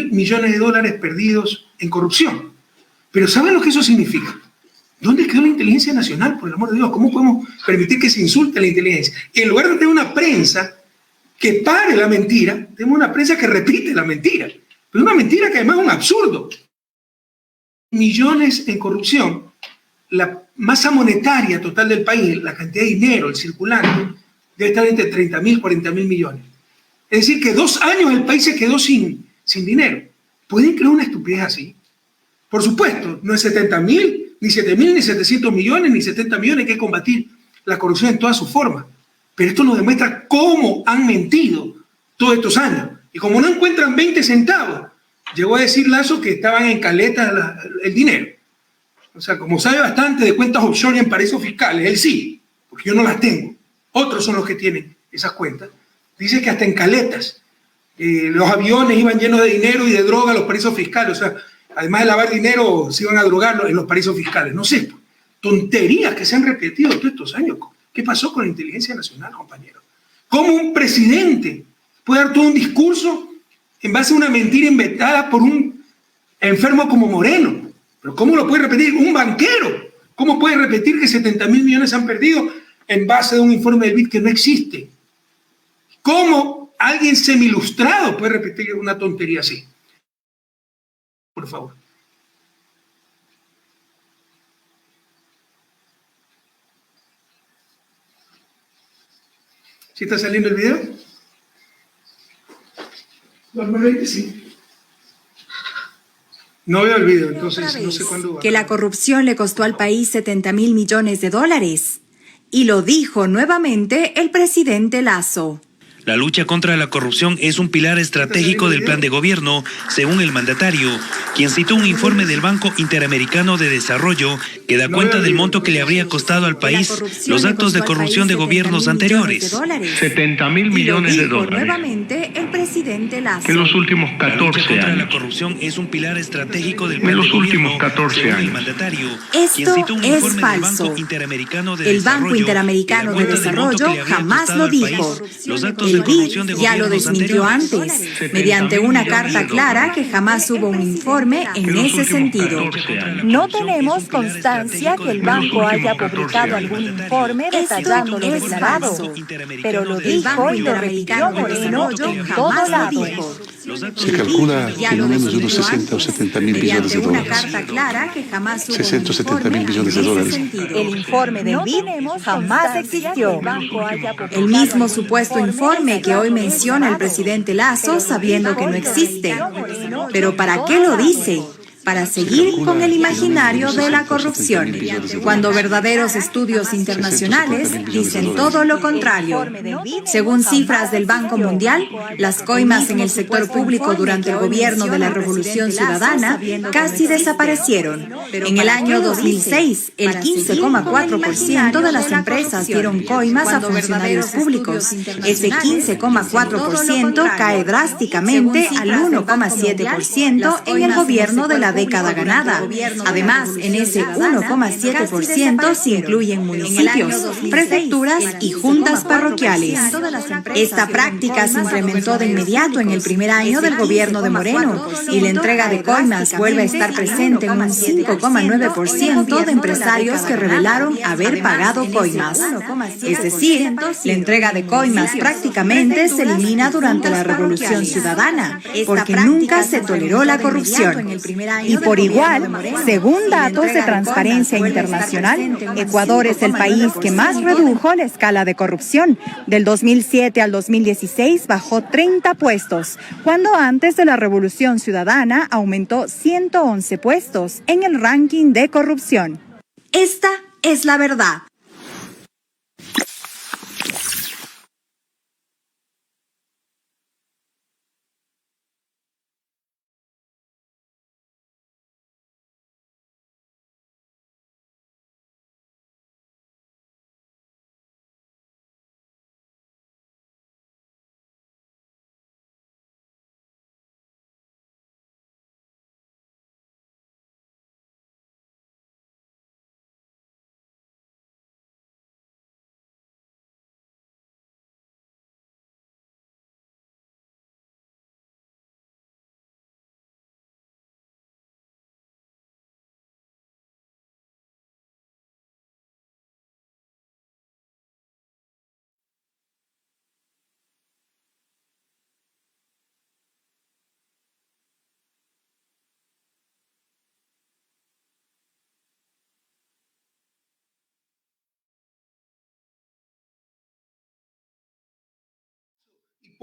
mil millones de dólares perdidos en corrupción. Pero ¿saben lo que eso significa? ¿Dónde quedó la inteligencia nacional, por el amor de Dios? ¿Cómo podemos permitir que se insulte la inteligencia? En lugar de tener una prensa que pare la mentira, tenemos una prensa que repite la mentira. Pero una mentira que además es un absurdo. Millones en corrupción, la masa monetaria total del país, la cantidad de dinero, el circulante, debe estar entre 30.000 y 40.000 millones. Es decir, que 2 años el país se quedó sin dinero. ¿Pueden creer una estupidez así? Por supuesto, no es 70.000, ni 7.000, ni 700 millones, ni 70 millones, hay que combatir la corrupción en todas sus formas. Pero esto nos demuestra cómo han mentido todos estos años. Y como no encuentran 20 centavos, llegó a decir Lasso que estaban en caleta el dinero. O sea, como sabe bastante de cuentas offshore en paraísos fiscales, él sí, porque yo no las tengo. Otros son los que tienen esas cuentas. Dice que hasta en caletas los aviones iban llenos de dinero y de droga a los paraísos fiscales. O sea, además de lavar dinero, se iban a drogar en los paraísos fiscales. No sé, tonterías que se han repetido todos estos años. ¿Qué pasó con la inteligencia nacional, compañeros? ¿Cómo un presidente puede dar todo un discurso en base a una mentira inventada por un enfermo como Moreno? ¿Pero cómo lo puede repetir un banquero? ¿Cómo puede repetir que 70.000 millones se han perdido en base a un informe del BID que no existe? ¿Cómo alguien semi-ilustrado puede repetir una tontería así? Por favor. ¿Sí está saliendo el video? Normalmente sí. No veo el video, entonces no sé cuándo va. Que la corrupción le costó al país 70.000 millones de dólares. Y lo dijo nuevamente el presidente Lasso. La lucha contra la corrupción es un pilar estratégico del plan de gobierno, según el mandatario, quien citó un informe del Banco Interamericano de Desarrollo que da cuenta del monto que le habría costado al país los actos de corrupción de gobiernos anteriores. 70.000 millones de dólares. Nuevamente el presidente Lasso. Que en los últimos 14 La lucha contra años. la corrupción es un pilar estratégico del plan En los de gobierno, últimos 14 según el años. mandatario, Esto quien citó un es informe falso. del Banco Interamericano de El Desarrollo Banco Interamericano que da de cuenta del monto que Desarrollo le habría jamás costado lo al dijo. país los actos El de corrupción de BID ya lo gobiernos desmintió anteriores. antes, mediante una carta clara que jamás hubo un informe en ese sentido. No tenemos constancia que el banco haya publicado algún informe detallando lo declarado, pero lo dijo y lo repitió Moreno en todo lado. Se calcula que no menos de unos 60 o 70 mil millones de dólares. 60 o 70 mil millones de dólares. El informe del BID jamás existió. El mismo supuesto informe que hoy menciona el presidente Lasso, sabiendo que no existe. Pero ¿para qué lo dice? Para seguir con el imaginario de la corrupción, cuando verdaderos estudios internacionales dicen todo lo contrario. Según cifras del Banco Mundial, las coimas en el sector público durante el gobierno de la Revolución Ciudadana casi desaparecieron. En el año 2006, el 15,4% de las empresas dieron coimas a funcionarios públicos. Ese 15,4% cae drásticamente al 1,7% en el gobierno de la década ganada. Además, en ese 1,7% se incluyen municipios, prefecturas y juntas parroquiales. Esta práctica se implementó de inmediato en el primer año del gobierno de Moreno y la entrega de coimas vuelve a estar presente en un 5,9% de empresarios que revelaron haber pagado coimas. Es decir, la entrega de coimas prácticamente se elimina durante la Revolución Ciudadana, porque nunca se toleró la corrupción. Y por igual, según datos de Transparencia Internacional, Ecuador es el país que más redujo la escala de corrupción. Del 2007 al 2016 bajó 30 puestos, cuando antes de la Revolución Ciudadana aumentó 111 puestos en el ranking de corrupción. Esta es la verdad.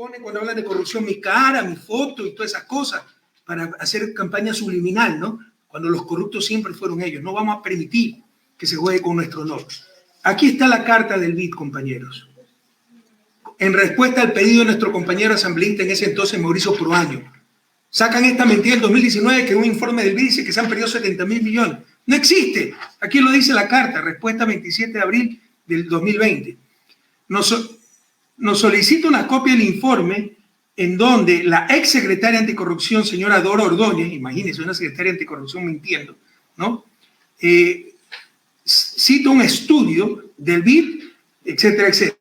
ponen cuando hablan de corrupción mi cara, mi foto y todas esas cosas para hacer campaña subliminal, ¿no? Cuando los corruptos siempre fueron ellos. No vamos a permitir que se juegue con nuestro honor. Aquí está la carta del BID, compañeros. En respuesta al pedido de nuestro compañero asambleísta en ese entonces, Mauricio Proaño. Sacan esta mentira del 2019 que un informe del BID dice que se han perdido 70.000 millones. No existe. Aquí lo dice la carta, respuesta 27 de abril del 2020. Nos solicita una copia del informe en donde la ex secretaria anticorrupción, señora Dora Ordóñez, imagínense una secretaria anticorrupción mintiendo, ¿no? Cita un estudio del BID, etcétera, etcétera.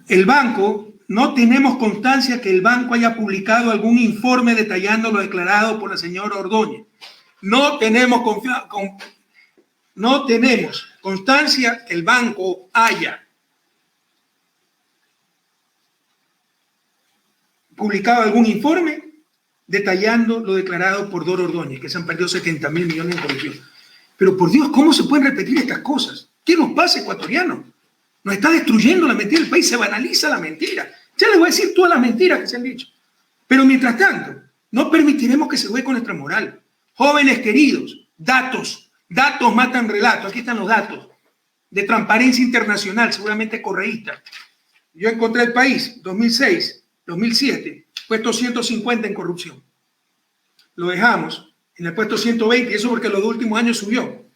El banco, no tenemos constancia que el banco haya publicado algún informe detallando lo declarado por la señora Ordóñez. No tenemos constancia que el banco haya publicado algún informe detallando lo declarado por Dora Ordóñez, que se han perdido 70.000 millones en corrupción. Pero por Dios, ¿cómo se pueden repetir estas cosas? ¿Qué nos pasa, ecuatorianos? Nos está destruyendo la mentira, el país se banaliza la mentira. Ya les voy a decir todas las mentiras que se han dicho. Pero mientras tanto, no permitiremos que se juegue con nuestra moral. Jóvenes queridos, datos matan relatos. Aquí están los datos de Transparencia Internacional, seguramente correísta. Yo encontré el país, 2006, 2007, puesto 150 en corrupción. Lo dejamos en el puesto 120, y eso porque los últimos años subió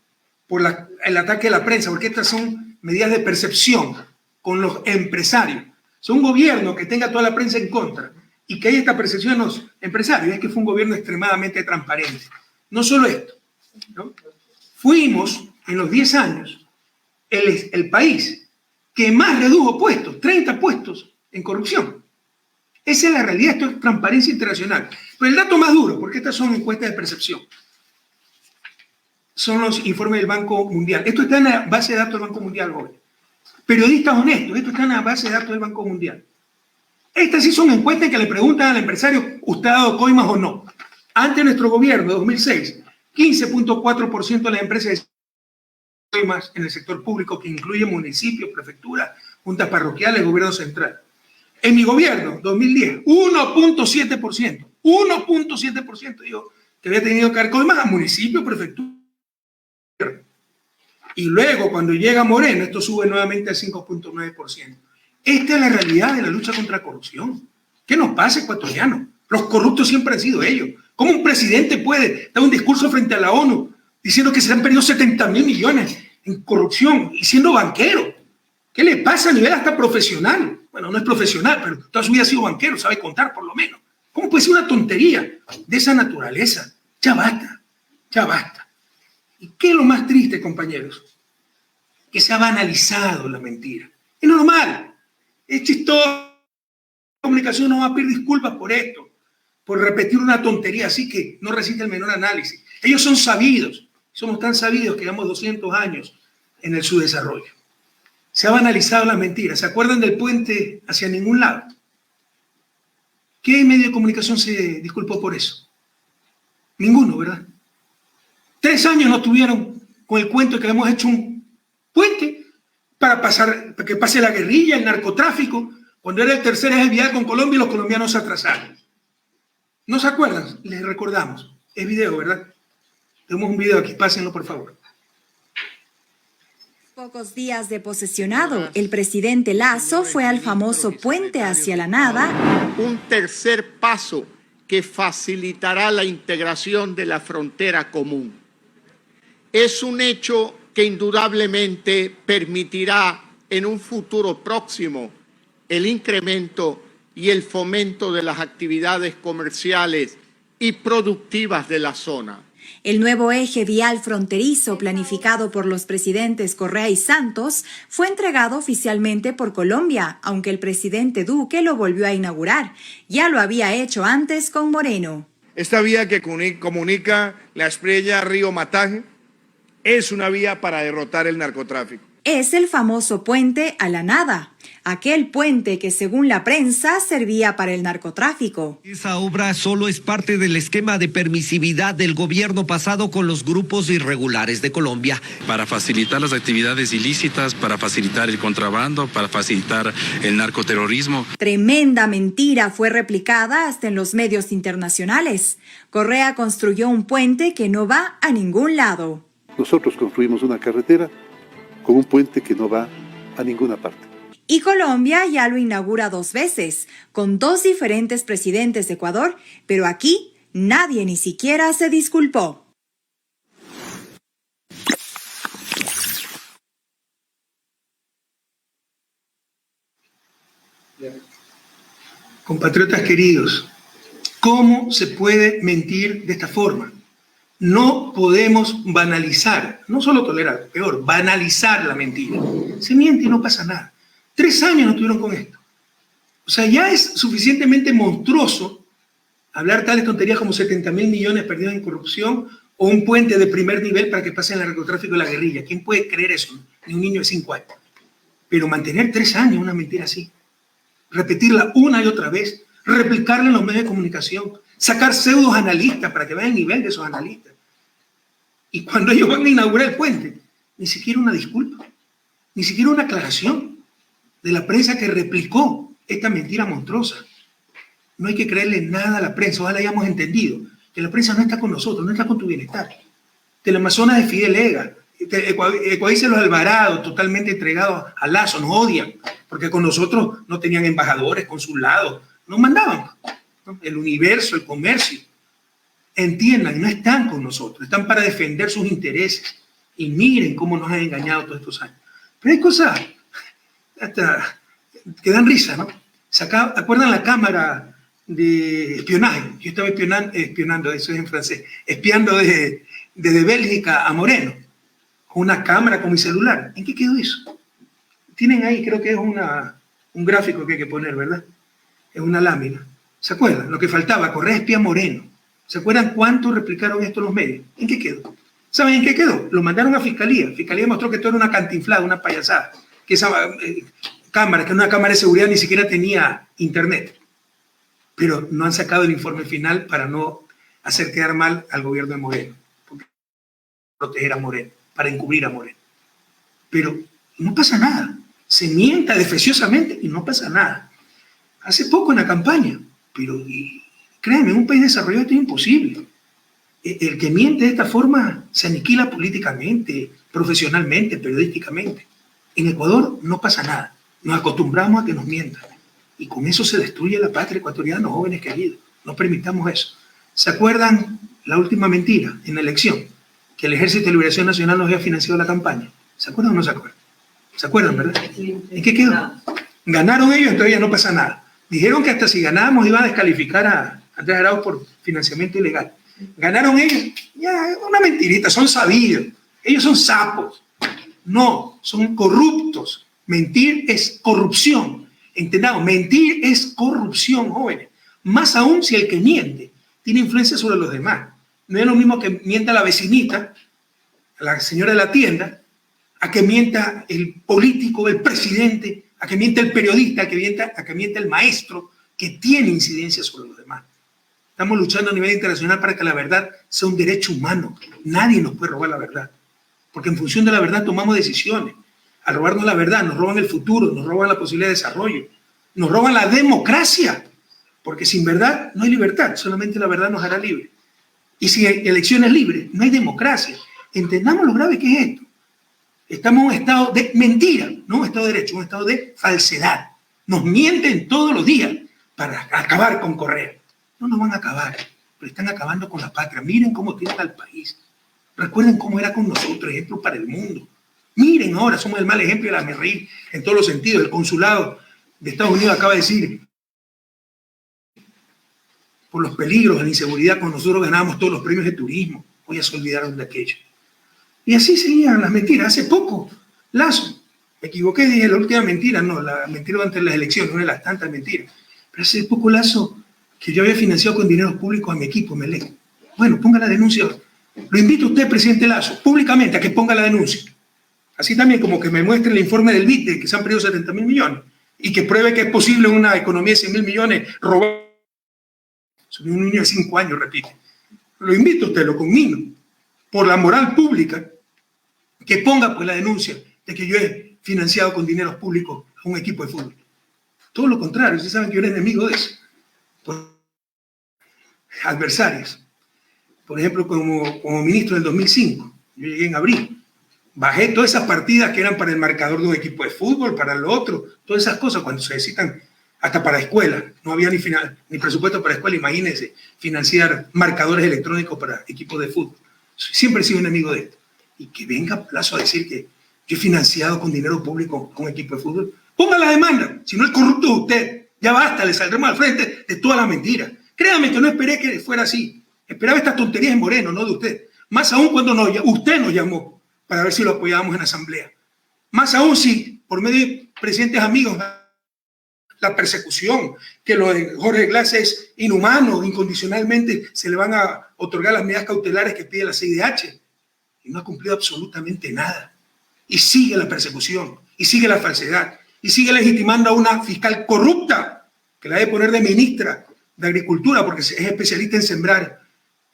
por el ataque de la prensa, porque estas son medidas de percepción con los empresarios. Son un gobierno que tenga toda la prensa en contra y que haya esta percepción en los empresarios, es que fue un gobierno extremadamente transparente. No solo esto, ¿no? Fuimos en los 10 años el país que más redujo puestos, 30 puestos en corrupción. Esa es la realidad, esto es Transparencia Internacional. Pero el dato más duro, porque estas son encuestas de percepción, son los informes del Banco Mundial. Esto está en la base de datos del Banco Mundial hoy. Periodistas honestos, esto está en la base de datos del Banco Mundial. Estas sí son encuestas que le preguntan al empresario, ¿usted ha dado coimas o no? Ante nuestro gobierno de 2006, 15.4% de las empresas de coimas en el sector público, que incluye municipios, prefecturas, juntas parroquiales, gobierno central. En mi gobierno, 2010, 1.7%. 1.7% digo que había tenido que dar coimas a municipios, prefecturas. Y luego, cuando llega Moreno, esto sube nuevamente al 5.9%. Esta es la realidad de la lucha contra la corrupción. ¿Qué nos pasa, ecuatorianos? Los corruptos siempre han sido ellos. ¿Cómo un presidente puede dar un discurso frente a la ONU diciendo que se han perdido 70.000 millones en corrupción y siendo banquero? ¿Qué le pasa a nivel hasta profesional? Bueno, no es profesional, pero toda su vida ha sido banquero, sabe contar por lo menos. ¿Cómo puede ser una tontería de esa naturaleza? Ya basta, ya basta. ¿Y qué es lo más triste, compañeros? Que se ha banalizado la mentira. Es normal, es chistoso. La comunicación no va a pedir disculpas por esto, por repetir una tontería así que no resiste el menor análisis. Ellos son sabidos, somos tan sabidos que llevamos 200 años en el subdesarrollo. Se ha banalizado la mentira. ¿Se acuerdan del puente hacia ningún lado? ¿Qué medio de comunicación se disculpó por eso? Ninguno, ¿verdad? 3 años no tuvieron con el cuento de que hemos hecho un puente para que pase la guerrilla, el narcotráfico, cuando era el tercer eje vial con Colombia y los colombianos se atrasaron. ¿No se acuerdan? Les recordamos. Es video, ¿verdad? Tenemos un video aquí, pásenlo por favor. Pocos días de posesionado, el presidente Lasso fue al famoso puente hacia la nada. Un tercer paso que facilitará la integración de la frontera común. Es un hecho que indudablemente permitirá en un futuro próximo el incremento y el fomento de las actividades comerciales y productivas de la zona. El nuevo eje vial fronterizo planificado por los presidentes Correa y Santos fue entregado oficialmente por Colombia, aunque el presidente Duque lo volvió a inaugurar. Ya lo había hecho antes con Moreno. Esta vía que comunica La Espriella Río Mataje es una vía para derrotar el narcotráfico. es el famoso puente a la nada, aquel puente que según la prensa servía para el narcotráfico. Esa obra solo es parte del esquema de permisividad del gobierno pasado con los grupos irregulares de Colombia. Para facilitar las actividades ilícitas, para facilitar el contrabando, para facilitar el narcoterrorismo. Tremenda mentira fue replicada hasta en los medios internacionales. Correa construyó un puente que no va a ningún lado. Nosotros construimos una carretera con un puente que no va a ninguna parte. Y Colombia ya lo inaugura 2 veces, con 2 diferentes presidentes de Ecuador, pero aquí nadie ni siquiera se disculpó. Compatriotas queridos, ¿cómo se puede mentir de esta forma? No podemos banalizar, no solo tolerar, peor, banalizar la mentira. Se miente y no pasa nada. 3 años no estuvieron con esto. O sea, ya es suficientemente monstruoso hablar tales tonterías como 70.000 millones perdidos en corrupción o un puente de primer nivel para que pasen el narcotráfico y la guerrilla. ¿Quién puede creer eso? Ni un niño de 5 años. Pero mantener 3 años una mentira así, repetirla una y otra vez, replicarla en los medios de comunicación, sacar pseudos analistas para que vean el nivel de esos analistas. Y cuando ellos van a inaugurar el puente, ni siquiera una disculpa, ni siquiera una aclaración de la prensa que replicó esta mentira monstruosa. No hay que creerle nada a la prensa. Ojalá hayamos entendido que la prensa no está con nosotros, no está con tu bienestar. Teleamazonas de Fidel Ega, Ecuadice Los Alvarados, totalmente entregados a Lazo, nos odian, porque con nosotros no tenían embajadores, consulados, nos mandaban, ¿no? El universo, el comercio. Entiendan, no están con nosotros, están para defender sus intereses. Y miren cómo nos han engañado todos estos años. Pero hay cosas hasta que dan risa, ¿no? ¿Acuerdan la cámara de espionaje? Yo estaba espionando, eso es en francés, espiando desde Bélgica a Moreno, con una cámara con mi celular. ¿En qué quedó eso? Tienen ahí, creo que es un gráfico que hay que poner, ¿verdad? Es una lámina. ¿Se acuerdan? Lo que faltaba, Correa espía a Moreno. ¿Se acuerdan cuánto replicaron esto los medios? ¿En qué quedó? ¿Saben en qué quedó? Lo mandaron a Fiscalía. Fiscalía mostró que todo era una cantinflada, una payasada. Que esa cámara, que una cámara de seguridad ni siquiera tenía internet. Pero no han sacado el informe final para no hacer quedar mal al gobierno de Moreno. Porque proteger a Moreno, para encubrir a Moreno. Pero no pasa nada. Se mienta defeciosamente y no pasa nada. Hace poco en la campaña, pero créanme, en un país desarrollado esto es imposible. El que miente de esta forma se aniquila políticamente, profesionalmente, periodísticamente. En Ecuador no pasa nada. Nos acostumbramos a que nos mientan. Y con eso se destruye la patria ecuatoriana, jóvenes queridos. No permitamos eso. ¿Se acuerdan la última mentira en la elección? Que el Ejército de Liberación Nacional nos había financiado la campaña. ¿Se acuerdan o no se acuerdan? ¿Se acuerdan, verdad? ¿En qué quedó? Ganaron ellos, entonces ya no pasa nada. Dijeron que hasta si ganábamos iban a descalificar a Andrés Arauz por financiamiento ilegal. Ganaron ellos, ya, una mentirita, son sabidos. Ellos son sapos. No, son corruptos. Mentir es corrupción. Entendamos, mentir es corrupción, jóvenes. Más aún si el que miente tiene influencia sobre los demás. No es lo mismo que mienta la vecinita, la señora de la tienda, a que mienta el político, el presidente, a que mienta el periodista, a que mienta el maestro, que tiene incidencia sobre los demás. Estamos luchando a nivel internacional para que la verdad sea un derecho humano. Nadie nos puede robar la verdad, porque en función de la verdad tomamos decisiones. Al robarnos la verdad, nos roban el futuro, nos roban la posibilidad de desarrollo, nos roban la democracia, porque sin verdad no hay libertad, solamente la verdad nos hará libres. Y si hay elecciones libres, no hay democracia. Entendamos lo grave que es esto. Estamos en un estado de mentira, no un estado de derecho, un estado de falsedad. Nos mienten todos los días para acabar con Correa. No nos van a acabar, pero están acabando con la patria. Miren cómo tiene al país. Recuerden cómo era con nosotros, ejemplo para el mundo. Miren ahora, somos el mal ejemplo de la MERRI en todos los sentidos. El consulado de Estados Unidos acaba de decir, por los peligros, la inseguridad, con nosotros ganábamos todos los premios de turismo. Hoy ya se olvidaron de aquello. Y así seguían las mentiras. Hace poco, Lazo, me equivoqué, dije la última mentira, no, la mentira antes de las elecciones, una de las tantas mentiras. Pero hace poco Lazo, que yo había financiado con dinero público a mi equipo, Melec. Bueno, ponga la denuncia. Lo invito a usted, presidente Lazo, públicamente a que ponga la denuncia. Así también como que me muestre el informe del BID de que se han perdido 70.000 millones y que pruebe que es posible una economía de 100.000 millones robar. Soy un niño de 5 años, repite. Lo invito a usted, lo conmino, por la moral pública, que ponga pues la denuncia de que yo he financiado con dineros públicos a un equipo de fútbol. Todo lo contrario, ustedes saben que yo era enemigo de eso. Por adversarios. Por ejemplo, como ministro del 2005, yo llegué en abril, bajé todas esas partidas que eran para el marcador de un equipo de fútbol, para lo otro, todas esas cosas cuando se necesitan, hasta para escuela. No había ni presupuesto para escuela, imagínense, financiar marcadores electrónicos para equipos de fútbol. Siempre he sido enemigo de esto. Y que venga Lasso a decir que yo he financiado con dinero público con equipo de fútbol. Ponga la demanda, si no el corrupto es usted. Ya basta, le saldremos al frente de toda la mentira. Créame que no esperé que fuera así. Esperaba estas tonterías en Moreno, no de usted. Más aún cuando usted nos llamó para ver si lo apoyábamos en asamblea. Más aún si, por medio de presidentes amigos, la persecución, que lo de Jorge Glass es inhumano, incondicionalmente se le van a otorgar las medidas cautelares que pide la CIDH. Y no ha cumplido absolutamente nada. Y sigue la persecución, y sigue la falsedad, y sigue legitimando a una fiscal corrupta que la debe poner de ministra de Agricultura porque es especialista en sembrar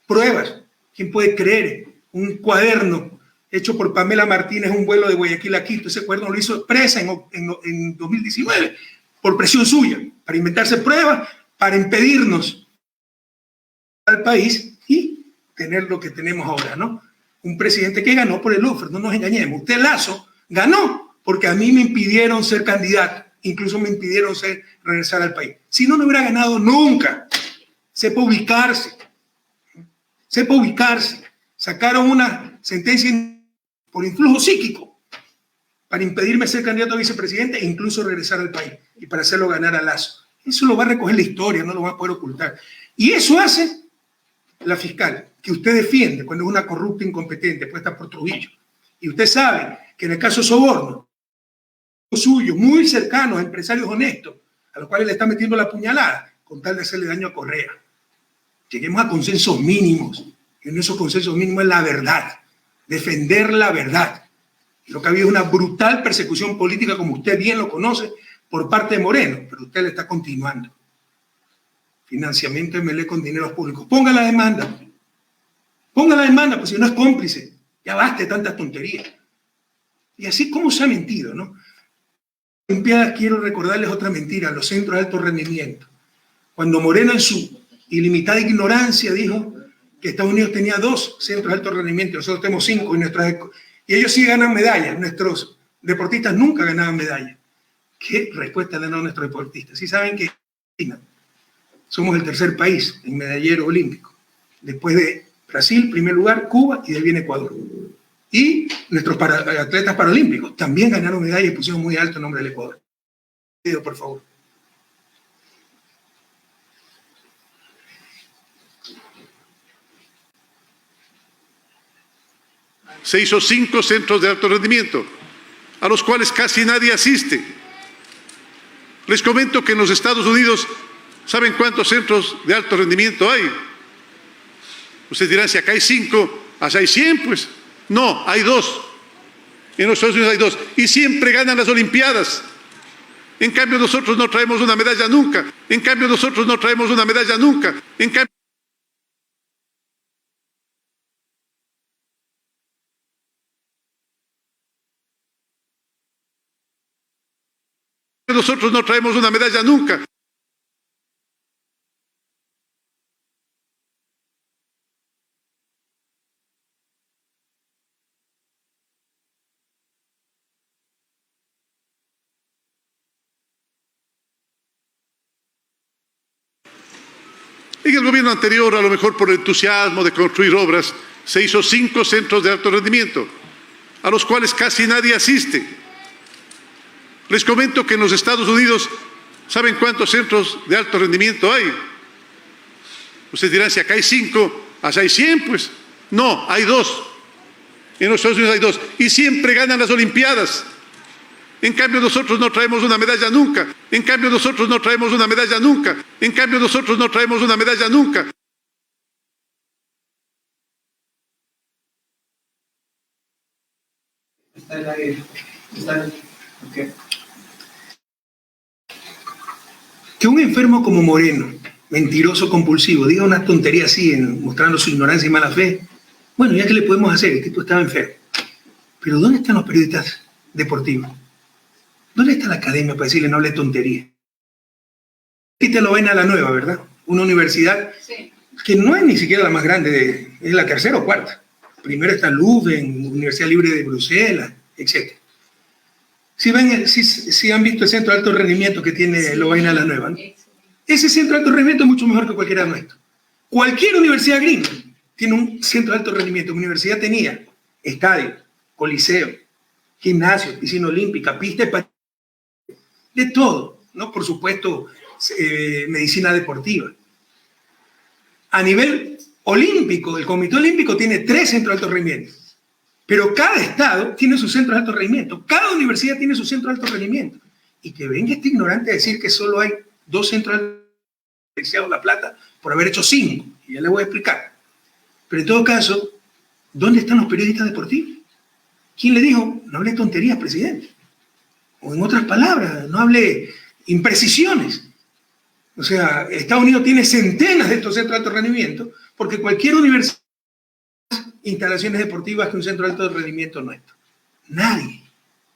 pruebas. ¿Quién puede creer? Un cuaderno hecho por Pamela Martínez, un vuelo de Guayaquil a Quito. Ese cuaderno lo hizo presa en 2019 por presión suya, para inventarse pruebas, para impedirnos al país y tener lo que tenemos ahora, ¿no? Un presidente que ganó por el UFR, no nos engañemos. Usted, Lasso, ganó porque a mí me impidieron ser candidato, incluso me impidieron regresar al país. Si no, no hubiera ganado nunca. Sepa ubicarse. Sepa ubicarse. Sacaron una sentencia por influjo psíquico para impedirme ser candidato a vicepresidente e incluso regresar al país y para hacerlo ganar a Lasso. Eso lo va a recoger la historia, no lo va a poder ocultar. Y eso hace la fiscal, que usted defiende cuando es una corrupta incompetente puesta por Trujillo. Y usted sabe que en el caso Soborno, suyo, muy cercanos a empresarios honestos, a los cuales le está metiendo la puñalada, con tal de hacerle daño a Correa. Lleguemos a consensos mínimos. Y en esos consensos mínimos es la verdad. Defender la verdad. Y lo que ha habido es una brutal persecución política, como usted bien lo conoce, por parte de Moreno, pero usted le está continuando. Financiamiento MLE con dineros públicos. Ponga la demanda. Ponga la demanda, pues si no es cómplice. Ya basta de tantas tonterías. Y así como se ha mentido, ¿no? Olimpiadas, quiero recordarles otra mentira, los centros de alto rendimiento. Cuando Moreno en su ilimitada ignorancia dijo que Estados Unidos tenía 2 centros de alto rendimiento, nosotros tenemos 5 y ellos sí ganan medallas, nuestros deportistas nunca ganaban medallas. ¿Qué respuesta le dan a nuestros deportistas? Sí saben que somos el 3er país en medallero olímpico, después de Brasil, primer lugar, Cuba y de ahí viene Ecuador. Y nuestros atletas paralímpicos también ganaron medallas y pusieron muy alto el nombre del Ecuador. Pido, por favor. Se hizo 5 centros de alto rendimiento, a los cuales casi nadie asiste. Les comento que en los Estados Unidos, ¿saben cuántos centros de alto rendimiento hay? Ustedes dirán, si acá hay 5, allá hay 100, pues. No, hay 2. En los Estados Unidos hay 2. Y siempre ganan las Olimpiadas. En cambio, nosotros no traemos una medalla nunca. En cambio, nosotros no traemos una medalla nunca. En cambio, nosotros no traemos una medalla nunca. En el gobierno anterior, a lo mejor por el entusiasmo de construir obras, se hizo 5 centros de alto rendimiento, a los cuales casi nadie asiste. Les comento que en los Estados Unidos, ¿saben cuántos centros de alto rendimiento hay? Ustedes dirán, si acá hay 5, allá hay 100, pues. No, hay 2. En los Estados Unidos hay 2. Y siempre ganan las Olimpiadas. En cambio, nosotros no traemos una medalla nunca. En cambio, nosotros no traemos una medalla nunca. En cambio, nosotros no traemos una medalla nunca. Que un enfermo como Moreno, mentiroso compulsivo, diga una tontería así, mostrando su ignorancia y mala fe, bueno, ya que le podemos hacer, el tipo estaba enfermo. Pero ¿dónde están los periodistas deportivos? ¿Dónde está la academia para decirle no hable tontería? Y te lo ven a la nueva, ¿verdad? Una universidad que no es ni siquiera la más grande, es la tercera o cuarta. Primero está Leuven, Universidad Libre de Bruselas, etc. Si han visto el centro de alto rendimiento que tiene Lovaina la Nueva, ¿no? Ese centro de alto rendimiento es mucho mejor que cualquiera nuestro. Cualquier universidad gringa tiene un centro de alto rendimiento. Mi universidad tenía estadio, coliseo, gimnasio, piscina olímpica, pista de todo, ¿no? Por supuesto, medicina deportiva. A nivel olímpico, el Comité Olímpico tiene 3 centros de alto rendimiento, pero cada estado tiene su centro de alto rendimiento, cada universidad tiene su centro de alto rendimiento. Y que venga este ignorante a decir que solo hay 2 centros de alto rendimiento, La Plata, por haber hecho 5, y ya le voy a explicar. Pero en todo caso, ¿dónde están los periodistas deportivos? ¿Quién le dijo? No hable tonterías, presidente. O en otras palabras, no hable imprecisiones. O sea, Estados Unidos tiene centenas de estos centros de alto rendimiento, porque cualquier universidad tiene instalaciones deportivas que un centro de alto rendimiento nuestro. Nadie.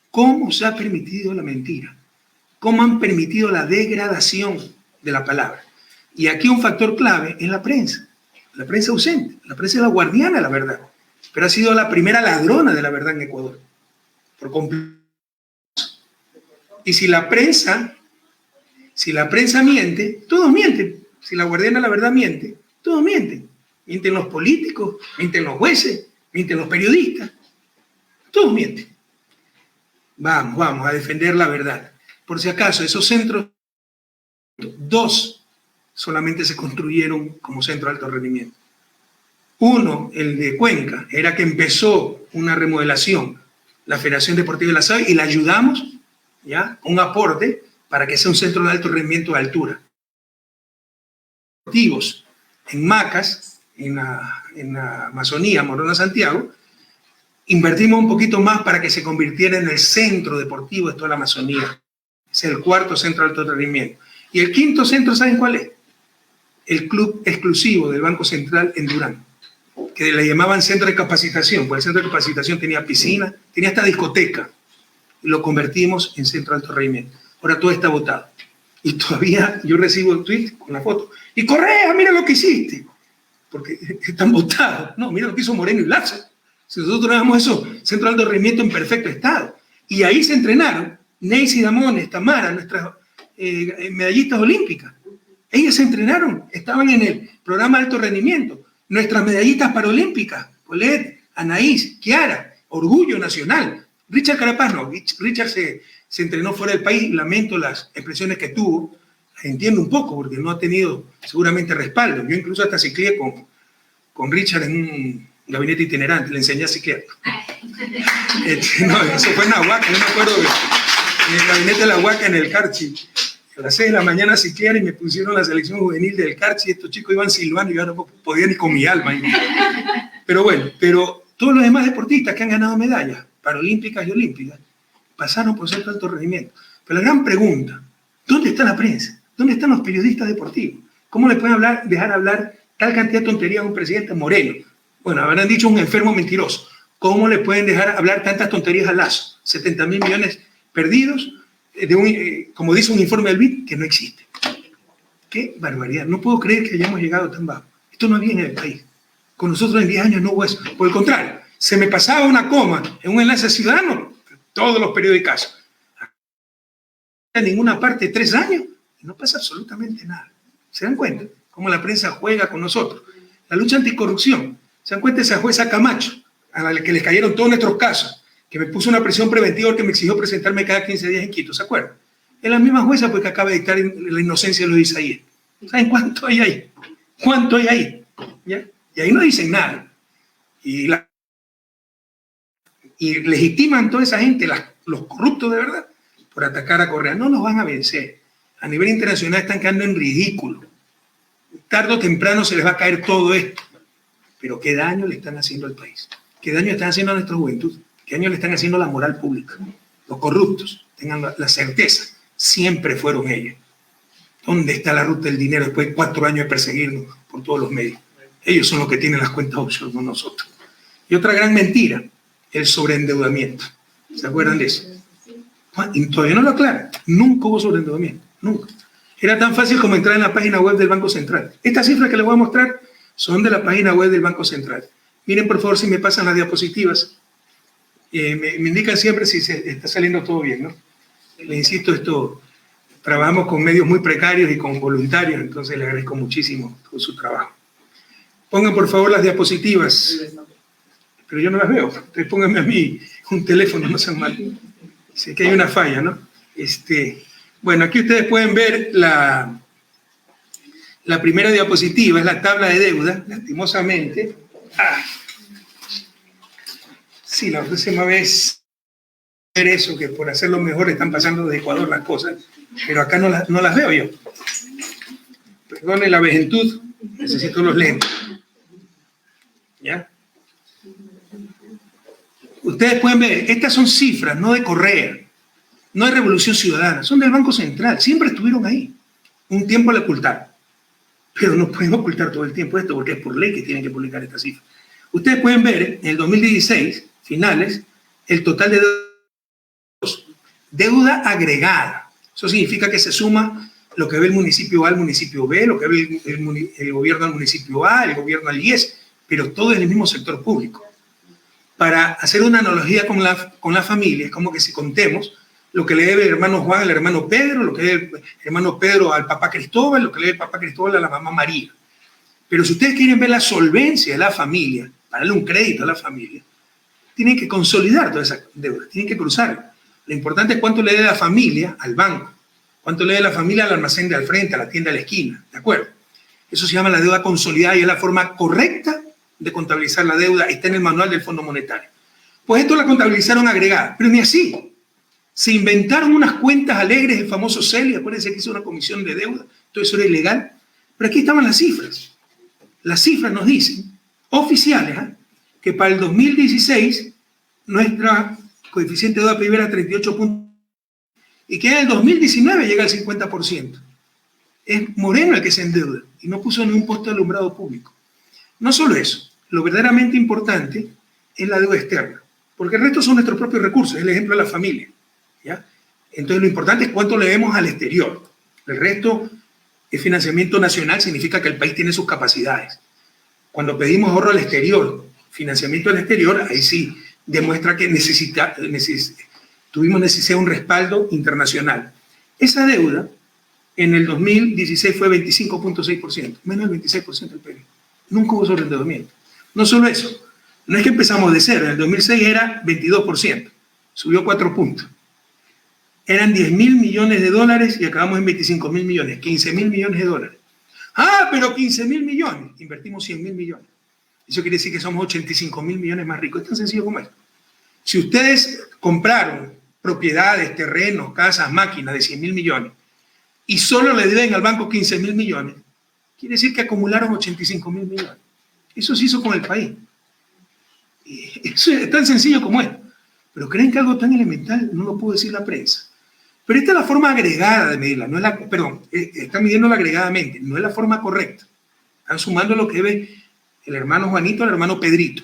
¿Cómo se ha permitido la mentira? ¿Cómo han permitido la degradación de la palabra? Y aquí un factor clave es la prensa ausente. La prensa es la guardiana de la verdad, pero ha sido la primera ladrona de la verdad en Ecuador. Por completo. Y si la prensa miente, todos mienten. Si la guardiana de la verdad miente, todos mienten. Mienten los políticos, mienten los jueces, mienten los periodistas. Todos mienten. Vamos a defender la verdad. Por si acaso, esos centros, 2 solamente se construyeron como centro de alto rendimiento. Uno, el de Cuenca, era que empezó una remodelación, la Federación Deportiva de la SAE, y la ayudamos, ¿ya? Un aporte para que sea un centro de alto rendimiento de altura. Deportivos en Macas, en la Amazonía, Morona, Santiago, invertimos un poquito más para que se convirtiera en el centro deportivo de toda la Amazonía. Es el 4º centro de alto rendimiento. Y el 5º centro, ¿saben cuál es? El club exclusivo del Banco Central en Durán, que le llamaban centro de capacitación, porque el centro de capacitación tenía piscina, tenía hasta discoteca, y lo convertimos en centro de alto rendimiento. Ahora todo está votado. Y todavía yo recibo el tweet con la foto. Y Correa, mira lo que hiciste. Porque están votados. No, mira lo que hizo Moreno y Lazo. Si nosotros damos eso, centro de alto rendimiento en perfecto estado. Y ahí se entrenaron Neisy Damones, Tamara, nuestras medallistas olímpicas. Ellas se entrenaron, estaban en el programa de alto rendimiento. Nuestras medallistas paralímpicas, Colette, Anaís, Kiara, orgullo nacional. Richard Carapaz no, Richard se entrenó fuera del país, lamento las expresiones que tuvo, las entiendo un poco porque no ha tenido seguramente respaldo. Yo incluso hasta ciclé con Richard en un gabinete itinerante, le enseñé a ciclear. No, eso fue en la Huaca, yo me acuerdo en el gabinete de la Huaca en el Carchi. A las 6 de la mañana ciclear y me pusieron la selección juvenil del Carchi, y estos chicos iban silbando y yo no podía ni con mi alma. Pero bueno, todos los demás deportistas que han ganado medallas, paralímpicas y olímpicas, pasaron por centro de alto rendimiento. Pero la gran pregunta, ¿dónde está la prensa? ¿Dónde están los periodistas deportivos? ¿Cómo le pueden dejar hablar tal cantidad de tonterías a un presidente Moreno? Bueno, habrán dicho un enfermo mentiroso. ¿Cómo le pueden dejar hablar tantas tonterías a Lazo? 70.000 millones perdidos, como dice un informe del BID, que no existe. ¡Qué barbaridad! No puedo creer que hayamos llegado tan bajo. Esto no había en el país. Con nosotros en 10 años no hubo eso. Por el contrario, se me pasaba una coma en un enlace ciudadano, todos los periódicos. En ninguna parte 3 años y no pasa absolutamente nada. ¿Se dan cuenta? Cómo la prensa juega con nosotros. La lucha anticorrupción. ¿Se dan cuenta? Esa jueza Camacho, a la que les cayeron todos nuestros casos, que me puso una presión preventiva que me exigió presentarme cada 15 días en Quito, ¿se acuerdan? Es la misma jueza pues, que acaba de dictar la inocencia de los Isaías. ¿Saben cuánto hay ahí? ¿Cuánto hay ahí? ¿Ya? Y ahí no dicen nada. Y legitiman toda esa gente, los corruptos de verdad, por atacar a Correa. No nos van a vencer. A nivel internacional están quedando en ridículo. Tarde o temprano se les va a caer todo esto. Pero qué daño le están haciendo al país. Qué daño están haciendo a nuestra juventud. qué daño le están haciendo a la moral pública. Los corruptos, tengan la certeza, siempre fueron ellos. ¿Dónde está la ruta del dinero después de 4 años de perseguirnos por todos los medios? Ellos son los que tienen las cuentas offshore, no nosotros. Y otra gran mentira, el sobreendeudamiento. ¿Se acuerdan de eso? Y todavía no lo aclaran. Nunca hubo sobreendeudamiento, nunca. Era tan fácil como entrar en la página web del Banco Central. Estas cifras que les voy a mostrar son de la página web del Banco Central. Miren, por favor, si me pasan las diapositivas. Me indican siempre si está saliendo todo bien, ¿no? Les insisto, esto, trabajamos con medios muy precarios y con voluntarios, entonces les agradezco muchísimo todo su trabajo. Pongan, por favor, las diapositivas. Pero yo no las veo. Entonces pónganme a mí un teléfono, no sean mal. Sé que hay una falla, ¿no? Bueno, aquí ustedes pueden ver la primera diapositiva, es la tabla de deuda, lastimosamente. Sí, la próxima vez ver eso, que por hacerlo mejor están pasando de Ecuador las cosas, pero acá no las veo yo. Perdone la vejentud, necesito los lentes. ¿Ya? Ustedes pueden ver, estas son cifras, no de Correa, no de Revolución Ciudadana, son del Banco Central, siempre estuvieron ahí. Un tiempo la ocultaron, pero no pueden ocultar todo el tiempo esto, porque es por ley que tienen que publicar estas cifras. Ustedes pueden ver en el 2016, finales, el total de deuda agregada. Eso significa que se suma lo que ve el municipio A al municipio B, lo que ve el gobierno al municipio A, el gobierno al IES, pero todo es el mismo sector público. Para hacer una analogía con la familia, es como que si contemos lo que le debe el hermano Juan al hermano Pedro, lo que debe el hermano Pedro al papá Cristóbal, lo que le debe el papá Cristóbal a la mamá María. Pero si ustedes quieren ver la solvencia de la familia, para darle un crédito a la familia, tienen que consolidar toda esa deuda, tienen que cruzarla. Lo importante es cuánto le debe la familia al banco, cuánto le debe la familia al almacén de al frente, a la tienda de la esquina, ¿de acuerdo? Eso se llama la deuda consolidada y es la forma correcta de contabilizar la deuda, está en el manual del Fondo Monetario. Pues esto la contabilizaron agregada, pero ni así. Se inventaron unas cuentas alegres, el famoso CELI, acuérdense que hizo una comisión de deuda, todo eso era ilegal, pero aquí estaban las cifras. Las cifras nos dicen, oficiales, que para el 2016 nuestra coeficiente de deuda PIB era 38 puntos y que en el 2019 llega al 50%. Es Moreno el que se endeuda y no puso ni un poste de alumbrado público. No solo eso, lo verdaderamente importante es la deuda externa, porque el resto son nuestros propios recursos, es el ejemplo de la familia, ¿ya? Entonces lo importante es cuánto le debemos al exterior. El resto es financiamiento nacional, significa que el país tiene sus capacidades. Cuando pedimos ahorro al exterior, financiamiento al exterior, ahí sí demuestra que tuvimos necesidad de un respaldo internacional. Esa deuda en el 2016 fue 25.6%, menos del 26% del PIB. Nunca hubo sobreendeudamiento. No solo eso, no es que empezamos de cero, en el 2006 era 22%, subió 4 puntos. Eran 10.000 millones de dólares y acabamos en 25.000 millones, 15.000 millones de dólares. Pero 15.000 millones, invertimos 100.000 millones. Eso quiere decir que somos 85.000 millones más ricos. Es tan sencillo como esto. Si ustedes compraron propiedades, terrenos, casas, máquinas de 100.000 millones y solo le deben al banco 15.000 millones, quiere decir que acumularon 85.000 millones. Eso se hizo con el país. Eso es tan sencillo como esto. Pero creen que algo tan elemental no lo pudo decir la prensa. Pero esta es la forma agregada de medirla. No es la, perdón, están midiéndola agregadamente. No es la forma correcta. Están sumando lo que debe el hermano Juanito al hermano Pedrito.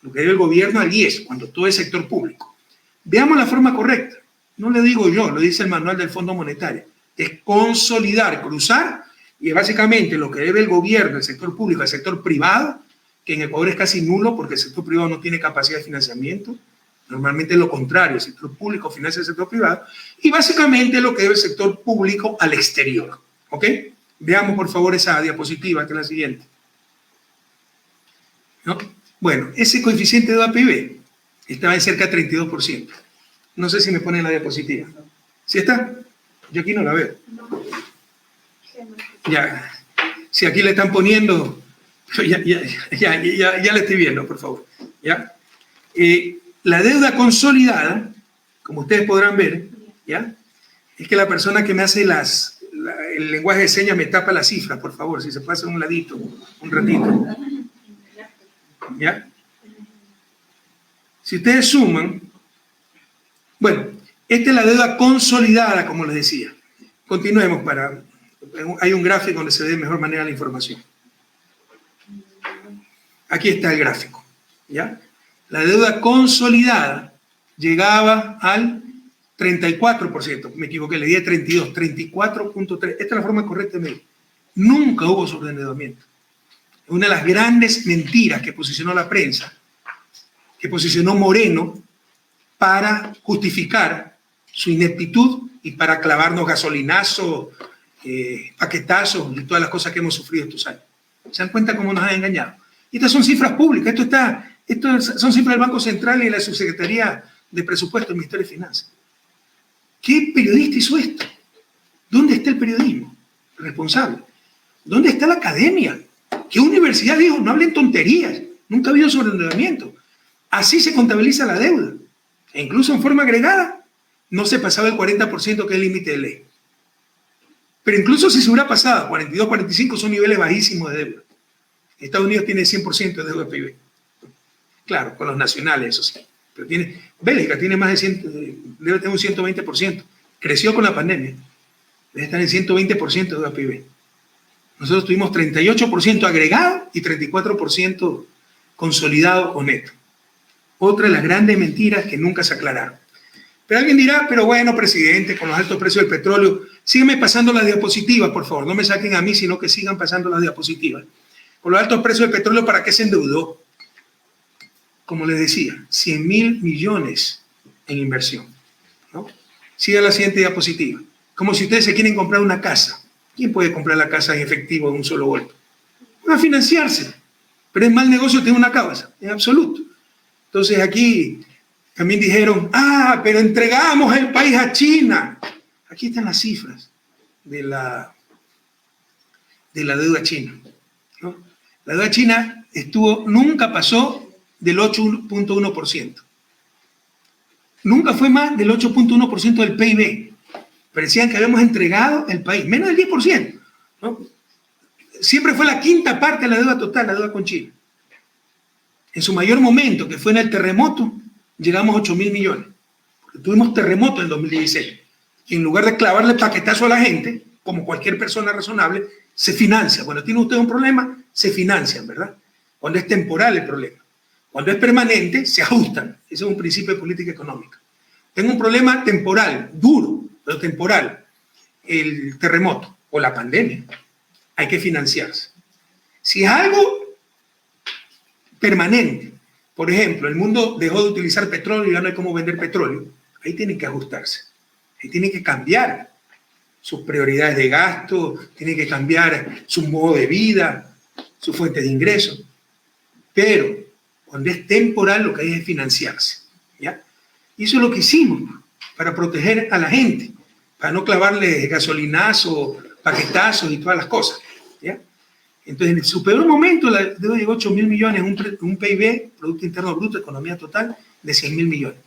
Lo que debe el gobierno al IES, cuando todo es sector público. Veamos la forma correcta. No le digo yo, lo dice el manual del Fondo Monetario. Es consolidar, cruzar, y es básicamente lo que debe el gobierno, el sector público, el sector privado, que en Ecuador es casi nulo porque el sector privado no tiene capacidad de financiamiento. Normalmente es lo contrario, el sector público financia el sector privado, y básicamente lo que debe el sector público al exterior. ¿Ok? Veamos por favor esa diapositiva, que es la siguiente. ¿No? Bueno, ese coeficiente de deuda PIB estaba en cerca de 32%. No sé si me ponen la diapositiva. ¿Sí está? Yo aquí no la veo. Ya. Si aquí le están poniendo, ya la estoy viendo, por favor. ¿Ya? La deuda consolidada, como ustedes podrán ver, ¿ya? Es que la persona que me hace el lenguaje de señas me tapa las cifras, por favor, si se pasa un ladito, un ratito. ¿Ya? Si ustedes suman, bueno, esta es la deuda consolidada, como les decía. Continuemos hay un gráfico donde se ve de mejor manera la información. Aquí está el gráfico, ¿ya? La deuda consolidada llegaba al 34%, me equivoqué, le di a 32, 34.3, esta es la forma correcta de medir. Nunca hubo sobreendeudamiento. Una de las grandes mentiras que posicionó la prensa, que posicionó Moreno para justificar su ineptitud y para clavarnos gasolinazos, paquetazos y todas las cosas que hemos sufrido estos años. ¿Se dan cuenta cómo nos han engañado? Y estas son cifras públicas, esto son cifras del Banco Central y de la Subsecretaría de Presupuesto del Ministerio de Finanzas. ¿Qué periodista hizo esto? ¿Dónde está el periodismo responsable? ¿Dónde está la academia? ¿Qué universidad dijo? No hablen tonterías. Nunca ha habido sobreendeudamiento. Así se contabiliza la deuda. E incluso en forma agregada no se pasaba el 40% que es el límite de ley. Pero incluso si se hubiera pasado, 42, 45 son niveles bajísimos de deuda. Estados Unidos tiene 100% de deuda PIB. Claro, con los nacionales, eso sí. Pero Bélgica tiene más de 100, debe tener un 120%. Creció con la pandemia. Debe estar en 120% de deuda PIB. Nosotros tuvimos 38% agregado y 34% consolidado o neto. Otra de las grandes mentiras que nunca se aclararon. Pero alguien dirá, pero bueno, presidente, con los altos precios del petróleo, sígueme pasando las diapositivas, por favor. No me saquen a mí, sino que sigan pasando las diapositivas. Con los altos precios del petróleo, ¿para qué se endeudó? Como les decía, 100.000 millones en inversión, ¿no? Siga la siguiente diapositiva. Como si ustedes se quieren comprar una casa. ¿Quién puede comprar la casa en efectivo en un solo golpe? Van a financiarse. Pero es mal negocio tener una casa, en absoluto. Entonces aquí también dijeron, pero entregamos el país a China. Aquí están las cifras de la deuda china, ¿no? La deuda china nunca pasó del 8.1%. Nunca fue más del 8.1% del PIB. Parecían que habíamos entregado el país, menos del 10%, ¿no? Siempre fue la quinta parte de la deuda total, la deuda con China. En su mayor momento, que fue en el terremoto, llegamos a 8.000 millones. Porque tuvimos terremoto en 2016. Y en lugar de clavarle paquetazo a la gente, como cualquier persona razonable, se financia. Cuando tiene usted un problema, se financian, ¿verdad? Cuando es temporal el problema. Cuando es permanente, se ajustan. Ese es un principio de política económica. Tengo un problema temporal, duro, pero temporal. El terremoto o la pandemia. Hay que financiarse. Si es algo permanente, por ejemplo, el mundo dejó de utilizar petróleo y ya no hay cómo vender petróleo, ahí tienen que ajustarse. Ahí tienen que cambiar sus prioridades de gasto, tienen que cambiar su modo de vida, su fuente de ingresos. Pero cuando es temporal, lo que hay es financiarse, ¿ya? Y eso es lo que hicimos para proteger a la gente, para no clavarle gasolinazos, paquetazos y todas las cosas, ¿ya? Entonces, en su peor momento, la deuda llegó a 8.000 millones, un PIB, Producto Interno Bruto, economía total, de 100.000 millones.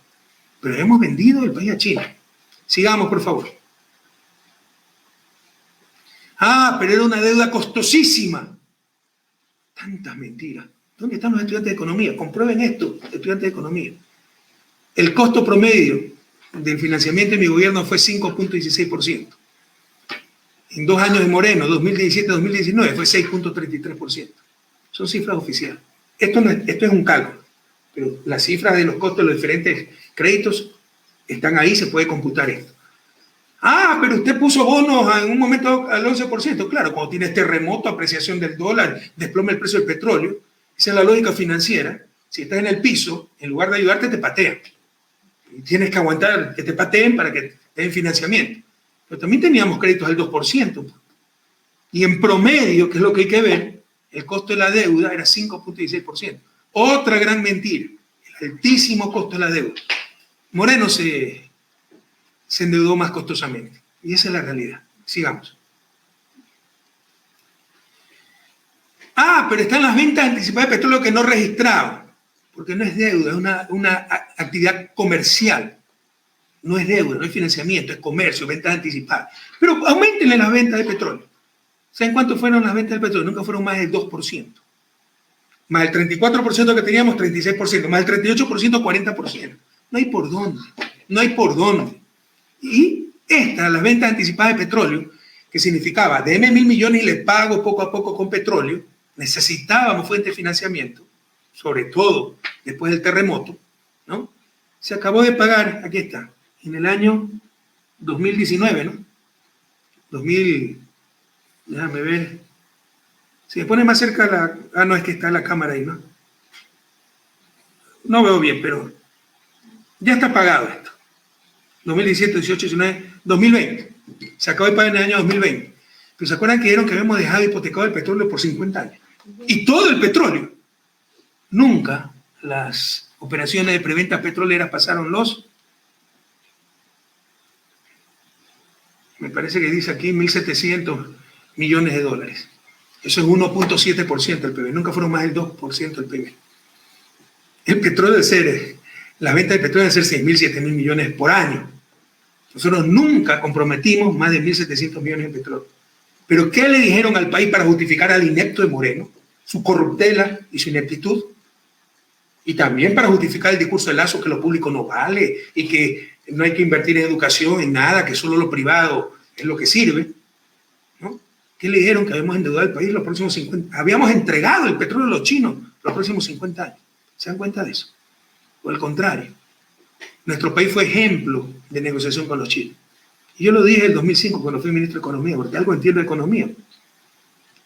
Pero hemos vendido el país a China. Sigamos, por favor. Pero era una deuda costosísima. Tantas mentiras. ¿Dónde están los estudiantes de economía? Comprueben esto, estudiantes de economía. El costo promedio del financiamiento de mi gobierno fue 5.16%. En 2 años de Moreno, 2017-2019, fue 6.33%. Son cifras oficiales. Esto es un cálculo, pero las cifras de los costos de los diferentes créditos están ahí, se puede computar esto. Pero usted puso bonos en un momento al 11%. Claro, cuando tienes terremoto, apreciación del dólar, desplome el precio del petróleo, esa es la lógica financiera. Si estás en el piso, en lugar de ayudarte, te patean. Y tienes que aguantar que te pateen para que te den financiamiento. Pero también teníamos créditos al 2%. Y en promedio, que es lo que hay que ver, el costo de la deuda era 5.16%. Otra gran mentira, el altísimo costo de la deuda. Moreno se endeudó más costosamente. Y esa es la realidad. Sigamos. Pero están las ventas anticipadas de petróleo que no registraban. Porque no es deuda, es una actividad comercial. No es deuda, no es financiamiento, es comercio, ventas anticipadas. Pero aumentenle las ventas de petróleo. ¿Saben cuánto fueron las ventas del petróleo? Nunca fueron más del 2%. más el 34% que teníamos, 36%, más el 38%, 40%. No hay por dónde, no hay por dónde. Y las ventas anticipadas de petróleo, que significaba, deme 1.000 millones y le pago poco a poco con petróleo, necesitábamos fuente de financiamiento, sobre todo después del terremoto, ¿no? Se acabó de pagar, aquí está, en el año 2019, ¿no? Déjame ver. Si me pone más cerca no, es que está la cámara ahí, ¿no? No veo bien, pero ya está pagado esto. 2017, 18, 19, 2020. Se acabó de pagar en el año 2020. Pero ¿se acuerdan que dijeron que habíamos dejado hipotecado el petróleo por 50 años? Y todo el petróleo. Nunca las operaciones de preventa petroleras pasaron me parece que dice aquí 1.700 millones de dólares. Eso es 1.7% del PIB. Nunca fueron más del 2% del PIB. El petróleo las ventas de petróleo deben ser 6.000, 7.000 millones por año. Nosotros nunca comprometimos más de 1.700 millones de petróleo. ¿Pero qué le dijeron al país para justificar al inepto de Moreno, su corruptela y su ineptitud? Y también para justificar el discurso de Lazo que lo público no vale y que no hay que invertir en educación, en nada, que solo lo privado es lo que sirve, ¿no? ¿Qué le dijeron? Que habíamos endeudado al país los próximos 50 años. Habíamos entregado el petróleo a los chinos los próximos 50 años. ¿Se dan cuenta de eso? O al contrario. Nuestro país fue ejemplo de negociación con los chinos. Y yo lo dije en el 2005 cuando fui ministro de Economía, porque algo entiendo de economía.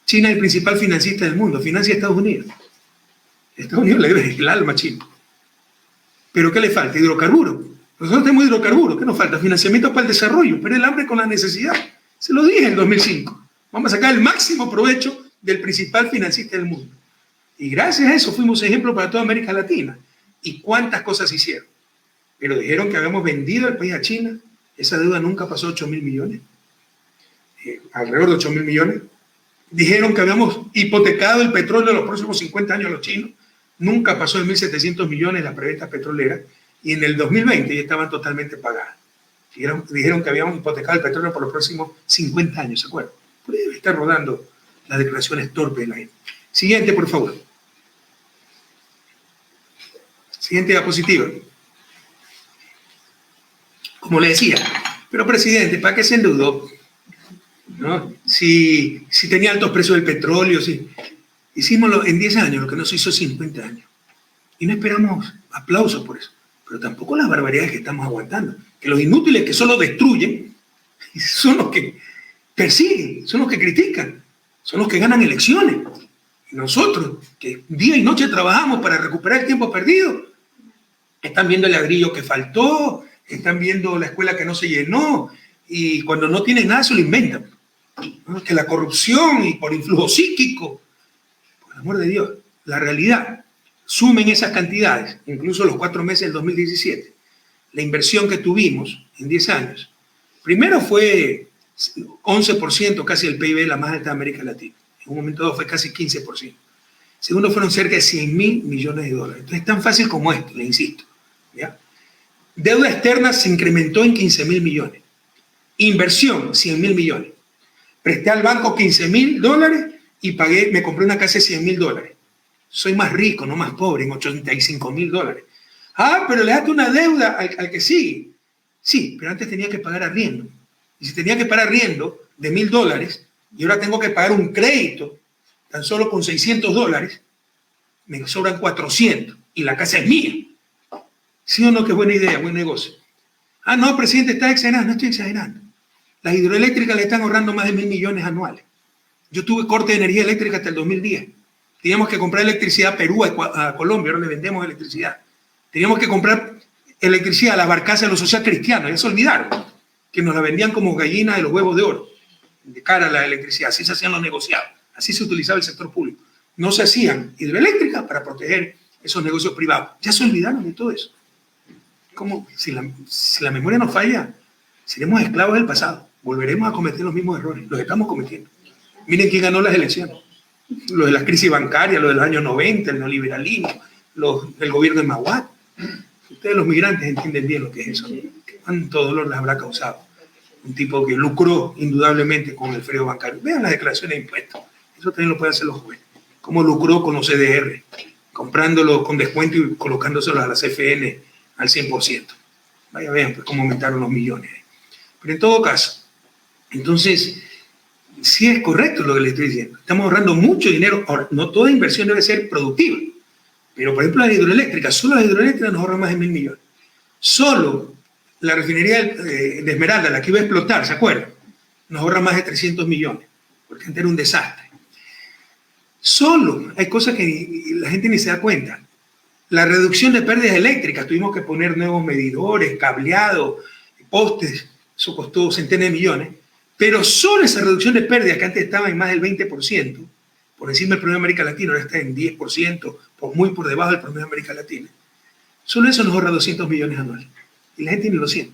China es el principal financista del mundo, financia a Estados Unidos. Estados Unidos le debe el alma a China. ¿Pero qué le falta? Hidrocarburos. Nosotros tenemos hidrocarburos. ¿Qué nos falta? Financiamiento para el desarrollo, pero el hambre con la necesidad. Se lo dije en el 2005. Vamos a sacar el máximo provecho del principal financista del mundo. Y gracias a eso fuimos ejemplo para toda América Latina. ¿Y cuántas cosas hicieron? Pero dijeron que habíamos vendido el país a China. Esa deuda nunca pasó 8.000 millones. Alrededor de 8.000 millones. Dijeron que habíamos hipotecado el petróleo los próximos 50 años a los chinos. Nunca pasó de 1.700 millones la preventa petrolera. Y en el 2020 ya estaban totalmente pagadas. Dijeron que habíamos hipotecado el petróleo por los próximos 50 años, ¿se acuerdan? Por ahí debe estar rodando las declaraciones torpes de la gente. Siguiente, por favor. Siguiente diapositiva. Como le decía, pero presidente, ¿para qué se endeudó? ¿No? Si tenía altos precios del petróleo, hicimos en 10 años lo que no se hizo en 50 años. Y no esperamos aplausos por eso. Pero tampoco las barbaridades que estamos aguantando. Que los inútiles que solo destruyen son los que persiguen, son los que critican, son los que ganan elecciones. Y nosotros, que día y noche trabajamos para recuperar el tiempo perdido, están viendo el ladrillo que faltó, están viendo la escuela que no se llenó, y cuando no tienen nada se lo inventan. ¿No? Que la corrupción y por influjo psíquico, por el amor de Dios, la realidad. Sumen esas cantidades, incluso los 4 meses del 2017, la inversión que tuvimos en 10 años, primero fue 11%, casi el PIB, la más alta de América Latina. En un momento dado fue casi 15%. Segundo, fueron cerca de 100.000 millones de dólares. Entonces, es tan fácil como esto, le insisto. ¿Ya? Deuda externa se incrementó en 15.000 millones. Inversión, 100.000 millones. Presté al banco 15.000 dólares y me compré una casa de 100.000 dólares. Soy más rico, no más pobre, en 85.000 dólares. Ah, pero le daste una deuda al que sigue. Sí, pero antes tenía que pagar arriendo. Y si tenía que pagar arriendo de 1.000 dólares y ahora tengo que pagar un crédito tan solo con 600 dólares, me sobran 400 y la casa es mía. ¿Sí o no? Qué buena idea, buen negocio. Ah, no, presidente, está exagerando. No estoy exagerando. Las hidroeléctricas le están ahorrando más de 1.000 millones anuales. Yo tuve corte de energía eléctrica hasta el 2010. Teníamos que comprar electricidad a Perú, a Colombia, ahora le vendemos electricidad. Teníamos que comprar electricidad a las barcazas de los social cristianos, ya se olvidaron, que nos la vendían como gallina de los huevos de oro, de cara a la electricidad. Así se hacían los negociados, así se utilizaba el sector público. No se hacían hidroeléctricas para proteger esos negocios privados. Ya se olvidaron de todo eso. Como si la memoria nos falla, seremos esclavos del pasado. Volveremos a cometer los mismos errores. Los estamos cometiendo. Miren quién ganó las elecciones. Lo de la crisis bancaria, lo de los años 90, el neoliberalismo, el gobierno de Maguad. Ustedes los migrantes entienden bien lo que es eso. ¿Cuánto dolor les habrá causado? Un tipo que lucró indudablemente con el freno bancario. Vean las declaraciones de impuestos. Eso también lo pueden hacer los jueces. cómo lucró con los CDR, comprándolo con descuento y colocándoselo a la CFN al 100%. Vaya, vean pues, cómo aumentaron los millones. Pero en todo caso, entonces, sí es correcto lo que le estoy diciendo. Estamos ahorrando mucho dinero. Ahora, no toda inversión debe ser productiva. Pero, por ejemplo, las hidroeléctricas, solo las hidroeléctricas nos ahorran más de 1.000 millones. Solo la refinería de Esmeralda, la que iba a explotar, ¿se acuerdan? Nos ahorra más de 300 millones, porque antes era un desastre. Solo hay cosas que la gente ni se da cuenta. La reducción de pérdidas eléctricas, tuvimos que poner nuevos medidores, cableado, postes, eso costó centenas de millones, pero solo esa reducción de pérdidas, que antes estaba en más del 20%, por encima del promedio de América Latina, ahora está en 10%, muy por debajo del promedio de América Latina. Solo eso nos ahorra 200 millones anuales. Y la gente ni lo siente.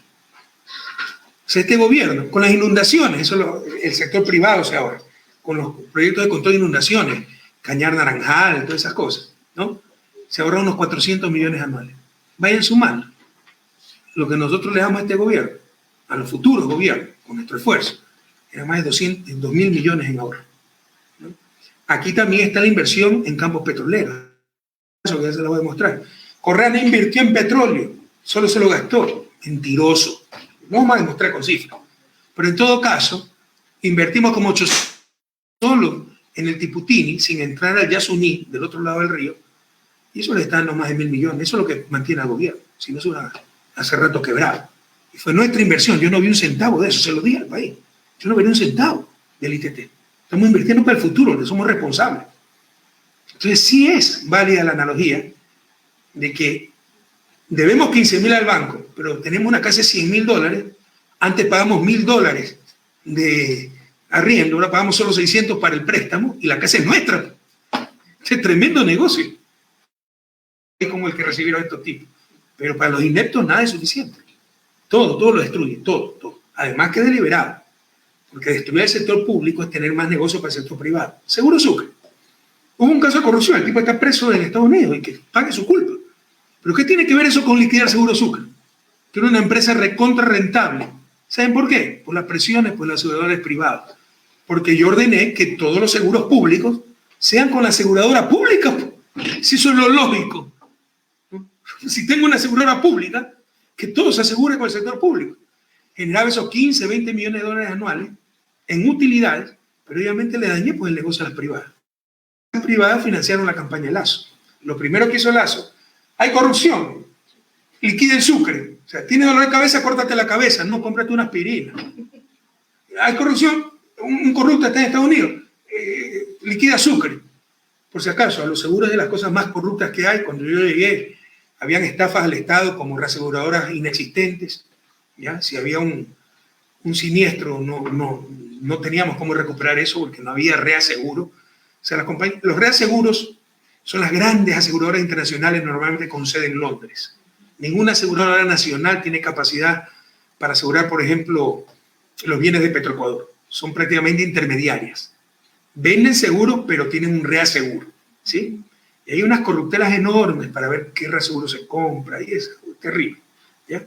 O sea, este gobierno, con las inundaciones, eso el sector privado, o sea, ahora, con los proyectos de control de inundaciones, Cañar Naranjal, todas esas cosas, ¿no? Se ahorra unos 400 millones anuales. Vayan sumando lo que nosotros le damos a este gobierno, a los futuros gobiernos, con nuestro esfuerzo. Era más de 2.000 millones en ahorro, ¿no? Aquí también está la inversión en campos petroleros. Eso que ya se lo voy a mostrar. Correa no invirtió en petróleo, solo se lo gastó. Mentiroso. No vamos a demostrar con cifras. Pero en todo caso, invertimos como 800 solo en el Tiputini, sin entrar al Yasuní, del otro lado del río, y eso le está dando más de 1.000 millones. Eso es lo que mantiene al gobierno. Si no, se hubiera hace rato quebrado. Y fue nuestra inversión. Yo no vi un centavo de eso, se lo dije al país. Yo no vi un centavo del ITT. Estamos invirtiendo para el futuro, que somos responsables. Entonces, sí es válida la analogía de que debemos 15.000 al banco, pero tenemos una casa de $100.000. Antes pagamos $1.000 de arriendo, ahora pagamos solo 600 para el préstamo y la casa es nuestra. Es tremendo negocio. Es como el que recibieron estos tipos. Pero para los ineptos nada es suficiente. Todo lo destruye, todo. Además que es deliberado. Porque destruir el sector público es tener más negocio para el sector privado. Seguro Sucre. Hubo un caso de corrupción, el tipo está preso en Estados Unidos y que pague su culpa. ¿Pero qué tiene que ver eso con liquidar Seguro Sucre? Que era una empresa recontra rentable. ¿Saben por qué? Por las presiones por los aseguradores privados. Porque yo ordené que todos los seguros públicos sean con la aseguradora pública. Si eso es lo lógico. Si tengo una aseguradora pública, que todo se asegure con el sector público. Generaba esos 15, 20 millones de dólares anuales en utilidades, pero obviamente le dañé pues el negocio a las privadas. Las privadas financiaron la campaña de Lazo. Lo primero que hizo Lazo, hay corrupción, liquida el Sucre. O sea, tiene dolor de cabeza, córtate la cabeza, no, cómprate una aspirina. Hay corrupción, un corrupto está en Estados Unidos, liquida Sucre. Por si acaso, a los seguros de las cosas más corruptas que hay, cuando yo llegué, habían estafas al Estado como reaseguradoras inexistentes. ¿Ya? Si había un siniestro, no teníamos cómo recuperar eso porque no había reaseguro. O sea, los reaseguros son las grandes aseguradoras internacionales normalmente con sede en Londres. Ninguna aseguradora nacional tiene capacidad para asegurar, por ejemplo, los bienes de Petroecuador. Son prácticamente intermediarias. Venden seguros, pero tienen un reaseguro, ¿sí? Y hay unas corruptelas enormes para ver qué reaseguro se compra y es terrible, ¿ya?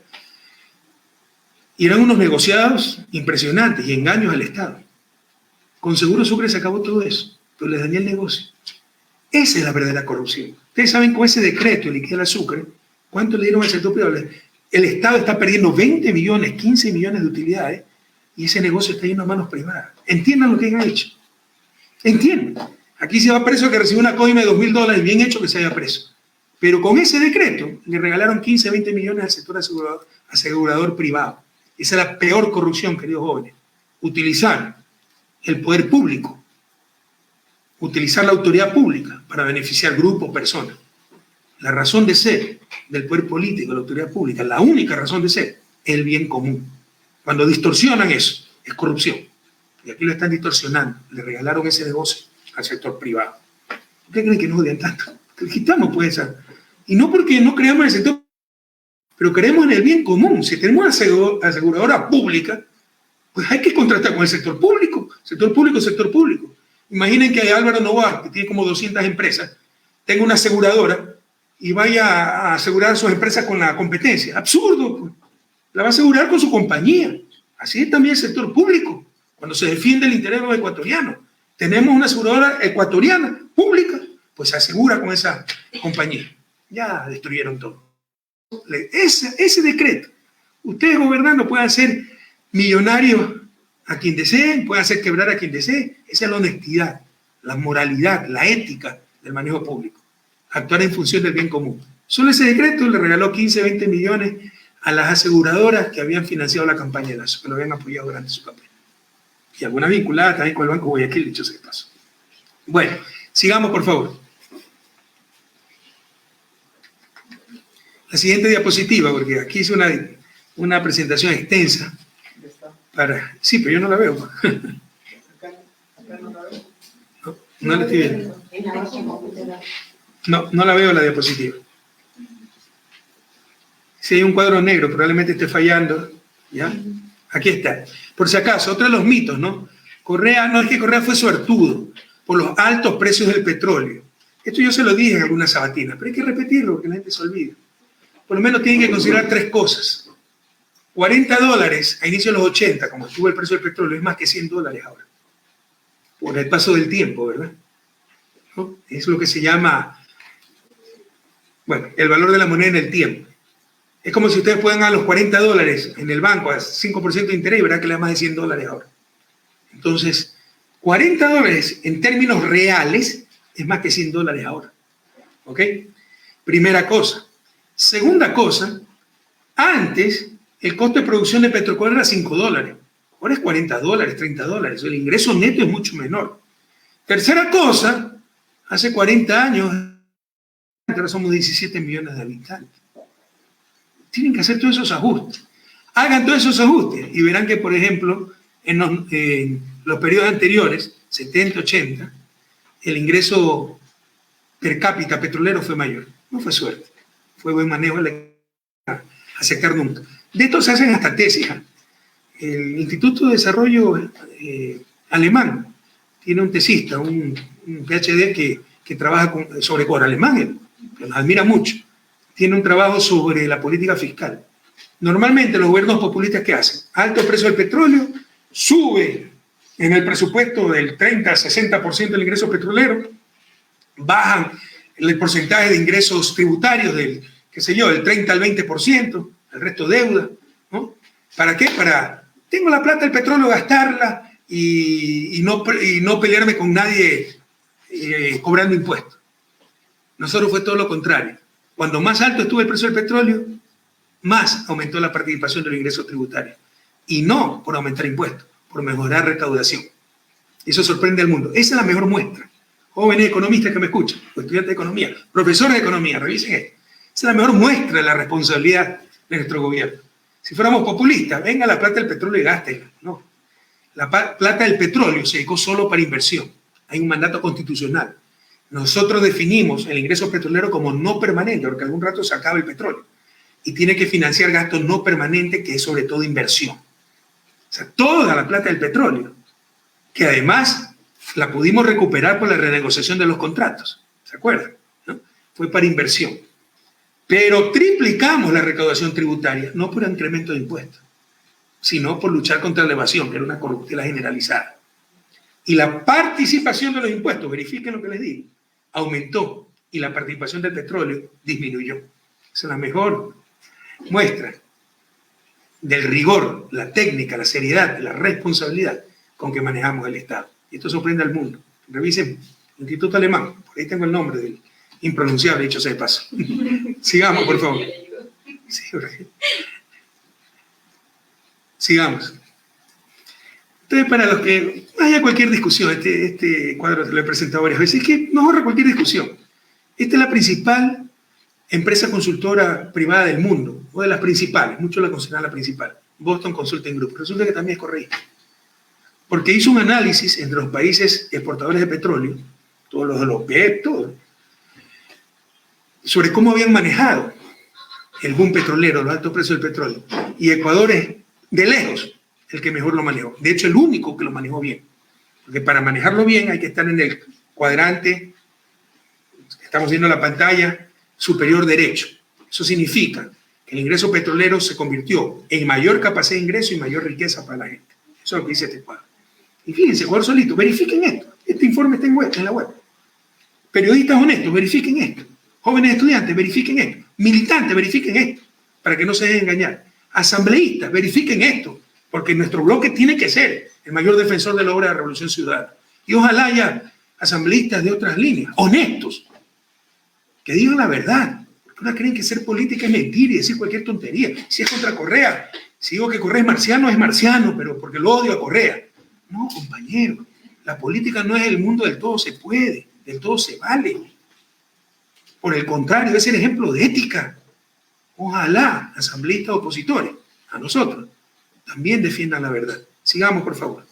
Y eran unos negociados impresionantes y engaños al Estado. Con Seguro Sucre se acabó todo eso, pero les dañé el negocio. Esa es la verdadera corrupción. Ustedes saben, con ese decreto de liquidar el Sucre, ¿cuánto le dieron al sector privado? El Estado está perdiendo 20 millones, 15 millones de utilidades y ese negocio está yendo a manos privadas. Entiendan lo que han hecho. Entiendan. Aquí se va preso que recibe una coima de $2.000, bien hecho que se haya preso. Pero con ese decreto le regalaron 15, 20 millones al sector asegurador privado. Esa es la peor corrupción, queridos jóvenes. Utilizar el poder público, utilizar la autoridad pública para beneficiar grupos, personas. La razón de ser del poder político, la autoridad pública, la única razón de ser es el bien común. Cuando distorsionan eso, es corrupción. Y aquí lo están distorsionando. Le regalaron ese negocio al sector privado. ¿Ustedes creen que nos odian tanto? Que quitamos pues esa. Y no porque no creamos en el sector, pero creemos en el bien común. Si tenemos una aseguradora pública, pues hay que contratar con el sector público. Sector público. Imaginen que Álvaro Novoa, que tiene como 200 empresas, tenga una aseguradora y vaya a asegurar sus empresas con la competencia. Absurdo, pues. La va a asegurar con su compañía. Así es también el sector público, cuando se defiende el interés de los ecuatorianos. Tenemos una aseguradora ecuatoriana, pública, pues se asegura con esa compañía. Ya destruyeron todo. Ese decreto, ustedes gobernando pueden hacer millonarios a quien deseen, pueden hacer quebrar a quien desee. Esa es la honestidad, la moralidad, la ética del manejo público. Actuar en función del bien común. Solo ese decreto le regaló 15, 20 millones a las aseguradoras que habían financiado la campaña de Lasso, que lo habían apoyado durante su campaña. Y alguna vinculada también con el Banco Guayaquil, dicho sea de paso. Bueno, sigamos por favor. La siguiente diapositiva, porque aquí hice una presentación extensa. Sí, pero yo no la veo. No la estoy viendo. No la veo la diapositiva. Si hay un cuadro negro, probablemente esté fallando. ¿Ya? Aquí está. Por si acaso, otro de los mitos, ¿no? Correa, no es que Correa fue suertudo por los altos precios del petróleo. Esto yo se lo dije en algunas sabatinas, pero hay que repetirlo porque la gente se olvida. Por lo menos tienen que considerar tres cosas. $40 a inicio de los 80, como estuvo el precio del petróleo, es más que $100 ahora. Por el paso del tiempo, ¿verdad? ¿No? Es lo que se llama, bueno, el valor de la moneda en el tiempo. Es como si ustedes puedan a los $40 en el banco a 5% de interés y verán que le da más de $100 ahora. Entonces, $40 en términos reales es más que $100 ahora. ¿Ok? Primera cosa. Segunda cosa, antes el costo de producción de Petrocola era $5. Ahora es $40, $30. El ingreso neto es mucho menor. Tercera cosa, hace 40 años, ahora somos 17 millones de habitantes. Tienen que hacer todos esos ajustes. Hagan todos esos ajustes y verán que, por ejemplo, en los periodos anteriores, 70, 80, el ingreso per cápita petrolero fue mayor. No fue suerte, fue buen manejo de aceptar nunca. De esto se hacen hasta tesis. El Instituto de Desarrollo alemán tiene un tesista, un PhD que trabaja sobre Cora alemán, que nos admira mucho. Tiene un trabajo sobre la política fiscal. Normalmente los gobiernos populistas, ¿qué hacen? Alto precio del petróleo, sube en el presupuesto del 30 al 60% del ingreso petrolero, bajan el porcentaje de ingresos tributarios del, qué sé yo, del 30 al 20%, el resto deuda, ¿no? ¿Para qué? Tengo la plata del petróleo, gastarla y no pelearme con nadie cobrando impuestos. Nosotros fue todo lo contrario. Cuando más alto estuvo el precio del petróleo, más aumentó la participación de los ingresos tributarios. Y no por aumentar impuestos, por mejorar recaudación. Eso sorprende al mundo. Esa es la mejor muestra. Jóvenes economistas que me escuchan, o estudiantes de economía, profesores de economía, revisen esto. Esa es la mejor muestra de la responsabilidad de nuestro gobierno. Si fuéramos populistas, venga la plata del petróleo y gástela. No. La plata del petróleo se dedicó solo para inversión. Hay un mandato constitucional. Nosotros definimos el ingreso petrolero como no permanente, porque algún rato se acaba el petróleo. Y tiene que financiar gastos no permanentes, que es sobre todo inversión. O sea, toda la plata del petróleo, que además la pudimos recuperar por la renegociación de los contratos. ¿Se acuerdan? ¿No? Fue para inversión. Pero triplicamos la recaudación tributaria, no por incremento de impuestos, sino por luchar contra la evasión, que era una corruptela generalizada. Y la participación de los impuestos, verifiquen lo que les digo, aumentó y la participación del petróleo disminuyó. Esa es la mejor muestra del rigor, la técnica, la seriedad, la responsabilidad con que manejamos el Estado. Y esto sorprende al mundo. Revisen, Instituto Alemán, por ahí tengo el nombre del impronunciable, dicho sea de paso. Sigamos, por favor. Sí, sigamos. Entonces, para los que haya cualquier discusión, este cuadro lo he presentado varias veces, es que nos ahorra cualquier discusión. Esta es la principal empresa consultora privada del mundo, o de las principales, muchos la consideran la principal, Boston Consulting Group. Resulta que también es correcta, porque hizo un análisis entre los países exportadores de petróleo, todos los de los OPEP, todos, sobre cómo habían manejado el boom petrolero, los altos precios del petróleo. Y Ecuador es, de lejos, el que mejor lo manejó. De hecho, el único que lo manejó bien. Porque para manejarlo bien hay que estar en el cuadrante, estamos viendo en la pantalla, superior derecho. Eso significa que el ingreso petrolero se convirtió en mayor capacidad de ingreso y mayor riqueza para la gente. Eso es lo que dice este cuadro. Y fíjense, Ecuador solito, verifiquen esto. Este informe está en la web. Periodistas honestos, verifiquen esto. Jóvenes estudiantes, verifiquen esto. Militantes, verifiquen esto, para que no se dejen engañar. Asambleístas, verifiquen esto, porque nuestro bloque tiene que ser el mayor defensor de la obra de la Revolución Ciudadana. Y ojalá haya asambleístas de otras líneas, honestos, que digan la verdad. Porque ahora creen que ser política es mentir y decir cualquier tontería. Si es contra Correa, si digo que Correa es marciano, pero porque lo odio a Correa. No, compañero, la política no es el mundo del todo se puede, del todo se vale. Por el contrario, es el ejemplo de ética. Ojalá asambleístas opositores, a nosotros, también defiendan la verdad. Sigamos, por favor.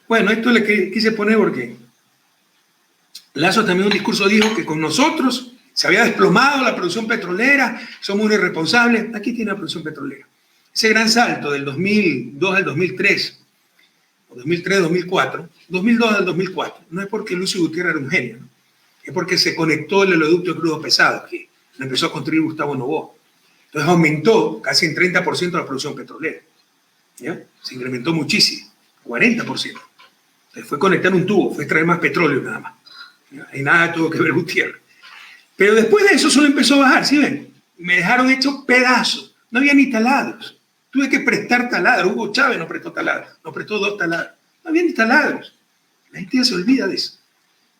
Bueno, esto le quise poner porque Lasso también en un discurso dijo que con nosotros se había desplomado la producción petrolera, somos unos irresponsables. Aquí tiene la producción petrolera. Ese gran salto del 2002 al 2003, o 2003 al 2004, 2002 al 2004, no es porque Lucio Gutiérrez era un genio, ¿no? Es porque se conectó el oleoducto de crudo pesado, que lo empezó a construir Gustavo Noboa. Entonces aumentó casi en 30% la producción petrolera. ¿Ya? Se incrementó muchísimo, 40%. Entonces fue conectar un tubo, fue traer más petróleo nada más. ¿Ya? Y nada tuvo que ver Gutiérrez. Pero después de eso solo empezó a bajar, ¿sí ven? Me dejaron hechos pedazos, no había ni taladros. Tuve que prestar taladros. Hugo Chávez no prestó taladros, nos prestó 2 taladros. No había ni taladros. La gente ya se olvida de eso.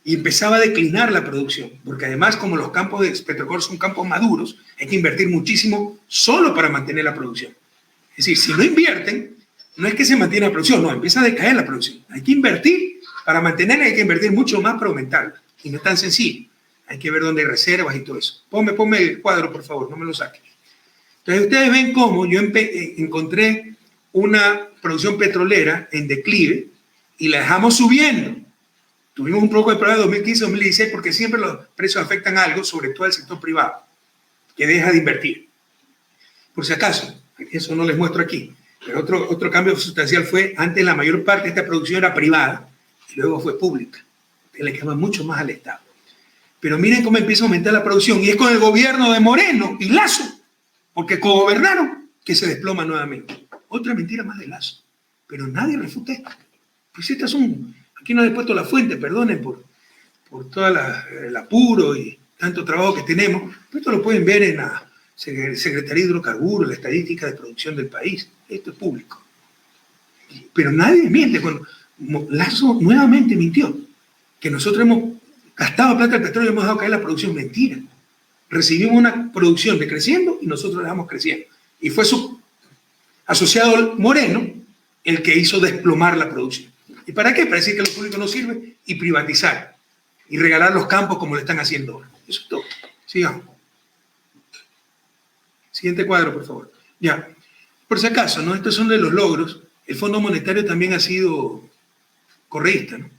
Y empezaba a declinar la producción, porque además como los campos de Petrocor son campos maduros, hay que invertir muchísimo solo para mantener la producción. Es decir, si no invierten, no es que se mantiene la producción, no, empieza a decaer la producción. Hay que invertir para mantenerla, hay que invertir mucho más para aumentarla. Y no es tan sencillo. Hay que ver dónde hay reservas y todo eso. Ponme el cuadro, por favor, no me lo saques. Entonces ustedes ven cómo yo encontré una producción petrolera en declive y la dejamos subiendo. Tuvimos un poco de problema en 2015-2016 porque siempre los precios afectan algo, sobre todo el sector privado, que deja de invertir. Por si acaso, eso no les muestro aquí, pero otro cambio sustancial fue, antes la mayor parte de esta producción era privada y luego fue pública. Que le quema mucho más al Estado. Pero miren cómo empieza a aumentar la producción y es con el gobierno de Moreno y Lasso, porque cogobernaron que se desploma nuevamente. Otra mentira más de Lasso, pero nadie refuta esto. Pues estas son... Aquí no les he puesto la fuente, perdonen por todo el apuro y tanto trabajo que tenemos. Pero esto lo pueden ver en la Secretaría de Hidrocarburos, la estadística de producción del país. Esto es público. Pero nadie miente. Cuando Lasso nuevamente mintió, que nosotros hemos gastado plata del petróleo y hemos dejado caer la producción. Mentira. Recibimos una producción decreciendo y nosotros la dejamos creciendo. Y fue su asociado Moreno el que hizo desplomar la producción. ¿Y para qué? Para decir que lo público no sirve y privatizar y regalar los campos como lo están haciendo ahora. Eso es todo. Sigamos. Siguiente cuadro, por favor. Ya. Por si acaso, ¿no? Estos son de los logros. El Fondo Monetario también ha sido correísta, ¿no?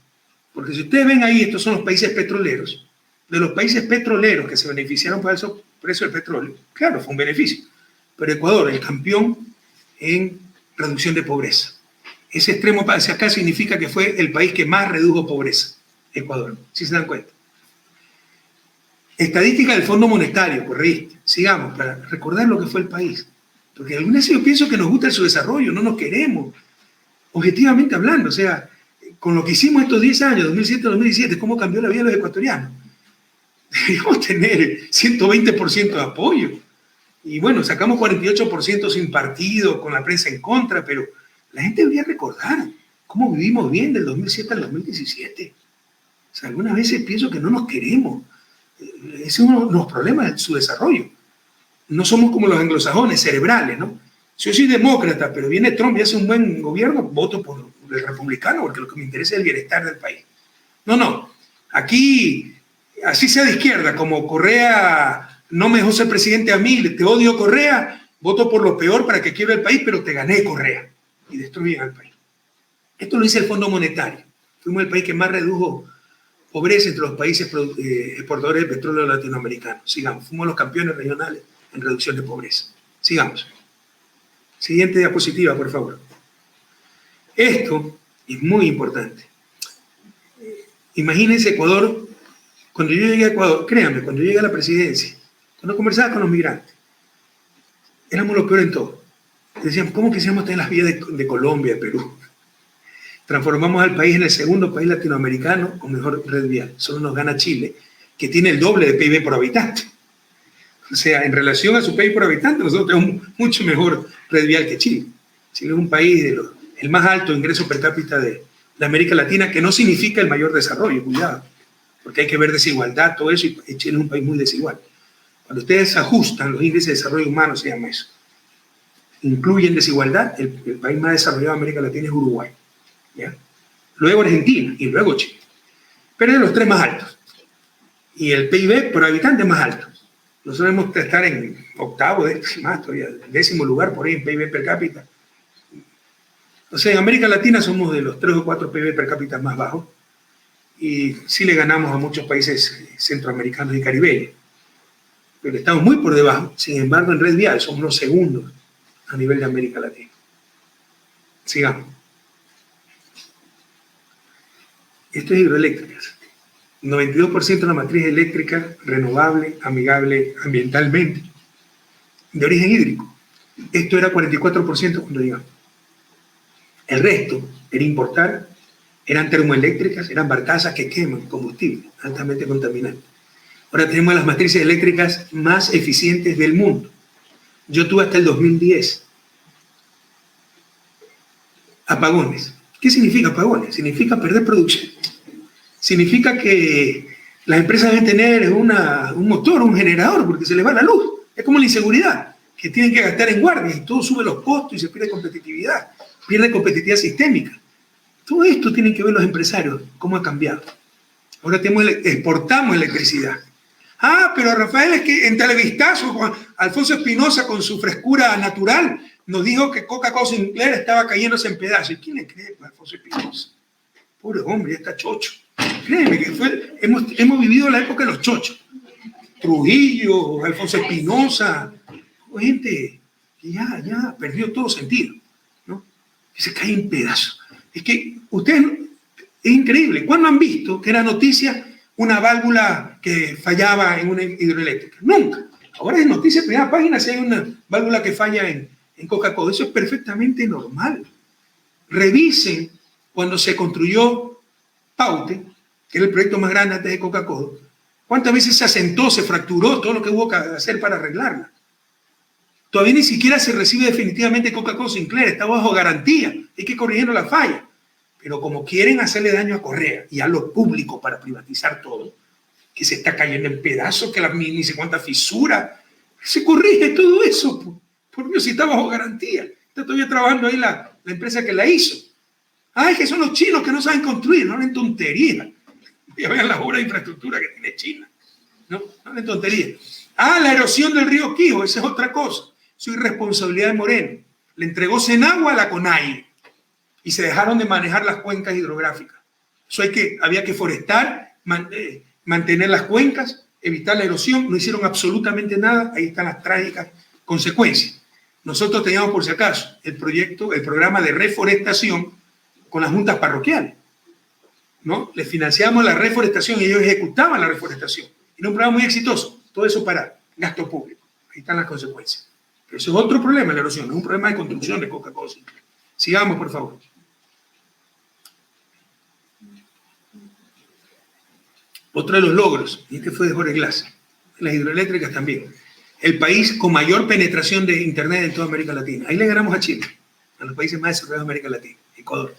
Porque si ustedes ven ahí, estos son los países petroleros. De los países petroleros que se beneficiaron por el precio del petróleo, claro, fue un beneficio. Pero Ecuador, el campeón en reducción de pobreza. Ese extremo hacia acá significa que fue el país que más redujo pobreza, Ecuador, si se dan cuenta. Estadística del Fondo Monetario, correcto. Sigamos, para recordar lo que fue el país. Porque algunas veces yo pienso que nos gusta el subdesarrollo, no nos queremos. Objetivamente hablando, o sea, con lo que hicimos estos 10 años, 2007-2017, cómo cambió la vida de los ecuatorianos. Deberíamos tener 120% de apoyo. Y bueno, sacamos 48% sin partido, con la prensa en contra, pero... La gente debería recordar cómo vivimos bien del 2007 al 2017. O sea, algunas veces pienso que no nos queremos. Ese es uno de los problemas de su desarrollo. No somos como los anglosajones, cerebrales, ¿no? Si yo soy demócrata, pero viene Trump y hace un buen gobierno, voto por el republicano, porque lo que me interesa es el bienestar del país. No. Aquí, así sea de izquierda, como Correa no me dejó ser presidente a mí, te odio Correa, voto por lo peor para que quiebre el país, pero te gané Correa. Y destruyen al país. Esto lo dice el Fondo Monetario. Fuimos el país que más redujo pobreza entre los países exportadores de petróleo latinoamericanos. Sigamos. Fuimos los campeones regionales en reducción de pobreza. Sigamos. Siguiente diapositiva, por favor. Esto es muy importante. Imagínense Ecuador, cuando yo llegué a Ecuador, créanme, cuando yo llegué a la presidencia, cuando conversaba con los migrantes, éramos los peores en todo. Decían, ¿cómo quisiéramos tener las vías de Colombia, de Perú? transformamos al país en el segundo país latinoamericano con mejor red vial. Solo nos gana Chile, que tiene el doble de PIB por habitante. O sea, en relación a su PIB por habitante, nosotros tenemos mucho mejor red vial que Chile. Chile es un país el más alto ingreso per cápita de América Latina, que no significa el mayor desarrollo, cuidado, porque hay que ver desigualdad, todo eso, y Chile es un país muy desigual. Cuando ustedes ajustan los índices de desarrollo humano, se llama eso, incluyen desigualdad, el país más desarrollado de América Latina es Uruguay, ¿ya? Luego Argentina y luego Chile. Pero es de los tres más altos. Y el PIB por habitante más alto. Nosotros debemos estar en octavo, más todavía, décimo lugar por ahí en PIB per cápita. O sea, en América Latina somos de los 3 o 4 PIB per cápita más bajos. Y sí le ganamos a muchos países centroamericanos y caribeños. Pero estamos muy por debajo. Sin embargo, en red vial somos los segundos a nivel de América Latina. Sigamos. Esto es hidroeléctricas. 92% de la matriz eléctrica renovable, amigable ambientalmente, de origen hídrico. Esto era 44% cuando llegamos. El resto era importar, eran termoeléctricas, eran barcazas que queman combustible, altamente contaminante. Ahora tenemos las matrices eléctricas más eficientes del mundo. Yo tuve hasta el 2010 apagones. ¿Qué significa apagones? Significa perder producción. Significa que las empresas deben tener un motor, un generador, porque se les va la luz. Es como la inseguridad, que tienen que gastar en guardias y todo sube los costos y se pierde competitividad, pierde competitividad sistémica. Todo esto tienen que ver los empresarios, cómo ha cambiado. Ahora exportamos electricidad. Ah, pero Rafael, es que en Televistazo, Alfonso Espinosa, con su frescura natural, nos dijo que Coca-Cola Sinclair estaba cayéndose en pedazos. ¿Y quién le cree a Alfonso Espinosa? Pobre hombre, ya está chocho. Créeme que hemos vivido la época de los chochos. Trujillo, Alfonso Espinosa, gente que ya perdió todo sentido, ¿no? Que se cae en pedazos. Es que ustedes, es increíble. ¿Cuándo han visto que era noticia una válvula que fallaba en una hidroeléctrica? Nunca. Ahora es noticia en primera página si hay una válvula que falla en Coca-Cola. Eso es perfectamente normal. Revisen cuando se construyó Paute, que era el proyecto más grande antes de Coca-Cola, cuántas veces se asentó, se fracturó, todo lo que hubo que hacer para arreglarla. Todavía ni siquiera se recibe definitivamente Coca-Cola Sinclair, está bajo garantía, hay que corregir la falla. Pero como quieren hacerle daño a Correa y a lo público para privatizar todo, que se está cayendo en pedazos, que ni sé cuánta fisura, se corrige todo eso, por Dios, si está bajo garantía. Está todavía trabajando ahí la empresa que la hizo. Ah, es que son los chinos que no saben construir, no hablen tontería. Ya vean las obras de infraestructura que tiene China. No hablen tontería. Ah, la erosión del río Quijo, esa es otra cosa. Eso es irresponsabilidad de Moreno. Le entregó Senagua a la CONAIE y se dejaron de manejar las cuencas hidrográficas. Eso había que forestar, mantener las cuencas, evitar la erosión. No hicieron absolutamente nada. Ahí están las trágicas consecuencias. Nosotros teníamos, por si acaso, el programa de reforestación con las juntas parroquiales, ¿no? Les financiamos la reforestación y ellos ejecutaban la reforestación. Era un programa muy exitoso. Todo eso para gasto público. Ahí están las consecuencias. Pero eso es otro problema, la erosión. No es un problema de construcción de Coca-Cola. Sigamos, por favor. Otro de los logros, y este fue de Jorge Glass, las hidroeléctricas también. El país con mayor penetración de Internet en toda América Latina. Ahí le ganamos a Chile, a los países más desarrollados de América Latina, Ecuador.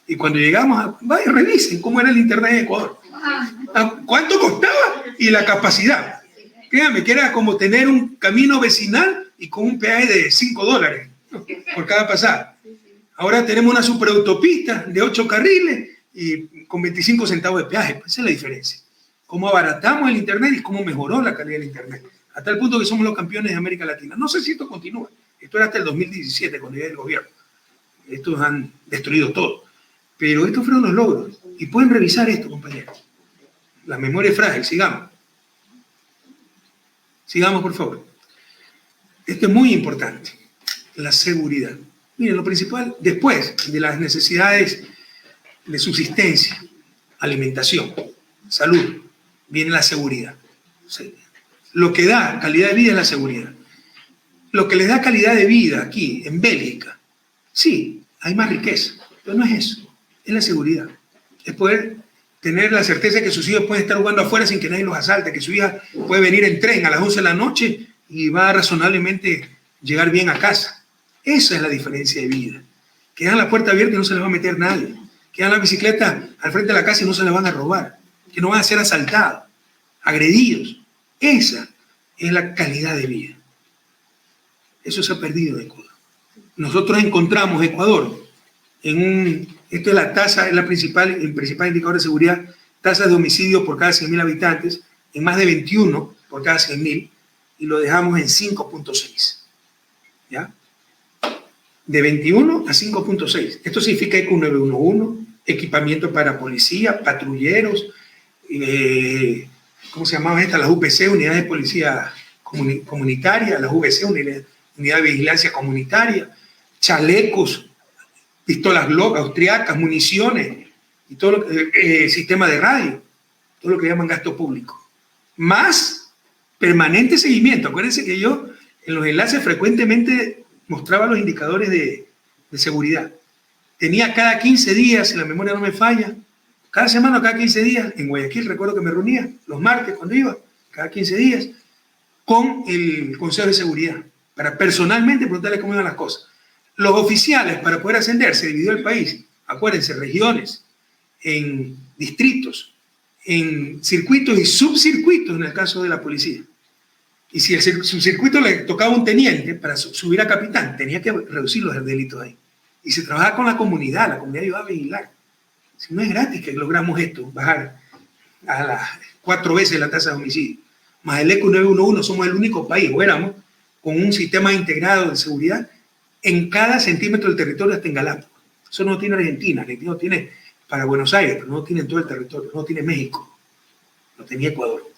Y cuando llegamos, vaya, revisen cómo era el Internet en Ecuador. ¿Cuánto costaba? Y la capacidad. Créanme que era como tener un camino vecinal y con un peaje de $5 por cada pasada. Ahora tenemos una superautopista de 8 carriles y con 25 centavos de peaje. Esa es la diferencia. Cómo abaratamos el Internet y cómo mejoró la calidad del Internet. Hasta el punto que somos los campeones de América Latina. No sé si esto continúa. Esto era hasta el 2017, cuando llegó el gobierno. Estos han destruido todo. Pero estos fueron los logros. Y pueden revisar esto, compañeros. La memoria es frágil. Sigamos. Sigamos, por favor. Esto es muy importante. La seguridad. Miren, lo principal, después de las necesidades de subsistencia, alimentación, salud, viene la seguridad. Lo que da calidad de vida es la seguridad. Lo que les da calidad de vida aquí, en Bélgica, sí, hay más riqueza, pero no es eso. Es la seguridad. Es poder tener la certeza de que sus hijos pueden estar jugando afuera sin que nadie los asalte, que su hija puede venir en tren a las 11 de la noche y va a razonablemente llegar bien a casa. Esa es la diferencia de vida. Que dejan la puerta abierta y no se les va a meter nadie. Que dejan la bicicleta al frente de la casa y no se la van a robar. Que no van a ser asaltados, agredidos. Esa es la calidad de vida. Eso se ha perdido en Ecuador. Nosotros encontramos Ecuador esto es la tasa, es el principal indicador de seguridad, tasa de homicidio por cada 100.000 habitantes, en más de 21 por cada 100.000, y lo dejamos en 5.6. ¿Ya? De 21 a 5.6. Esto significa ECU 911, equipamiento para policía, patrulleros, ¿cómo se llamaban estas? Las UPC, unidades de policía comunitaria, las UVC, unidad de vigilancia comunitaria, chalecos, pistolas Glock, austriacas, municiones, y todo lo que, sistema de radio, todo lo que llaman gasto público. Más permanente seguimiento. Acuérdense que yo en los enlaces frecuentemente mostraba los indicadores de seguridad. Tenía cada 15 días, si la memoria no me falla, cada semana, cada 15 días, en Guayaquil recuerdo que me reunía los martes cuando iba, cada 15 días, con el Consejo de Seguridad, para personalmente preguntarle cómo iban las cosas. Los oficiales, para poder ascender, se dividió el país, acuérdense, regiones, en distritos, en circuitos y subcircuitos en el caso de la policía. Y si el subcircuito le tocaba a un teniente para subir a capitán, tenía que reducir los delitos ahí. Y se trabajaba con la comunidad iba a vigilar. Si no es gratis que logramos esto, bajar a las 4 veces la tasa de homicidio. Más el ECU 911, somos el único país, o éramos, con un sistema integrado de seguridad en cada centímetro del territorio hasta en Galápagos. Eso no tiene Argentina. Argentina no tiene para Buenos Aires, pero no tiene en todo el territorio. No tiene México. No tenía Ecuador.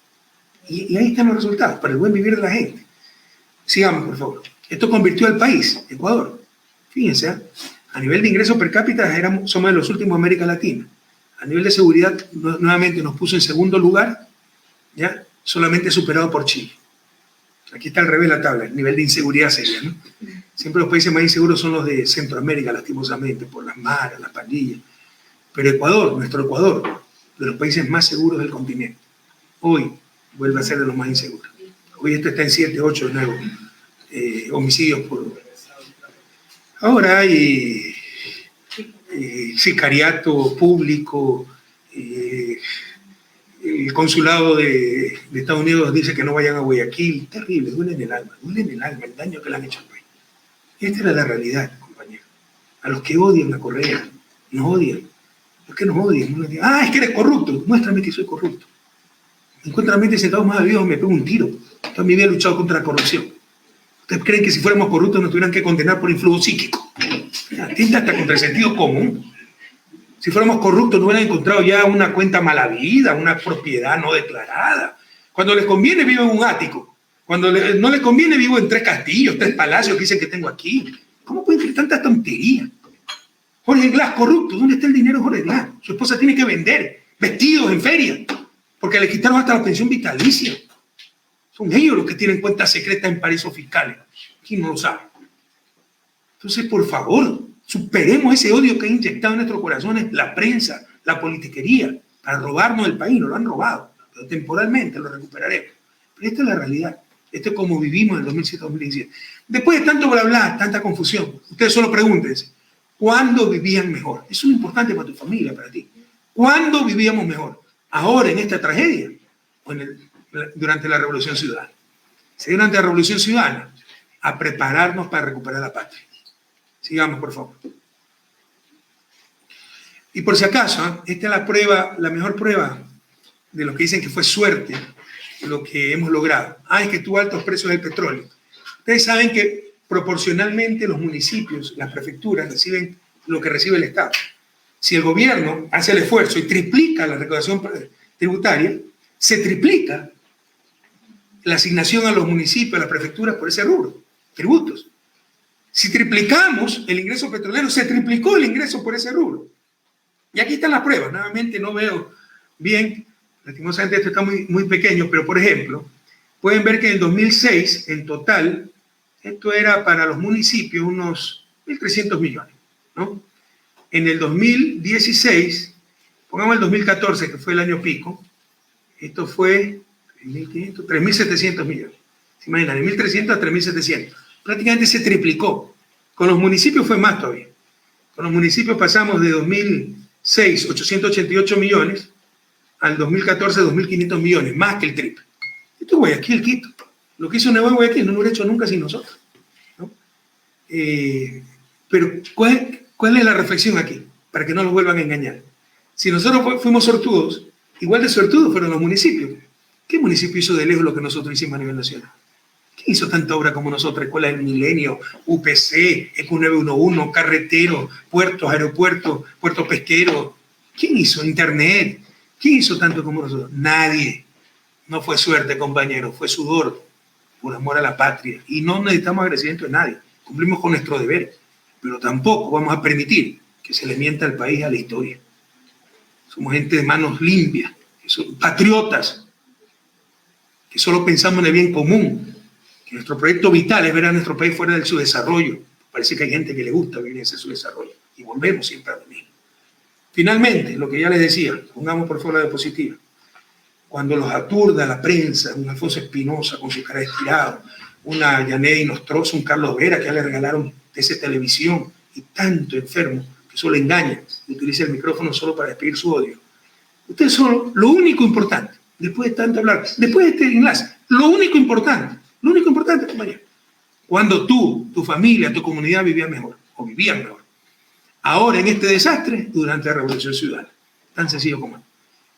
Y ahí están los resultados, para el buen vivir de la gente. Sigamos, por favor. Esto convirtió al país, Ecuador. Fíjense, a nivel de ingreso per cápita somos de los últimos de América Latina. A nivel de seguridad, nuevamente nos puso en segundo lugar, ¿ya? Solamente superado por Chile. Aquí está al revés la tabla, el nivel de inseguridad sería, ¿no? Siempre los países más inseguros son los de Centroamérica, lastimosamente, por las maras, las pandillas. Pero Ecuador, nuestro Ecuador, de los países más seguros del continente, hoy vuelve a ser de los más inseguros. Hoy esto está en 7, 8 de nuevo homicidios por... Ahora hay sicariato público, el consulado de Estados Unidos dice que no vayan a Guayaquil. Terrible, duele en el alma el daño que le han hecho al país. Esta era la realidad, compañero. A los que odian a Correa, nos odian. ¿Por qué nos odian? Es que eres corrupto. Muéstrame que soy corrupto. Me encuentro realmente sentado más viejo, me pego un tiro. Toda mi vida he luchado contra la corrupción. ¿Ustedes creen que si fuéramos corruptos nos tuvieran que condenar por influjo psíquico? Atenta hasta contra el sentido común. Si fuéramos corruptos no hubieran encontrado ya una cuenta mal habida, una propiedad no declarada. Cuando les conviene vivo en un ático. Cuando no les conviene vivo en 3 castillos, 3 palacios que dicen que tengo aquí. ¿Cómo pueden creer tanta tontería? Jorge Glass, corrupto. ¿Dónde está el dinero de Jorge Glass? Su esposa tiene que vender vestidos en feria porque le quitaron hasta la pensión vitalicia. Son ellos los que tienen cuentas secretas en paraísos fiscales. ¿Quién no lo sabe? Entonces, por favor, superemos ese odio que ha inyectado en nuestros corazones la prensa, la politiquería, para robarnos el país. Nos lo han robado, pero temporalmente lo recuperaremos. Pero esta es la realidad. Esto es como vivimos en el 2007-2017. Después de tanto bla bla, tanta confusión, ustedes solo pregúntense, ¿cuándo vivían mejor? Eso es importante para tu familia, para ti. ¿Cuándo vivíamos mejor? ¿Ahora en esta tragedia o durante la Revolución Ciudadana? Si durante la Revolución Ciudadana, a prepararnos para recuperar la patria. Sigamos, por favor. Y por si acaso, esta es la prueba, la mejor prueba de lo que dicen que fue suerte, lo que hemos logrado. Es que tuvo altos precios del petróleo. Ustedes saben que proporcionalmente los municipios, las prefecturas, reciben lo que recibe el Estado. Si el gobierno hace el esfuerzo y triplica la recaudación tributaria, se triplica la asignación a los municipios, a las prefecturas por ese rubro, tributos. Si triplicamos el ingreso petrolero, se triplicó el ingreso por ese rubro. Y aquí están las pruebas. Nuevamente no veo bien, lastimosamente esto está muy pequeño, pero por ejemplo, pueden ver que en el 2006, en total, esto era para los municipios unos 1.300 millones, ¿no? En el 2016, pongamos el 2014, que fue el año pico, esto fue 3.700 millones. ¿Se imaginan? De 1.300 a 3.700. Prácticamente se triplicó. Con los municipios fue más todavía. Con los municipios pasamos de 2006, 888 millones, al 2014, 2.500 millones, más que el triple. Esto es Guayaquil, Quito. Lo que hizo Nueva Guayaquil no lo hubiera hecho nunca sin nosotros, ¿no? Pero, ¿cuál es la reflexión aquí? Para que no nos vuelvan a engañar. Si nosotros fuimos sortudos, igual de sortudos fueron los municipios. ¿Qué municipio hizo de lejos lo que nosotros hicimos a nivel nacional? ¿Quién hizo tanta obra como nosotros? Escuela del Milenio, UPC, ECU 911, carreteros, puertos, aeropuertos, puertos pesqueros. ¿Quién hizo Internet? ¿Quién hizo tanto como nosotros? Nadie. No fue suerte, compañero, fue sudor, por amor a la patria. Y no necesitamos agradecimiento de nadie. Cumplimos con nuestro deber. Pero tampoco vamos a permitir que se le mienta al país, a la historia. Somos gente de manos limpias, que son patriotas, que solo pensamos en el bien común, que nuestro proyecto vital es ver a nuestro país fuera de su desarrollo. Parece que hay gente que le gusta vivir ese su desarrollo. Y volvemos siempre a lo mismo. Finalmente, lo que ya les decía, pongamos por favor la diapositiva. Cuando los aturda la prensa, un Alfonso Espinosa con su cara estirado, una Yanedi Nostroza, un Carlos Vera que ya le regalaron esa televisión, y tanto enfermo que solo engaña y utiliza el micrófono solo para despedir su odio. Ustedes son lo único importante, después de tanto hablar, después de este enlace, lo único importante, compañero, cuando tú, tu familia, tu comunidad vivían mejor, o vivían mejor. Ahora en este desastre, durante la Revolución Ciudadana, tan sencillo como es.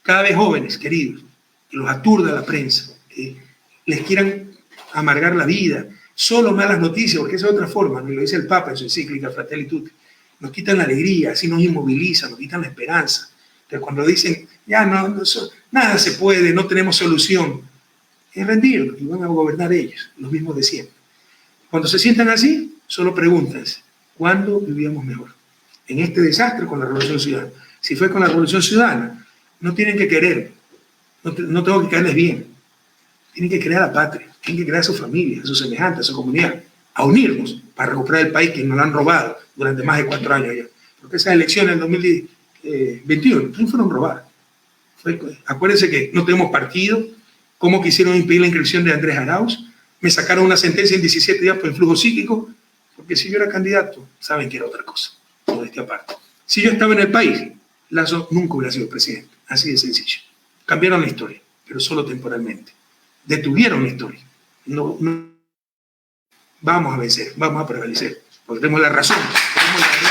Cada vez jóvenes, queridos, que los aturda la prensa, que les quieran amargar la vida, solo malas noticias, porque esa es otra forma, lo dice el Papa en su encíclica Fratelli Tutti, nos quitan la alegría, así nos inmovilizan, nos quitan la esperanza. Entonces cuando dicen, ya nada se puede, no tenemos solución, es rendirlos y van a gobernar ellos, los mismos de siempre. Cuando se sientan así, solo pregúntense, ¿cuándo vivíamos mejor? En este desastre con la Revolución Ciudadana. Si fue con la Revolución Ciudadana, no tienen que querer, no tengo que caerles bien, tienen que crear a la patria, tienen que crear a su familia, a sus semejantes, a su comunidad, a unirnos para recuperar el país que nos lo han robado durante más de 4 años ya. Porque esas elecciones en 2021 también fueron robadas. Acuérdense que no tenemos partido, cómo quisieron impedir la inscripción de Andrés Arauz, me sacaron una sentencia en 17 días por influjo psíquico, porque si yo era candidato, saben que era otra cosa, todo este aparte. Si yo estaba en el país, Lasso nunca hubiera sido presidente, así de sencillo. Cambiaron la historia, pero solo temporalmente. Detuvieron la historia. No. Vamos a vencer, vamos a prevalecer, porque tenemos la razón, tenemos la verdad.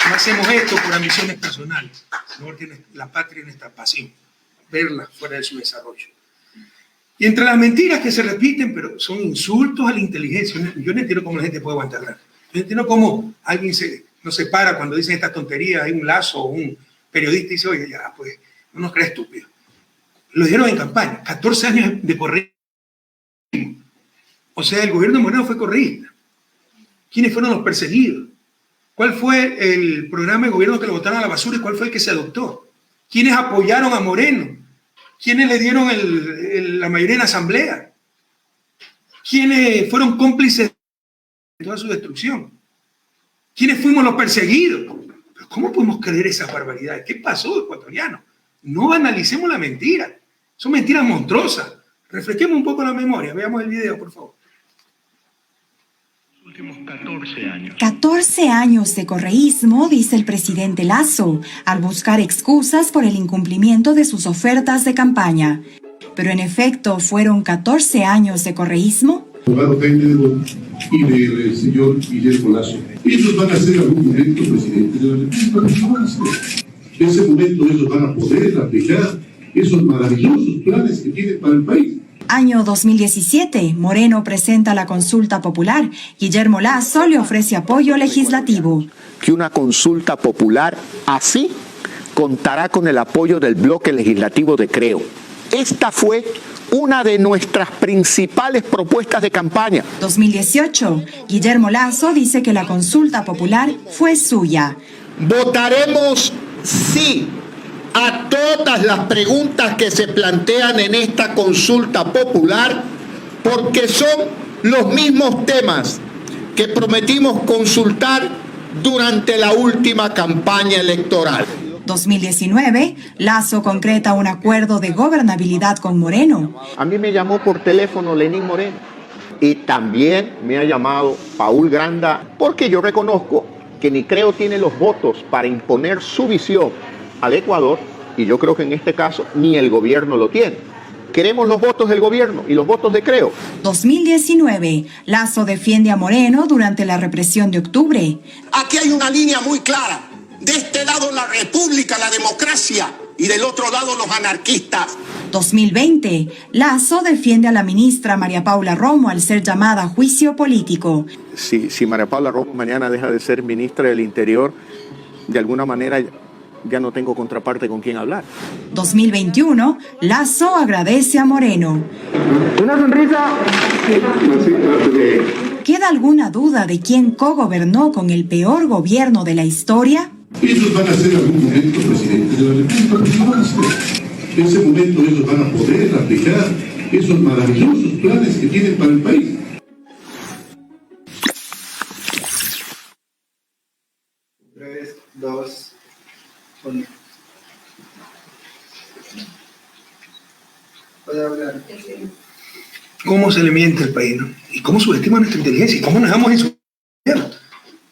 No hacemos esto por ambiciones personales, sino porque la patria es nuestra pasión, verla fuera de su desarrollo. Y entre las mentiras que se repiten, pero son insultos a la inteligencia, yo no entiendo cómo la gente puede aguantarla. Yo no entiendo cómo alguien no se para cuando dicen esta tontería, hay un Lasso o un periodista y dice, oye, ya, pues, no nos creas estúpidos. Lo dijeron en campaña, 14 años de correísmo. O sea, el gobierno de Moreno fue correísta. ¿Quiénes fueron los perseguidos? ¿Cuál fue el programa de gobierno que lo botaron a la basura y cuál fue el que se adoptó? ¿Quiénes apoyaron a Moreno? ¿Quiénes le dieron la mayoría en la asamblea? ¿Quiénes fueron cómplices de toda su destrucción? ¿Quiénes fuimos los perseguidos? ¿Pero cómo podemos creer esas barbaridades? ¿Qué pasó, ecuatoriano? No analicemos la mentira. Son mentiras monstruosas. Refresquemos un poco la memoria. Veamos el video, por favor. Últimos 14 años. 14 años de correísmo, dice el presidente Lasso, al buscar excusas por el incumplimiento de sus ofertas de campaña. Pero en efecto, ¿fueron 14 años de correísmo? Abogado Caimero y del señor Guillermo Lasso. Ellos van a ser algún momento presidentes de la República. No van a ser. En ese momento ellos van a poder aplicar esos maravillosos planes que tienen para el país. Año 2017, Moreno presenta la consulta popular. Guillermo Lasso le ofrece apoyo legislativo. Que una consulta popular así contará con el apoyo del bloque legislativo de Creo. Esta fue una de nuestras principales propuestas de campaña. 2018, Guillermo Lasso dice que la consulta popular fue suya. Votaremos sí a todas las preguntas que se plantean en esta consulta popular porque son los mismos temas que prometimos consultar durante la última campaña electoral. 2019, Lasso concreta un acuerdo de gobernabilidad con Moreno. A mí me llamó por teléfono Lenín Moreno y también me ha llamado Paul Granda, porque yo reconozco que ni Creo tiene los votos para imponer su visión al Ecuador, y yo creo que en este caso ni el gobierno lo tiene. Queremos los votos del gobierno y los votos de Creo. 2019, Lasso defiende a Moreno durante la represión de octubre. Aquí hay una línea muy clara. De este lado la república, la democracia, y del otro lado los anarquistas. 2020, Lasso defiende a la ministra María Paula Romo al ser llamada a juicio político. Si María Paula Romo mañana deja de ser ministra del Interior, de alguna manera ya no tengo contraparte con quien hablar. 2021, Lasso agradece a Moreno. Una sonrisa. ¿Queda alguna duda de quién cogobernó con el peor gobierno de la historia? Ellos van a ser en algún momento presidentes de la República, pero no van a ser. En ese momento ellos van a poder aplicar esos maravillosos planes que tienen para el país. Tres, dos, uno. Puede hablar. ¿Cómo se le miente al país, no? Y cómo subestima nuestra inteligencia y cómo nos damos en su gobierno.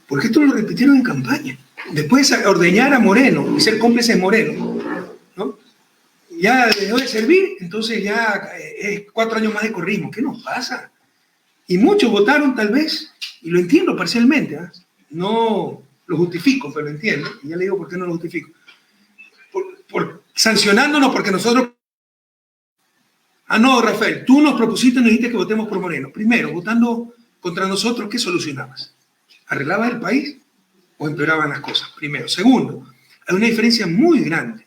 Porque esto lo repitieron en campaña. Después de ordeñar a Moreno y ser cómplice de Moreno, ¿no? Ya dejó de servir, entonces ya es 4 años más de corrismo. ¿Qué nos pasa? Y muchos votaron tal vez, y lo entiendo parcialmente, ¿eh? No lo justifico, pero lo entiendo, y ya le digo por qué no lo justifico. Por sancionándonos porque nosotros... Ah, no, Rafael, tú nos propusiste, nos dijiste que votemos por Moreno. Primero, votando contra nosotros, ¿qué solucionabas? ¿Arreglabas el país o empeoraban las cosas? Primero. Segundo, hay una diferencia muy grande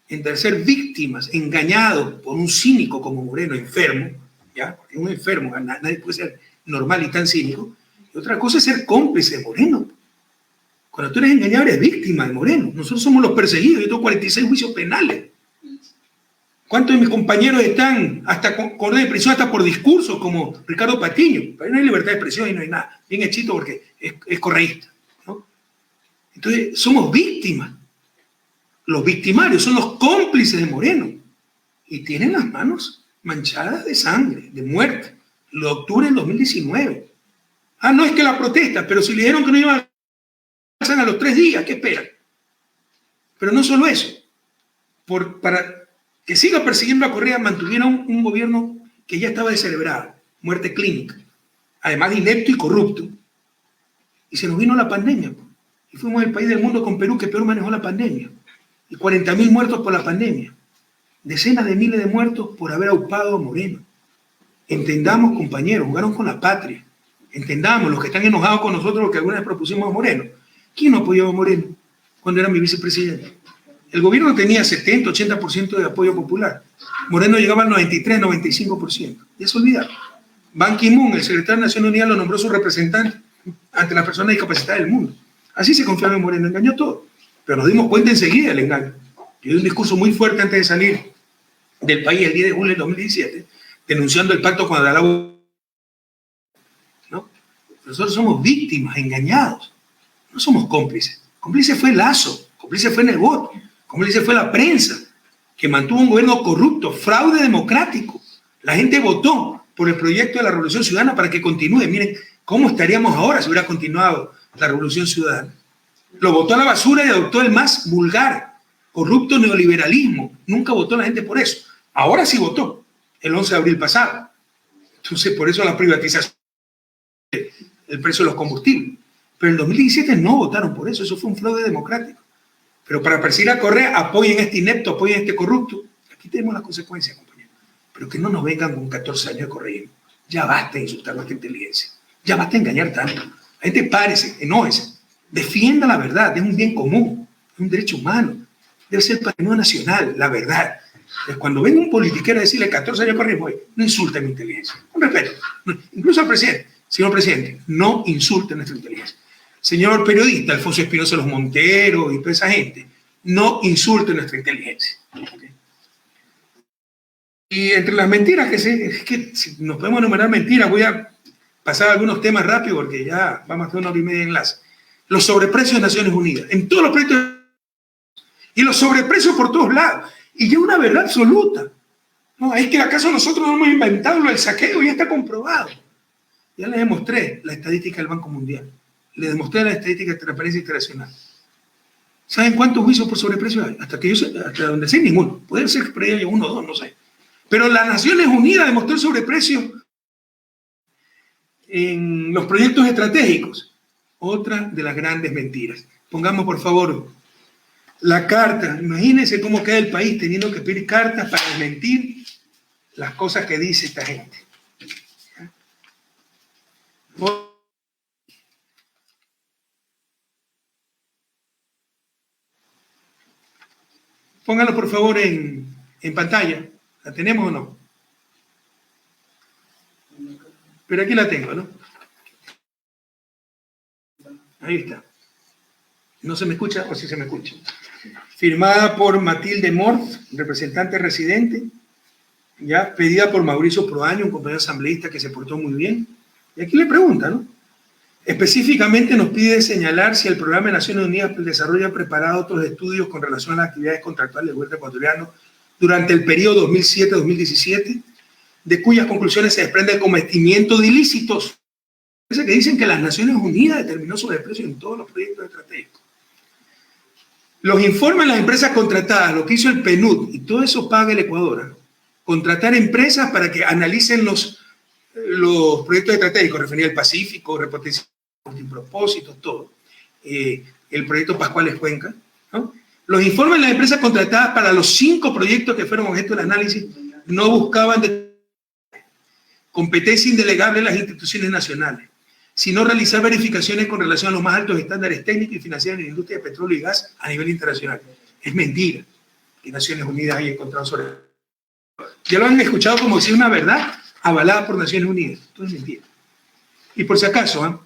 entre ser víctimas, engañados por un cínico como Moreno, enfermo, ¿ya? Porque un enfermo, nadie puede ser normal y tan cínico. Y otra cosa es ser cómplice de Moreno. Cuando tú eres engañado, eres víctima de Moreno. Nosotros somos los perseguidos. Yo tengo 46 juicios penales. ¿Cuántos de mis compañeros están hasta con orden de prisión, hasta por discursos como Ricardo Patiño? Ahí no hay libertad de expresión y no hay nada. Bien hechito porque es correísta, ¿no? Entonces, somos víctimas. Los victimarios son los cómplices de Moreno. Y tienen las manos manchadas de sangre, de muerte. Lo de octubre del 2019. Ah, no es que la protesta, pero si le dijeron que no iban a los 3 días, ¿qué esperan? Pero no solo eso. Para que siga persiguiendo a Correa, mantuvieron un gobierno que ya estaba descerebrado, muerte clínica, además de inepto y corrupto. Y se nos vino la pandemia. Y fuimos el país del mundo con Perú que peor manejó la pandemia. Y 40.000 muertos por la pandemia. Decenas de miles de muertos por haber aupado a Moreno. Entendamos, compañeros, jugaron con la patria. Entendamos, los que están enojados con nosotros, lo que alguna vez propusimos a Moreno. ¿Quién no apoyaba a Moreno cuando era mi vicepresidente? El gobierno tenía 70, 80% de apoyo popular. Moreno llegaba al 93, 95%. Ya se olvidaron. Ban Ki-moon, el secretario de Naciones Unidas, lo nombró su representante ante las personas discapacitadas del mundo. Así se confiaba en Moreno, engañó todo. Pero nos dimos cuenta enseguida del engaño. Yo di un discurso muy fuerte antes de salir del país el 10 de julio del 2017, denunciando el pacto con Adalabo. ¿No? Nosotros somos víctimas, engañados. No somos cómplices. Cómplice fue Lasso, cómplice fue Nebot, cómplice fue la prensa, que mantuvo un gobierno corrupto, fraude democrático. La gente votó por el proyecto de la Revolución Ciudadana para que continúe. Miren, ¿cómo estaríamos ahora si hubiera continuado la Revolución Ciudadana? Lo votó a la basura y adoptó el más vulgar, corrupto neoliberalismo. Nunca votó la gente por eso. Ahora sí votó, el 11 de abril pasado. Entonces, por eso la privatización, el precio de los combustibles. Pero en 2017 no votaron por eso. Eso fue un fraude democrático. Pero para perseguir a Correa, apoyen a este inepto, apoyen a este corrupto. Aquí tenemos las consecuencias, compañeros. Pero que no nos vengan con 14 años de correísmo. Ya basta de insultar nuestra inteligencia. Ya basta de engañar tanto. La gente párese, enójese. Defienda la verdad, es un bien común, es un derecho humano. Debe ser patrimonio nacional, la verdad. Entonces, cuando venga un politiquero a decirle 14 años de correísmo, no insulte mi inteligencia. Con respeto. Incluso al presidente. Señor presidente, no insulte nuestra inteligencia. Señor periodista, Alfonso Espinosa Los Monteros y toda esa gente, no insulte nuestra inteligencia. ¿Okay? Y entre las mentiras, es que si nos podemos enumerar mentiras, voy a pasar algunos temas rápido porque ya vamos a hacer 1 hora y media de enlace. Los sobreprecios de Naciones Unidas, en todos los proyectos, y los sobreprecios por todos lados, y ya una verdad absoluta. No, es que acaso nosotros no hemos inventado lo del saqueo, ya está comprobado. Ya les demostré la estadística del Banco Mundial, les demostré la estadística de Transparencia Internacional. ¿Saben cuántos juicios por sobreprecio hay? Hasta donde sé, ninguno. Puede ser que por ahí haya 1 o 2, no sé. Pero las Naciones Unidas demostró el sobreprecio en los proyectos estratégicos. Otra de las grandes mentiras. Pongamos, por favor, la carta. Imagínense cómo queda el país teniendo que pedir cartas para desmentir las cosas que dice esta gente. Pónganlo, por favor, en pantalla. ¿La tenemos o no? Pero aquí la tengo, ¿no? Ahí está. ¿No se me escucha o sí se me escucha? Firmada por Matilde Mort, representante residente, ya pedida por Mauricio Proaño, un compañero asambleísta que se portó muy bien. Y aquí le pregunta, ¿no? Específicamente nos pide señalar si el Programa de Naciones Unidas para el Desarrollo ha preparado otros estudios con relación a las actividades contractuales del gobierno ecuatoriano durante el periodo 2007-2017, de cuyas conclusiones se desprende el cometimiento de ilícitos. Parece que dicen que las Naciones Unidas determinó sobreprecio en todos los proyectos estratégicos. Los informes de las empresas contratadas, lo que hizo el PNUD, y todo eso paga el Ecuador, ¿eh? Contratar empresas para que analicen los proyectos estratégicos, refería al Pacífico, repotenciamiento, multipropósitos, todo. El proyecto Pascuales Cuenca, ¿no? Los informes de las empresas contratadas para los 5 proyectos que fueron objeto del análisis no buscaban competencia indelegable en las instituciones nacionales, sino realizar verificaciones con relación a los más altos estándares técnicos y financieros en la industria de petróleo y gas a nivel internacional. Es mentira que Naciones Unidas haya encontrado sobre... Ya lo han escuchado como si una verdad avalada por Naciones Unidas. Esto es mentira. Y por si acaso,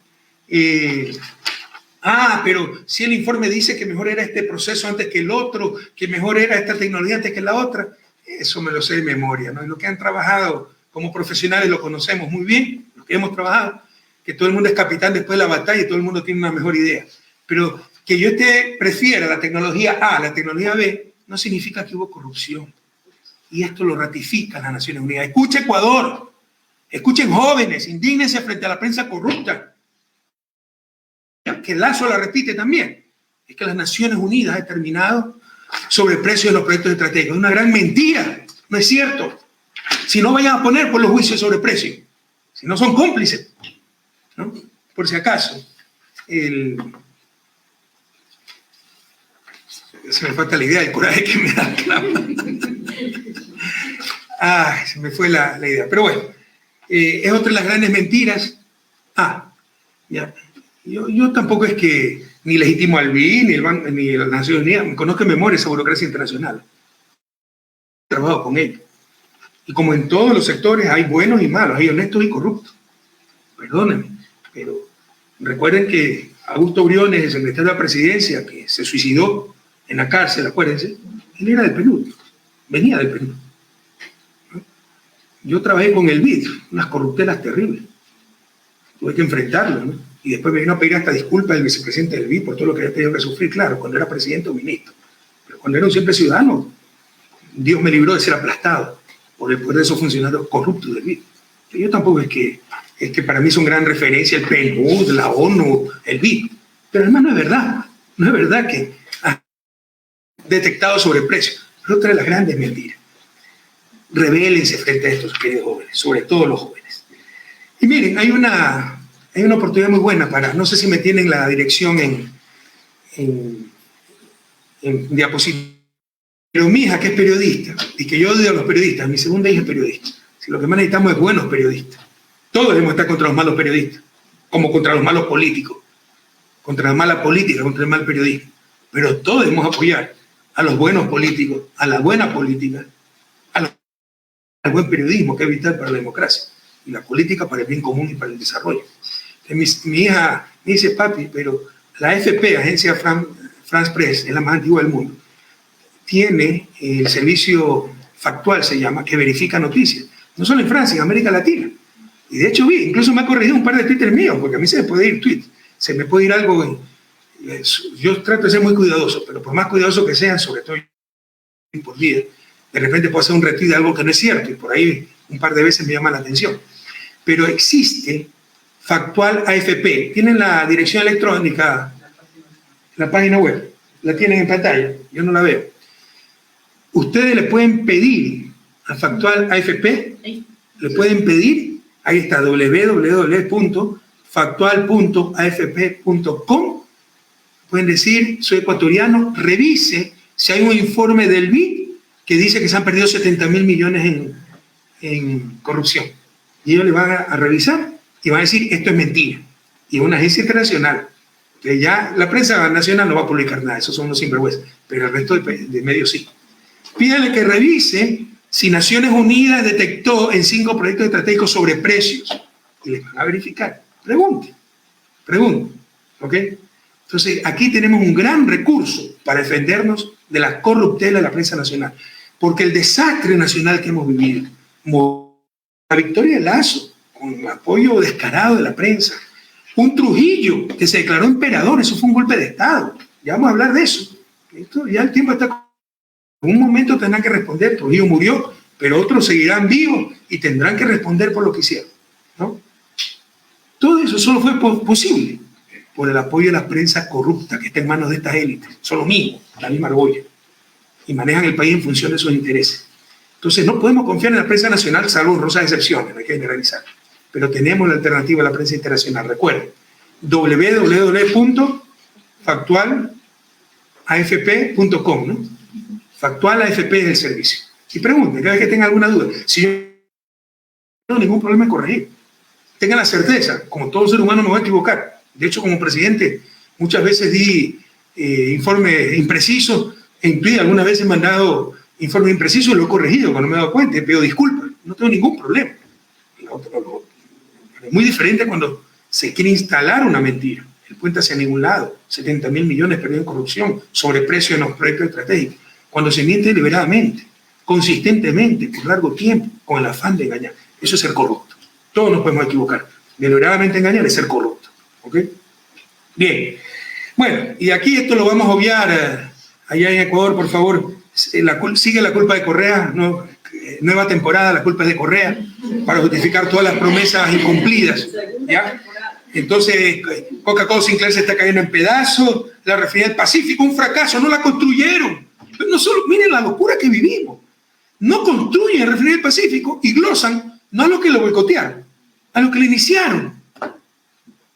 pero si el informe dice que mejor era este proceso antes que el otro, que mejor era esta tecnología antes que la otra, eso me lo sé de memoria, ¿no? Y los que han trabajado como profesionales lo conocemos muy bien, los que hemos trabajado, que todo el mundo es capitán después de la batalla y todo el mundo tiene una mejor idea. Pero que yo prefiera la tecnología A a la tecnología B, no significa que hubo corrupción. Y esto lo ratifica las Naciones Unidas. Escucha Ecuador, escuchen jóvenes, indígnense frente a la prensa corrupta. Que Lazo la repite también. Es que las Naciones Unidas han determinado sobreprecio de los proyectos estratégicos. Es una gran mentira, no es cierto. Si no vayan a poner por los juicios de sobreprecio, si no son cómplices, ¿no? Por si acaso, se me falta la idea del coraje que me da. Se me fue la idea. Pero bueno, es otra de las grandes mentiras. Yo tampoco es que ni legitimo al BI, ni las Naciones Unidas, me conozco en memoria esa burocracia internacional. He trabajado con ellos. Y como en todos los sectores hay buenos y malos, hay honestos y corruptos. Perdónenme, pero recuerden que Augusto Briones, el secretario de la presidencia, que se suicidó en la cárcel, acuérdense, él era del PNUD, venía del PNUD. Yo trabajé con el BID, unas corruptelas terribles. Tuve que enfrentarlo, ¿no? Y después me vino a pedir hasta disculpas del vicepresidente del BID por todo lo que había tenido que sufrir, claro, cuando era presidente o ministro. Pero cuando era un simple ciudadano, Dios me libró de ser aplastado por el poder de esos funcionarios corruptos del BID. Yo tampoco es que para mí son gran referencia el PNUD, la ONU, el BID. Pero además no es verdad que ha detectado sobreprecio. Es otra de las grandes mentiras. Rebélense frente a estos queridos jóvenes, sobre todo los jóvenes. Y miren, hay una oportunidad muy buena para, no sé si me tienen la dirección en diapositiva, pero mi hija, que es periodista, y que yo odio a los periodistas, mi segunda hija es periodista. Si lo que más necesitamos es buenos periodistas. Todos debemos estar contra los malos periodistas, como contra los malos políticos, contra la mala política, contra el mal periodismo. Pero todos debemos apoyar a los buenos políticos, a la buena política, al buen periodismo, que es vital para la democracia, y la política para el bien común y para el desarrollo. Entonces, mi hija me dice, papi, pero la AFP, Agencia France Press, es la más antigua del mundo, tiene el servicio factual, se llama, que verifica noticias, no solo en Francia, en América Latina. Y de hecho incluso me ha corregido un par de Twitter míos, porque a mí se me puede ir tweet, se me puede ir algo. Yo trato de ser muy cuidadoso, pero por más cuidadoso que sean, sobre todo por día, de repente puedo hacer un retweet de algo que no es cierto, y por ahí un par de veces me llama la atención. Pero existe Factual AFP. Tienen la dirección electrónica, la página web, la tienen en pantalla, yo no la veo. Ustedes le pueden pedir a Factual AFP, le pueden pedir, ahí está, www.factual.afp.com. Pueden decir, soy ecuatoriano, revise si hay un informe del BID que dice que se han perdido 70.000 millones en corrupción. Y ellos le van a revisar y van a decir, esto es mentira. Y una agencia internacional, que ya la prensa nacional no va a publicar nada, esos son los sinvergüenzas, pero el resto de medios sí. Pídale que revise si Naciones Unidas detectó en 5 proyectos estratégicos sobre precios. Y les van a verificar. Pregunte, ¿ok? Entonces, aquí tenemos un gran recurso para defendernos de la corruptela de la prensa nacional. Porque el desastre nacional que hemos vivido, la victoria de Lasso, con el apoyo descarado de la prensa, un Trujillo que se declaró emperador, eso fue un golpe de Estado. Ya vamos a hablar de eso. Esto, ya el tiempo está... En un momento tendrán que responder. Trujillo murió, pero otros seguirán vivos y tendrán que responder por lo que hicieron, ¿no? Todo eso solo fue posible por el apoyo de la prensa corrupta que está en manos de estas élites. Son los mismos, la misma argolla. Y manejan el país en función de sus intereses. Entonces no podemos confiar en la prensa nacional, salvo honrosas excepciones, no hay que generalizar. Pero tenemos la alternativa a la prensa internacional. Recuerden, www.factualafp.com, ¿no? Factual AFP es el servicio. Y pregunten, cada vez que tengan alguna duda. Si yo no tengo ningún problema en corregir, tengan la certeza, como todo ser humano me voy a equivocar. De hecho, como presidente, muchas veces di informes imprecisos, e incluso algunas veces he mandado informes imprecisos y lo he corregido cuando me he dado cuenta y pido disculpas. No tengo ningún problema. Es muy diferente cuando se quiere instalar una mentira. El puente hacia ningún lado, 70.000 millones perdidos en corrupción, sobreprecio en los proyectos estratégicos. Cuando se miente deliberadamente, consistentemente, por largo tiempo, con el afán de engañar. Eso es ser corrupto. Todos nos podemos equivocar. Deliberadamente engañar es ser corrupto. ¿Ok? Bien. Bueno, y aquí esto lo vamos a obviar allá en Ecuador, por favor. Sigue la culpa de Correa, ¿no? Nueva temporada, la culpa es de Correa, para justificar todas las promesas incumplidas, ¿ya? Entonces, Coca-Cola Sinclair se está cayendo en pedazos, la refinería del Pacífico, un fracaso, no la construyeron. No solo, miren la locura que vivimos. No construyen la refinería del Pacífico y glosan, no a lo que lo boicotearon, a lo que le iniciaron.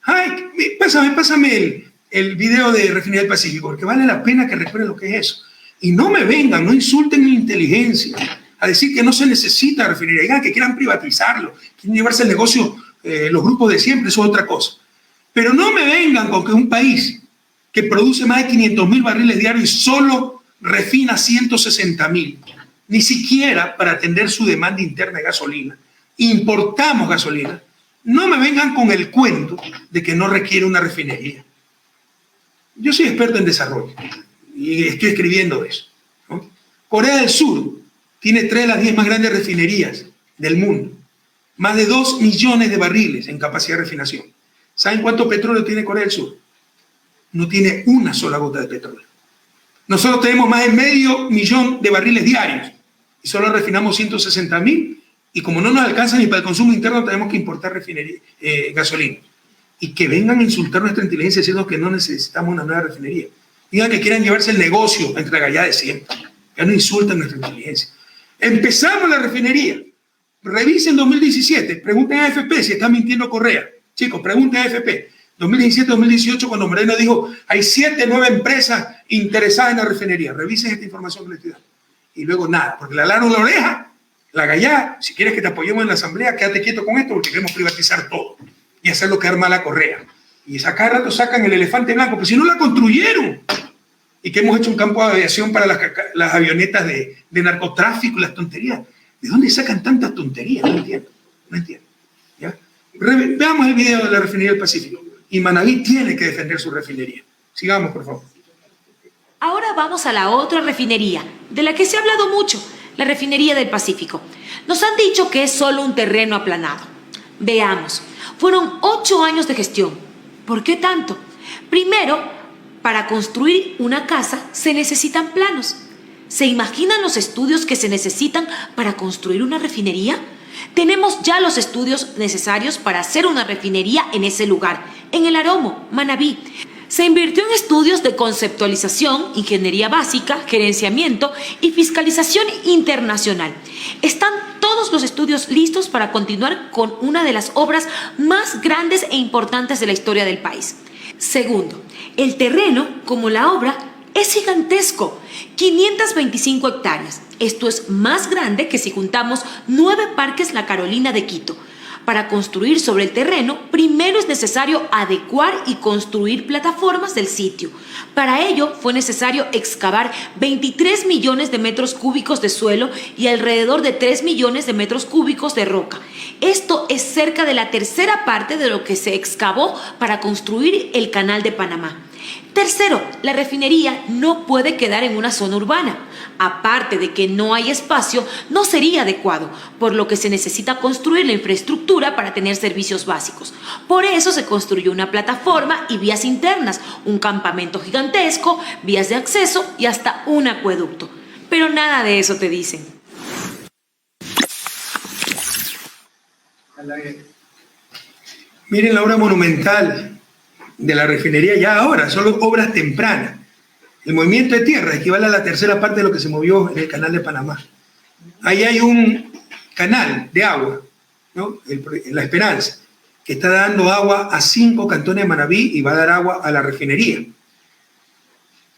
Ay, pásame el video de refinería del Pacífico, porque vale la pena que recuerden lo que es eso. Y no me vengan, no insulten mi inteligencia a decir que no se necesita refinería, digan que quieran privatizarlo, quieren llevarse el negocio, los grupos de siempre, eso es otra cosa. Pero no me vengan con que un país que produce más de 500.000 barriles diarios y solo refina 160.000, ni siquiera para atender su demanda interna de gasolina, importamos gasolina, no me vengan con el cuento de que no requiere una refinería. Yo soy experto en desarrollo y estoy escribiendo eso, ¿no? Corea del Sur tiene 3 de las 10 más grandes refinerías del mundo, más de 2 millones de barriles en capacidad de refinación. ¿Saben cuánto petróleo tiene Corea del Sur? No tiene una sola gota de petróleo. Nosotros tenemos más de 500.000 de barriles diarios y solo refinamos 160.000, y como no nos alcanza ni para el consumo interno, tenemos que importar gasolina. Y que vengan a insultar nuestra inteligencia diciendo que no necesitamos una nueva refinería. Digan que quieran llevarse el negocio entre allá de siempre. Ya no insultan nuestra inteligencia. Empezamos la refinería. Revisen 2017. Pregunten a AFP si está mintiendo Correa. Chicos, pregunten a AFP. 2017-2018, cuando Moreno dijo hay 7 o 9 empresas interesadas en la refinería. Revisen esta información que les estoy dando. Y luego nada, porque le alaron la oreja, la gallá. Si quieres que te apoyemos en la asamblea, quédate quieto con esto porque queremos privatizar todo y hacerlo quedar mal a Correa. Y cada rato sacan el elefante blanco, pero si no la construyeron. Y que hemos hecho un campo de aviación para las avionetas de narcotráfico y las tonterías. ¿De dónde sacan tantas tonterías? No entiendo. ¿Ya? Veamos el video de la refinería del Pacífico. Y Manabí tiene que defender su refinería. Sigamos, por favor. Ahora vamos a la otra refinería, de la que se ha hablado mucho, la refinería del Pacífico. Nos han dicho que es solo un terreno aplanado. Veamos, fueron 8 años de gestión. ¿Por qué tanto? Primero, para construir una casa se necesitan planos. ¿Se imaginan los estudios que se necesitan para construir una refinería? Tenemos ya los estudios necesarios para hacer una refinería en ese lugar, en el Aromo, Manabí. Se invirtió en estudios de conceptualización, ingeniería básica, gerenciamiento y fiscalización internacional. Están todos los estudios listos para continuar con una de las obras más grandes e importantes de la historia del país. Segundo, el terreno, como la obra, es gigantesco, 525 hectáreas. Esto es más grande que si juntamos 9 parques La Carolina de Quito. Para construir sobre el terreno, primero es necesario adecuar y construir plataformas del sitio. Para ello fue necesario excavar 23 millones de metros cúbicos de suelo y alrededor de 3 millones de metros cúbicos de roca. Esto es cerca de la tercera parte de lo que se excavó para construir el Canal de Panamá. Tercero, la refinería no puede quedar en una zona urbana. Aparte de que no hay espacio, no sería adecuado, por lo que se necesita construir la infraestructura para tener servicios básicos. Por eso se construyó una plataforma y vías internas, un campamento gigantesco, vías de acceso y hasta un acueducto. Pero nada de eso te dicen. Miren la obra monumental de la refinería ya ahora, son obras tempranas. El movimiento de tierra equivale a la tercera parte de lo que se movió en el Canal de Panamá. Ahí hay un canal de agua, ¿no? La Esperanza, que está dando agua a 5 cantones de Manabí y va a dar agua a la refinería.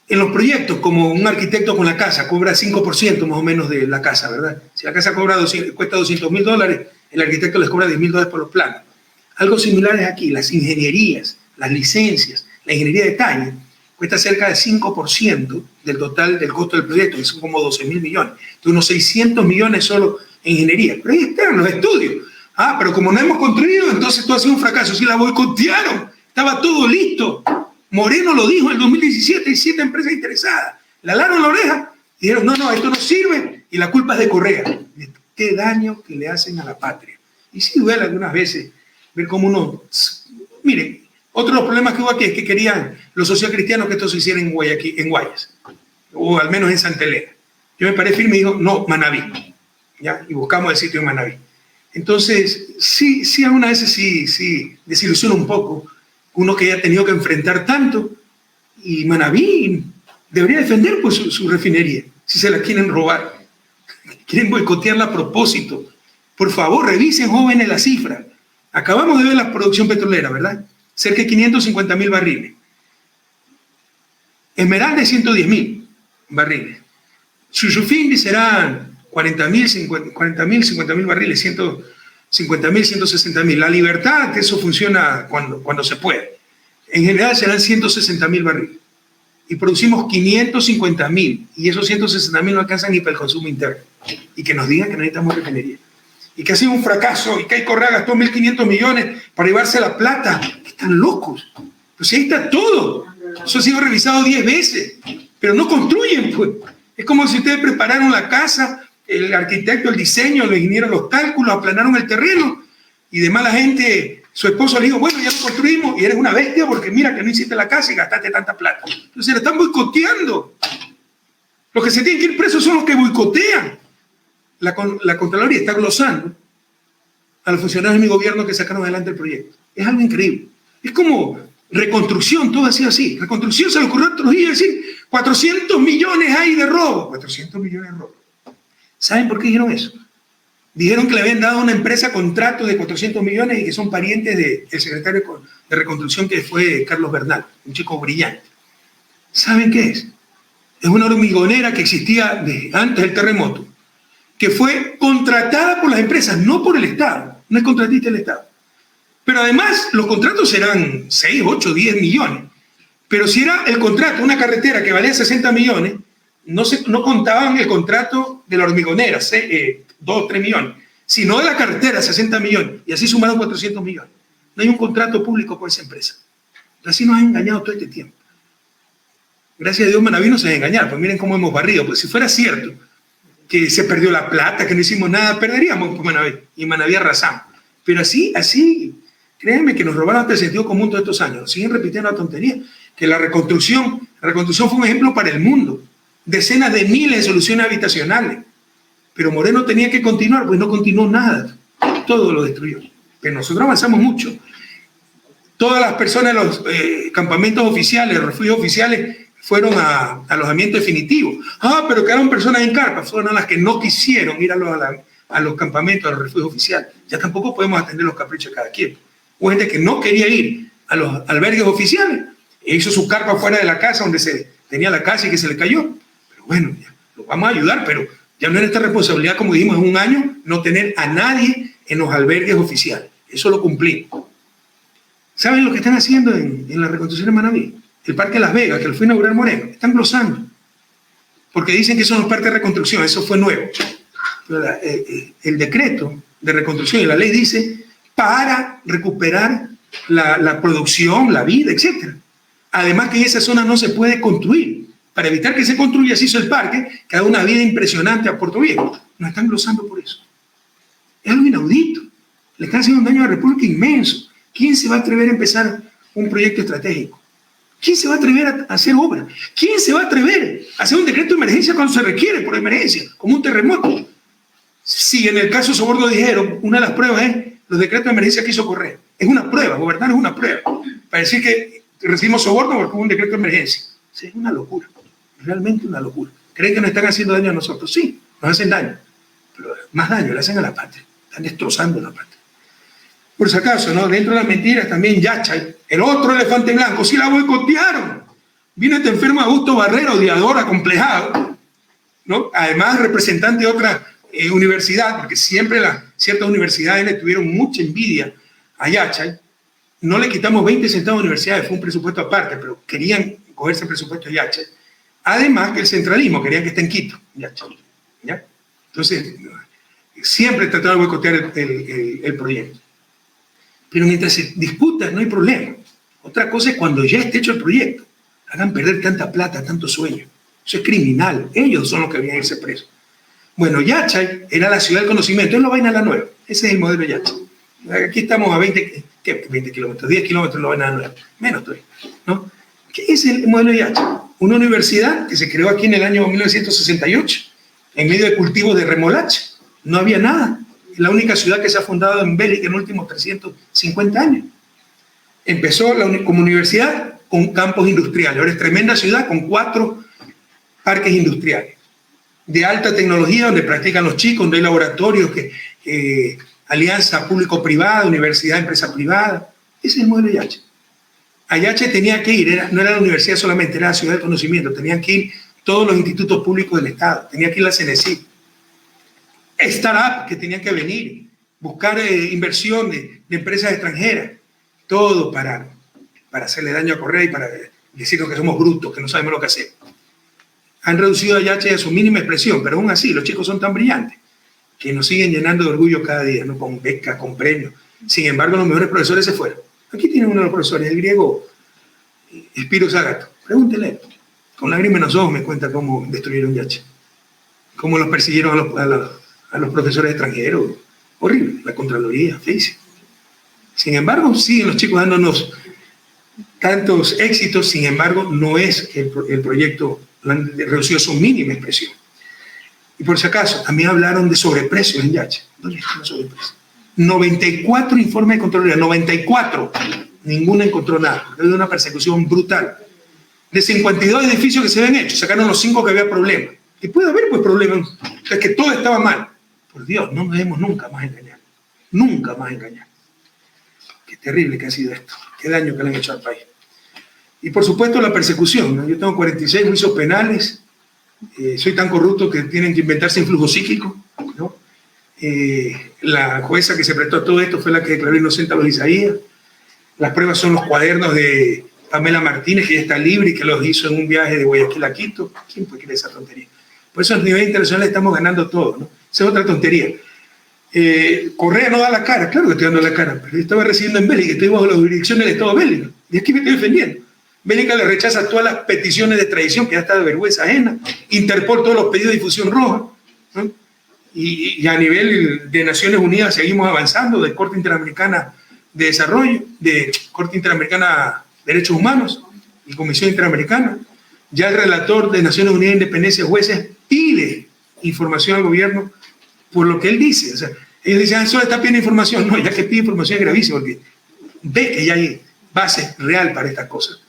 En los proyectos, como un arquitecto con la casa cobra 5% más o menos de la casa, ¿verdad? Si la casa cuesta $200,000, el arquitecto les cobra $10,000 por los planos. Algo similar es aquí, las ingenierías, las licencias, la ingeniería de detalle, cuesta cerca del 5% del total del costo del proyecto, que son como 12.000 millones. Entonces, unos 600 millones solo en ingeniería. Pero ahí están los estudios. Ah, pero como no hemos construido, entonces todo ha sido un fracaso. Sí, la boicotearon. Estaba todo listo. Moreno lo dijo en el 2017, hay 7 empresas interesadas. Le alaron la oreja y dijeron, no, esto no sirve y la culpa es de Correa. Qué daño que le hacen a la patria. Y sí duele algunas veces ver cómo uno... Miren, otro de los problemas que hubo aquí es que querían los socialcristianos que esto se hiciera en Guayas, o al menos en Santa Elena. Yo me paré firme y digo, no, Manabí. ¿Ya? Y buscamos el sitio en Manabí. Entonces, sí, algunas veces sí desilusiona un poco uno que haya tenido que enfrentar tanto, y Manabí debería defender pues, su refinería, si se la quieren robar, quieren boicotearla a propósito. Por favor, revisen, jóvenes, la cifra. Acabamos de ver la producción petrolera, ¿verdad? Cerca de 550.000 barriles. Esmeralda, 110.000 barriles. Suyufindi serán 40.000, 50.000 barriles, 150.000, 160.000. La Libertad, que eso funciona cuando se puede. En general serán 160.000 barriles. Y producimos 550.000. Y esos 160.000 no alcanzan ni para el consumo interno. Y que nos digan que necesitamos refinería. Y que ha sido un fracaso, y que hay Correa gastó 1.500 millones para llevarse la plata. Están locos. Pues ahí está todo. Eso ha sido revisado 10 veces, pero no construyen, pues. Es como si ustedes prepararon la casa, el arquitecto, el diseño, los ingenieros, los cálculos, aplanaron el terreno, y de mala gente, su esposo le dijo, bueno, ya lo construimos, y eres una bestia porque mira que no hiciste la casa y gastaste tanta plata. Entonces la están boicoteando. Los que se tienen que ir presos son los que boicotean. La Contraloría está glosando a los funcionarios de mi gobierno que sacaron adelante el proyecto. Es algo increíble. Es como reconstrucción, todo ha sido así. Reconstrucción se le ocurrió otros días decir 400 millones hay de robo. 400 millones de robo. ¿Saben por qué dijeron eso? Dijeron que le habían dado a una empresa contratos de 400 millones y que son parientes del secretario de Reconstrucción que fue Carlos Bernal, un chico brillante. ¿Saben qué es? Es una hormigonera que existía antes del terremoto, que fue contratada por las empresas, no por el Estado, no es contratista del Estado. Pero además los contratos eran 6, 8, 10 millones. Pero si era el contrato, una carretera que valía 60 millones, no contaban el contrato de la hormigonera, 2, 3 millones, sino de la carretera, 60 millones, y así sumaron 400 millones. No hay un contrato público por esa empresa. Así nos han engañado todo este tiempo. Gracias a Dios Manabí no se ha engañado, pues miren cómo hemos barrido. Pues si fuera cierto que se perdió la plata, que no hicimos nada, perderíamos por Manabí, y Manabí arrasamos. Pero así, créanme que nos robaron hasta el sentido común todos estos años. Siguen repitiendo la tontería. Que la reconstrucción fue un ejemplo para el mundo. Decenas de miles de soluciones habitacionales. Pero Moreno tenía que continuar, pues no continuó nada. Todo lo destruyó. Pero nosotros avanzamos mucho. Todas las personas en los campamentos oficiales, refugios oficiales, fueron a alojamiento definitivo. Pero quedaron personas en carpas. Fueron las que no quisieron ir a los campamentos, a los refugios oficiales. Ya tampoco podemos atender los caprichos de cada quien. Hubo gente que no quería ir a los albergues oficiales e hizo su carpa fuera de la casa donde se tenía la casa y que se le cayó. Pero bueno, ya, los vamos a ayudar, pero ya no es nuestra responsabilidad, como dijimos, en un año no tener a nadie en los albergues oficiales. Eso lo cumplimos. ¿Saben lo que están haciendo en la reconstrucción de Manaví? El Parque Las Vegas, que lo fue a inaugurar Moreno, están glosando. Porque dicen que eso no es parte de reconstrucción, eso fue nuevo. Pero el decreto de reconstrucción y la ley dice para recuperar la producción, la vida, etc. Además que en esa zona no se puede construir. Para evitar que se construya, se hizo el parque, que da una vida impresionante a Puerto Viejo. Nos están glosando por eso. Es algo inaudito. Le están haciendo un daño a la República inmenso. ¿Quién se va a atrever a empezar un proyecto estratégico? ¿Quién se va a atrever a hacer obra? ¿Quién se va a atrever a hacer un decreto de emergencia cuando se requiere por emergencia, como un terremoto? Si en el caso Soborno dijeron, una de las pruebas es los decretos de emergencia que hizo Correa. Es una prueba, gobernar es una prueba. Para decir que recibimos soborno porque hubo un decreto de emergencia. Sí, es una locura, realmente una locura. ¿Creen que nos están haciendo daño a nosotros? Sí, nos hacen daño. Pero más daño le hacen a la patria. Están destrozando la patria. Por si acaso, ¿no? Dentro de las mentiras también Yachay, el otro elefante blanco, sí la boicotearon. Vino este enfermo Augusto Barrera, odiador, acomplejado, ¿no? Además, representante de otra universidad, porque siempre ciertas universidades le tuvieron mucha envidia a Yachay. No le quitamos 20 centavos a universidades, fue un presupuesto aparte, pero querían cogerse el presupuesto de Yachay. Además que el centralismo, querían que esté en Quito, Yachay, ¿ya? Entonces, siempre trataron de boicotear el proyecto. Pero mientras se disputa, no hay problema. Otra cosa es cuando ya esté hecho el proyecto. Hagan perder tanta plata, tanto sueño. Eso es criminal. Ellos son los que debían irse presos. Bueno, Yachay era la ciudad del conocimiento. Es la vaina la nueva. Ese es el modelo de Yachay. Aquí estamos a 20 kilómetros, 10 kilómetros de la vaina nueva. Menos todavía, ¿no? ¿Qué es el modelo de Yachay? Una universidad que se creó aquí en el año 1968, en medio de cultivos de remolacha. No había nada. Es la única ciudad que se ha fundado en Bélgica en los últimos 350 años. Empezó como universidad con campos industriales. Ahora es tremenda ciudad con 4 parques industriales de alta tecnología donde practican los chicos, donde hay laboratorios, alianza público-privada, universidad, empresa privada. Ese es el modelo de Yachay. A Yachay tenía que ir, no era la universidad solamente, era la ciudad del conocimiento. Tenían que ir todos los institutos públicos del Estado. Tenía que ir la CNECIP. Startup que tenían que venir, buscar inversión de empresas extranjeras, todo para hacerle daño a Correa y para decirnos que somos brutos, que no sabemos lo que hacemos. Han reducido a Yachay a su mínima expresión, pero aún así los chicos son tan brillantes que nos siguen llenando de orgullo cada día, ¿no? Con becas, con premios. Sin embargo, los mejores profesores se fueron. Aquí tienen uno de los profesores, el griego Spiro Zagato. Pregúntele. Con lágrimas en los ojos me cuenta cómo destruyeron Yachay, cómo los persiguieron a los profesores extranjeros. Horrible, la Contraloría, física. Sin embargo, siguen los chicos dándonos tantos éxitos, sin embargo, no es que el proyecto lo han reducido a su mínima expresión. Y por si acaso, también hablaron de sobreprecios en Yachay. ¿Dónde están los sobreprecios? 94 informes de Contraloría, 94. Ninguno encontró nada. Hay una persecución brutal. De 52 edificios que se habían hecho, sacaron los 5 que había problemas. Y puede haber pues problemas, es que todo estaba mal. Por Dios, no nos debemos nunca más engañar. Nunca más engañar. Qué terrible que ha sido esto. Qué daño que le han hecho al país. Y por supuesto la persecución, ¿no? Yo tengo 46 juicios penales. Soy tan corrupto que tienen que inventarse influjo psíquico, ¿no? La jueza que se prestó a todo esto fue la que declaró inocente a los Isaías. Las pruebas son los cuadernos de Pamela Martínez, que ya está libre y que los hizo en un viaje de Guayaquil a Quito. ¿Quién puede creer esa tontería? Por eso a nivel internacional estamos ganando todo, ¿no? Esa es otra tontería. Correa no da la cara, claro que estoy dando la cara, pero yo estaba residiendo en Bélgica, estoy bajo la jurisdicción del Estado belga, y aquí me estoy defendiendo. Bélgica le rechaza todas las peticiones de traición, que ya está de vergüenza ajena. Interpol, todos los pedidos de difusión roja, ¿no? Y a nivel de Naciones Unidas seguimos avanzando, de Corte Interamericana de Desarrollo, de Corte Interamericana de Derechos Humanos y Comisión Interamericana. Ya el relator de Naciones Unidas de Independencia de Jueces pide información al gobierno por lo que él dice. O sea, ellos dicen, solo está pidiendo información. No, ya que pide información es gravísimo, porque ve que ya hay base real para estas cosas,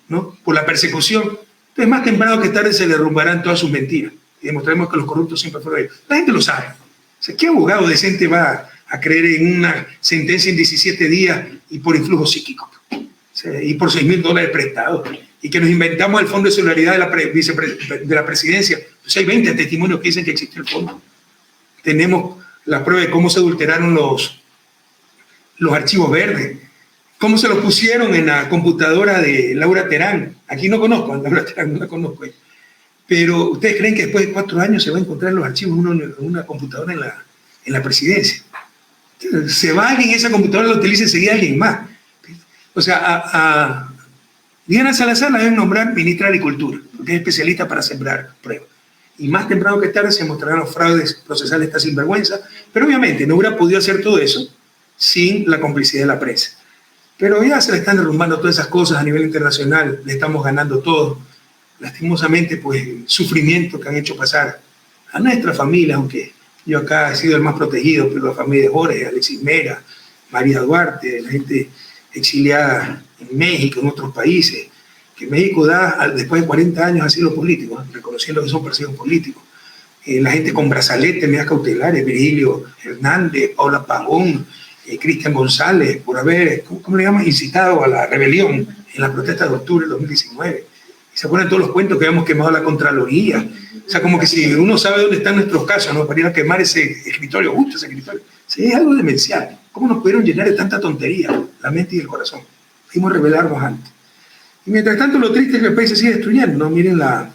¿no? Por la persecución. Entonces, más temprano que tarde se le derrumbarán todas sus mentiras y demostraremos que los corruptos siempre fueron ellos. La gente lo sabe. O sea, ¿qué abogado decente va a creer en una sentencia en 17 días y por influjo psíquico? O sea, y por $6,000 prestados. Y que nos inventamos el Fondo de Solidaridad de la Presidencia. Pues hay 20 testimonios que dicen que existió el fondo. Tenemos la prueba de cómo se adulteraron los archivos verdes, cómo se los pusieron en la computadora de Laura Terán. Aquí no conozco a Laura Terán, no la conozco. Pero ¿ustedes creen que después de 4 años se va a encontrar los archivos en una computadora en la Presidencia? Se va alguien en esa computadora, lo utiliza enseguida alguien más. O sea, a Diana Salazar la deben nombrar ministra de Agricultura, porque es especialista para sembrar pruebas. Y más temprano que tarde se mostrarán los fraudes procesales de esta sinvergüenza, pero obviamente no hubiera podido hacer todo eso sin la complicidad de la prensa. Pero ya se le están derrumbando todas esas cosas a nivel internacional, le estamos ganando todo. Lastimosamente, pues, el sufrimiento que han hecho pasar a nuestra familia, aunque yo acá he sido el más protegido, pero la familia de Jorge, Alexis Mera, María Duarte, la gente exiliada en México, en otros países, que México da, después de 40 años, asilo político, reconociendo que son perseguidos políticos. La gente con brazaletes, medidas cautelares, Virgilio Hernández, Paula Pagón, Cristian González, por haber, ¿cómo le llaman?, incitado a la rebelión en la protesta de octubre del 2019. Y se ponen todos los cuentos que habíamos quemado la Contraloría. O sea, como que si uno sabe dónde están nuestros casos, ¿no?, para ir a quemar ese escritorio, justo ese escritorio. Sí, es algo demencial. ¿Cómo nos pudieron llenar de tanta tontería la mente y el corazón? Fuimos a rebelarnos antes. Y mientras tanto, lo triste es que el país se sigue destruyendo, ¿no? Miren la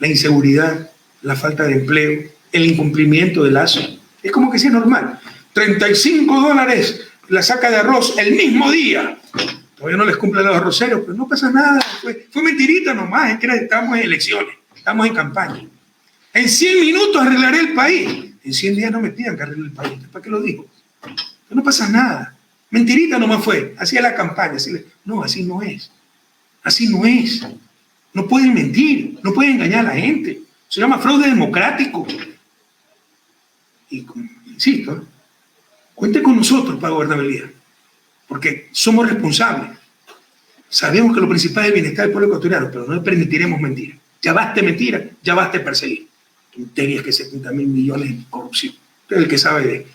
inseguridad, la falta de empleo, el incumplimiento de Lazo. Es como que sí es normal. $35 la saca de arroz el mismo día. Todavía no les cumplen los arroceros, pero no pasa nada. Fue mentirita nomás, es que estamos en elecciones, estamos en campaña. En 100 minutos arreglaré el país. En 100 días no me pidan que arregle el país. ¿Para qué lo digo? No pasa nada. Mentirita nomás fue. Así es la campaña. No, así no es. Así no es. No pueden mentir, no pueden engañar a la gente. Se llama fraude democrático. Y, insisto, cuente con nosotros para gobernabilidad, porque somos responsables. Sabemos que lo principal es el bienestar del pueblo ecuatoriano, pero no le permitiremos mentir. Ya basta mentira, ya basta perseguir. Tonterías que 70.000 millones en corrupción. Usted es el que sabe de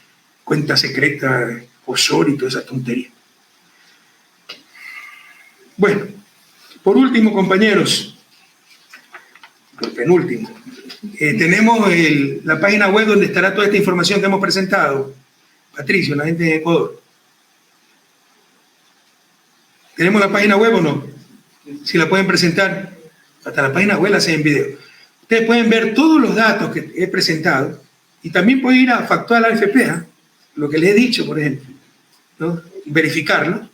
cuenta secreta, offshore y toda esa tontería. Bueno, por último, compañeros, el penúltimo, tenemos la página web donde estará toda esta información que hemos presentado. Patricio, la gente de Ecuador. ¿Tenemos la página web o no? Si la pueden presentar, hasta la página web la hacen en video. Ustedes pueden ver todos los datos que he presentado y también pueden ir a Factual AFP, lo que les he dicho, por ejemplo, ¿no? Verificarlo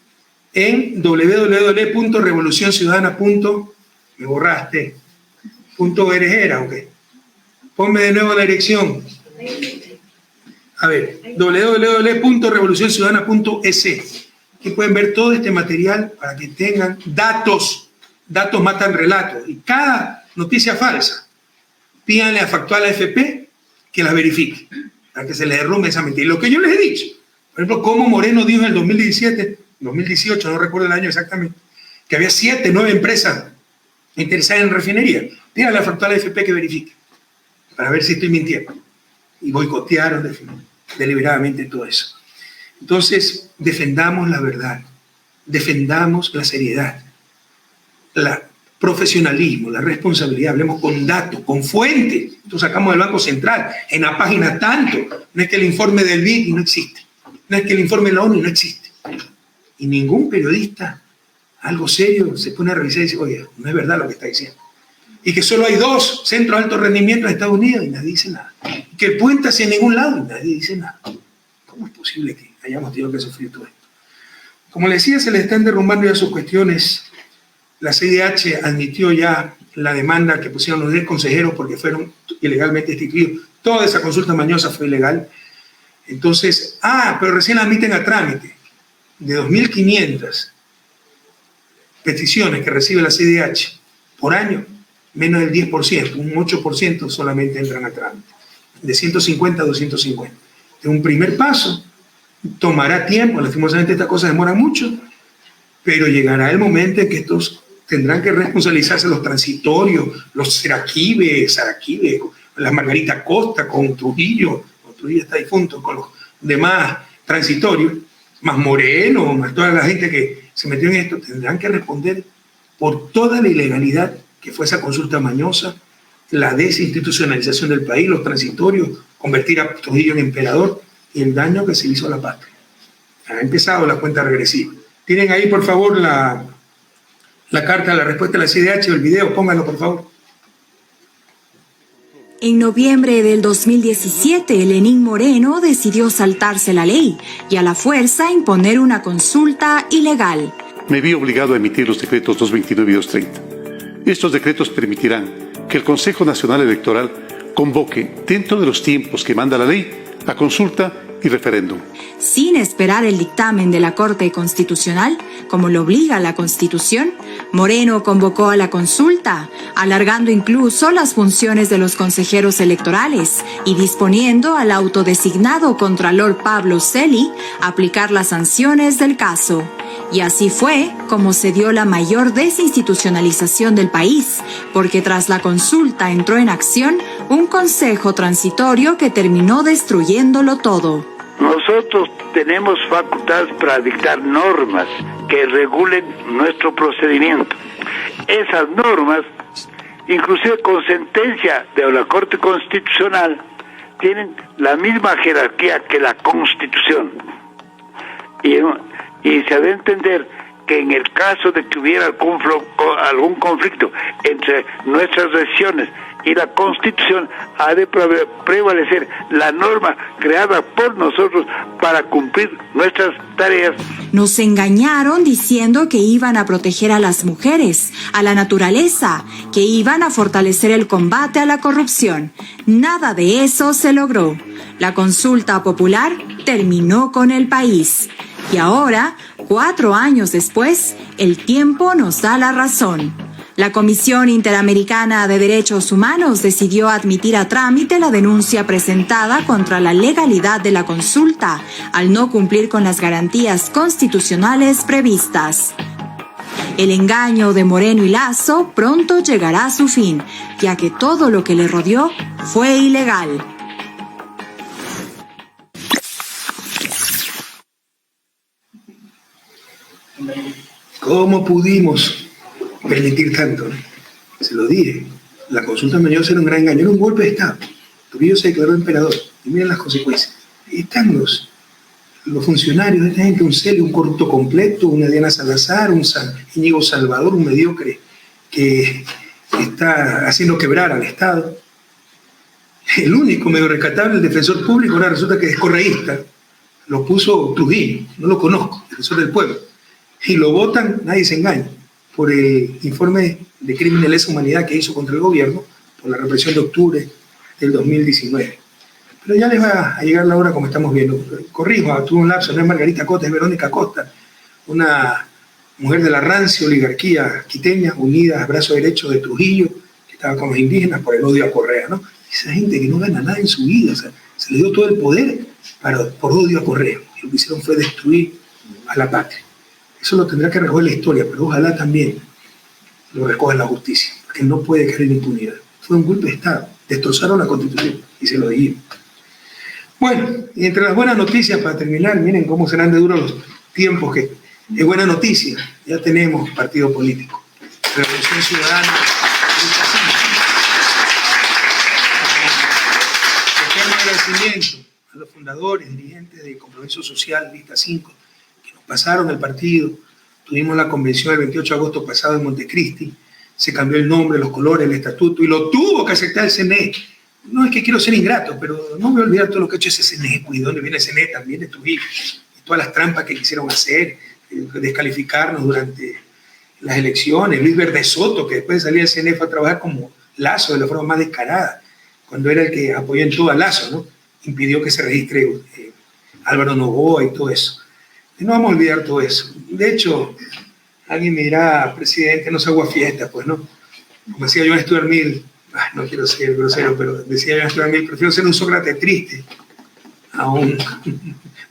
en www.revolucionciudadana.org, ¿ok? Ponme de nuevo la dirección. A ver, www.revolucionciudadana.es. Aquí pueden ver todo este material para que tengan datos. Datos matan relatos. Y cada noticia falsa, pídanle a Factual AFP que la verifique, para que se les derrumbe esa mentira. Y lo que yo les he dicho, por ejemplo, como Moreno dijo en el 2017, 2018, no recuerdo el año exactamente, que había 7, 9 empresas interesadas en refinería. Pídanle a Factual AFP que verifique, para ver si estoy mintiendo. Y boicotearon deliberadamente todo eso. Entonces, defendamos la verdad, defendamos la seriedad, el profesionalismo, la responsabilidad, hablemos con datos, con fuentes. Esto sacamos del Banco Central, en la página tanto. No es que el informe del BID no existe, no es que el informe de la ONU no existe. Y ningún periodista, algo serio, se pone a revisar y dice, oye, no es verdad lo que está diciendo. Y que solo hay 2 centros de alto rendimiento en Estados Unidos y nadie dice nada. Y que el puente hacia ningún lado y nadie dice nada. ¿Cómo es posible que hayamos tenido que sufrir todo esto? Como les decía, se le están derrumbando ya sus cuestiones. La CIDH admitió ya la demanda que pusieron los 10 consejeros porque fueron ilegalmente destituidos Toda esa consulta mañosa fue ilegal. Entonces, pero recién la admiten a trámite. De 2.500 peticiones que recibe la CIDH por año, menos del 10%, un 8% solamente entran a trámite. De 150 a 250. Es un primer paso, tomará tiempo, lastimosamente estas cosas demoran mucho, pero llegará el momento en que estos tendrán que responsabilizarse los transitorios, los Saraquibe, la Margarita Costa con Trujillo está difunto, con los demás transitorios, más Moreno, más toda la gente que se metió en esto, tendrán que responder por toda la ilegalidad que fue esa consulta mañosa, la desinstitucionalización del país, los transitorios, convertir a Trujillo en emperador y el daño que se hizo a la patria. Ha empezado la cuenta regresiva. Tienen ahí, por favor, la carta, la respuesta de la CIDH, el video, pónganlo, por favor. En noviembre del 2017, Lenín Moreno decidió saltarse la ley y a la fuerza imponer una consulta ilegal. Me vi obligado a emitir los decretos 229 y 230. Estos decretos permitirán que el Consejo Nacional Electoral convoque, dentro de los tiempos que manda la ley, la consulta y referéndum. Sin esperar el dictamen de la Corte Constitucional, como lo obliga la Constitución, Moreno convocó a la consulta, alargando incluso las funciones de los consejeros electorales y disponiendo al autodesignado Contralor Pablo Celi aplicar las sanciones del caso. Y así fue como se dio la mayor desinstitucionalización del país, porque tras la consulta entró en acción un consejo transitorio que terminó destruyéndolo todo. Nosotros tenemos facultades para dictar normas que regulen nuestro procedimiento. Esas normas, inclusive con sentencia de la Corte Constitucional, tienen la misma jerarquía que la Constitución. Y se debe entender que en el caso de que hubiera algún conflicto entre nuestras regiones y la Constitución, ha de prevalecer la norma creada por nosotros para cumplir nuestras tareas. Nos engañaron diciendo que iban a proteger a las mujeres, a la naturaleza, que iban a fortalecer el combate a la corrupción. Nada de eso se logró. La consulta popular terminó con el país. Y ahora, 4 años después, el tiempo nos da la razón. La Comisión Interamericana de Derechos Humanos decidió admitir a trámite la denuncia presentada contra la legalidad de la consulta, al no cumplir con las garantías constitucionales previstas. El engaño de Moreno y Lasso pronto llegará a su fin, ya que todo lo que le rodeó fue ilegal. ¿Cómo pudimos permitir tanto? Se lo dije. La consulta mañosa era un gran engaño, era un golpe de Estado. Trujillo se declaró emperador. Y miren las consecuencias. Ahí están los funcionarios de esta gente, un Celi, un corrupto completo, una Diana Salazar, un Íñigo Salvador, un mediocre que está haciendo quebrar al Estado. El único medio rescatable, el defensor público, ahora resulta que es correísta. Lo puso Trujillo, no lo conozco, defensor del pueblo. Y lo votan, nadie se engaña, por el informe de crimen de lesa humanidad que hizo contra el gobierno por la represión de octubre del 2019. Pero ya les va a llegar la hora como estamos viendo. Corrijo, tuvo un lapso, no es Margarita Costa, es Verónica Costa, una mujer de la rancia oligarquía quiteña, unida a brazo derecho de Trujillo, que estaba con los indígenas por el odio a Correa, ¿no? Esa gente que no gana nada en su vida, o sea, se le dio todo el poder por odio a Correa. Y lo que hicieron fue destruir a la patria. Eso lo tendrá que recoger la historia, pero ojalá también lo recoja la justicia, porque no puede caer en impunidad. Fue un golpe de Estado, destrozaron la Constitución y se lo dijeron. Bueno, y entre las buenas noticias, para terminar, miren cómo serán de duros los tiempos, que es buena noticia, ya tenemos partido político, Revolución Ciudadana. Eterno agradecimiento a los fundadores, dirigentes de Compromiso Social, Lista 5, pasaron el partido. Tuvimos la convención el 28 de agosto pasado en Montecristi, se cambió el nombre, los colores, el estatuto, y lo tuvo que aceptar el CNE. No es que quiero ser ingrato, pero no me voy a olvidar todo lo que ha hecho ese CNE, y dónde viene el CNE también de Trujillo, y todas las trampas que quisieron hacer, descalificarnos durante las elecciones. Luis Verde Soto, que después de salir del CNE fue a trabajar como Lazo de la forma más descarada, cuando era el que apoyó en todo a Lazo, ¿no? Impidió que se registre Álvaro Noboa y todo eso. Y no vamos a olvidar todo eso. De hecho, alguien me dirá, presidente, no se aguafiesta, pues, ¿no? Como decía John Stuart Mill, no quiero ser grosero, pero decía John Stuart Mill, prefiero ser un Sócrates triste a un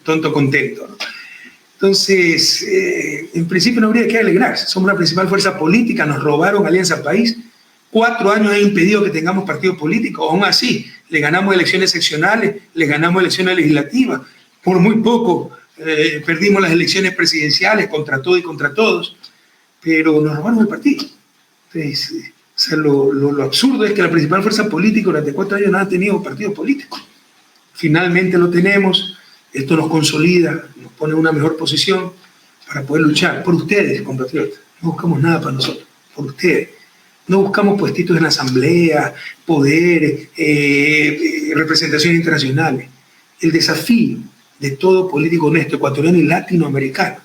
tonto contento, ¿no? Entonces, en principio no habría que alegrarse. Somos la principal fuerza política, nos robaron Alianza País. 4 años han impedido que tengamos partidos políticos. Aún así, le ganamos elecciones seccionales, le ganamos elecciones legislativas. Por muy poco perdimos las elecciones presidenciales contra todo y contra todos, pero nos robaron el partido. Entonces, o sea, lo absurdo es que la principal fuerza política durante 4 años no ha tenido partido político. Finalmente lo tenemos, esto nos consolida, nos pone en una mejor posición para poder luchar por ustedes, compatriotas. No buscamos nada para nosotros, por ustedes. No buscamos puestitos en la asamblea, poder, representaciones internacionales. El desafío de todo político honesto ecuatoriano y latinoamericano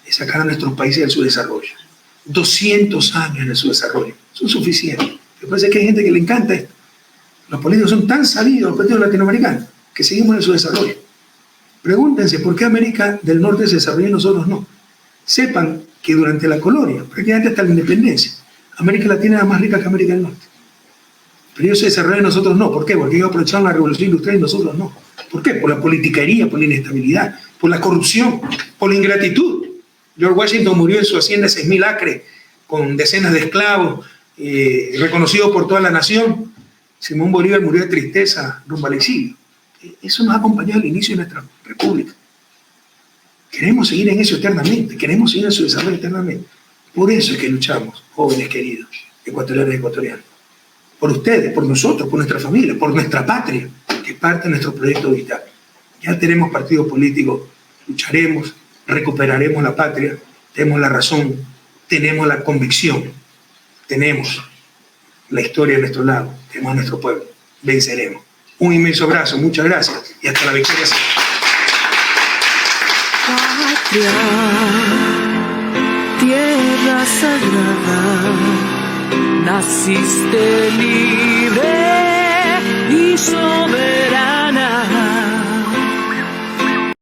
es sacar a nuestros países del subdesarrollo. 200 años en el subdesarrollo son suficientes. Me parece que hay gente que le encanta esto. Los políticos son tan sabidos, los políticos latinoamericanos, que seguimos en el subdesarrollo. Pregúntense por qué América del Norte se desarrolla y nosotros no. Sepan que durante la colonia, prácticamente hasta la independencia, América Latina era más rica que América del Norte. Pero ellos se desarrollaron y nosotros no. ¿Por qué? Porque ellos aprovecharon la revolución industrial y nosotros no. ¿Por qué? Por la politiquería, por la inestabilidad, por la corrupción, por la ingratitud. George Washington murió en su hacienda de 6.000 acres, con decenas de esclavos, reconocido por toda la nación. Simón Bolívar murió de tristeza rumbo al exilio. Eso nos ha acompañado al inicio de nuestra república. Queremos seguir en eso eternamente, queremos seguir en su desarrollo eternamente. Por eso es que luchamos, jóvenes queridos, ecuatorianos y ecuatorianos. Por ustedes, por nosotros, por nuestra familia, por nuestra patria, que es parte de nuestro proyecto vital. Ya tenemos partido político, lucharemos, recuperaremos la patria, tenemos la razón, tenemos la convicción, tenemos la historia de nuestro lado, tenemos a nuestro pueblo, venceremos. Un inmenso abrazo, muchas gracias y hasta la victoria. Patria, tierra sagrada, naciste libre y soberana.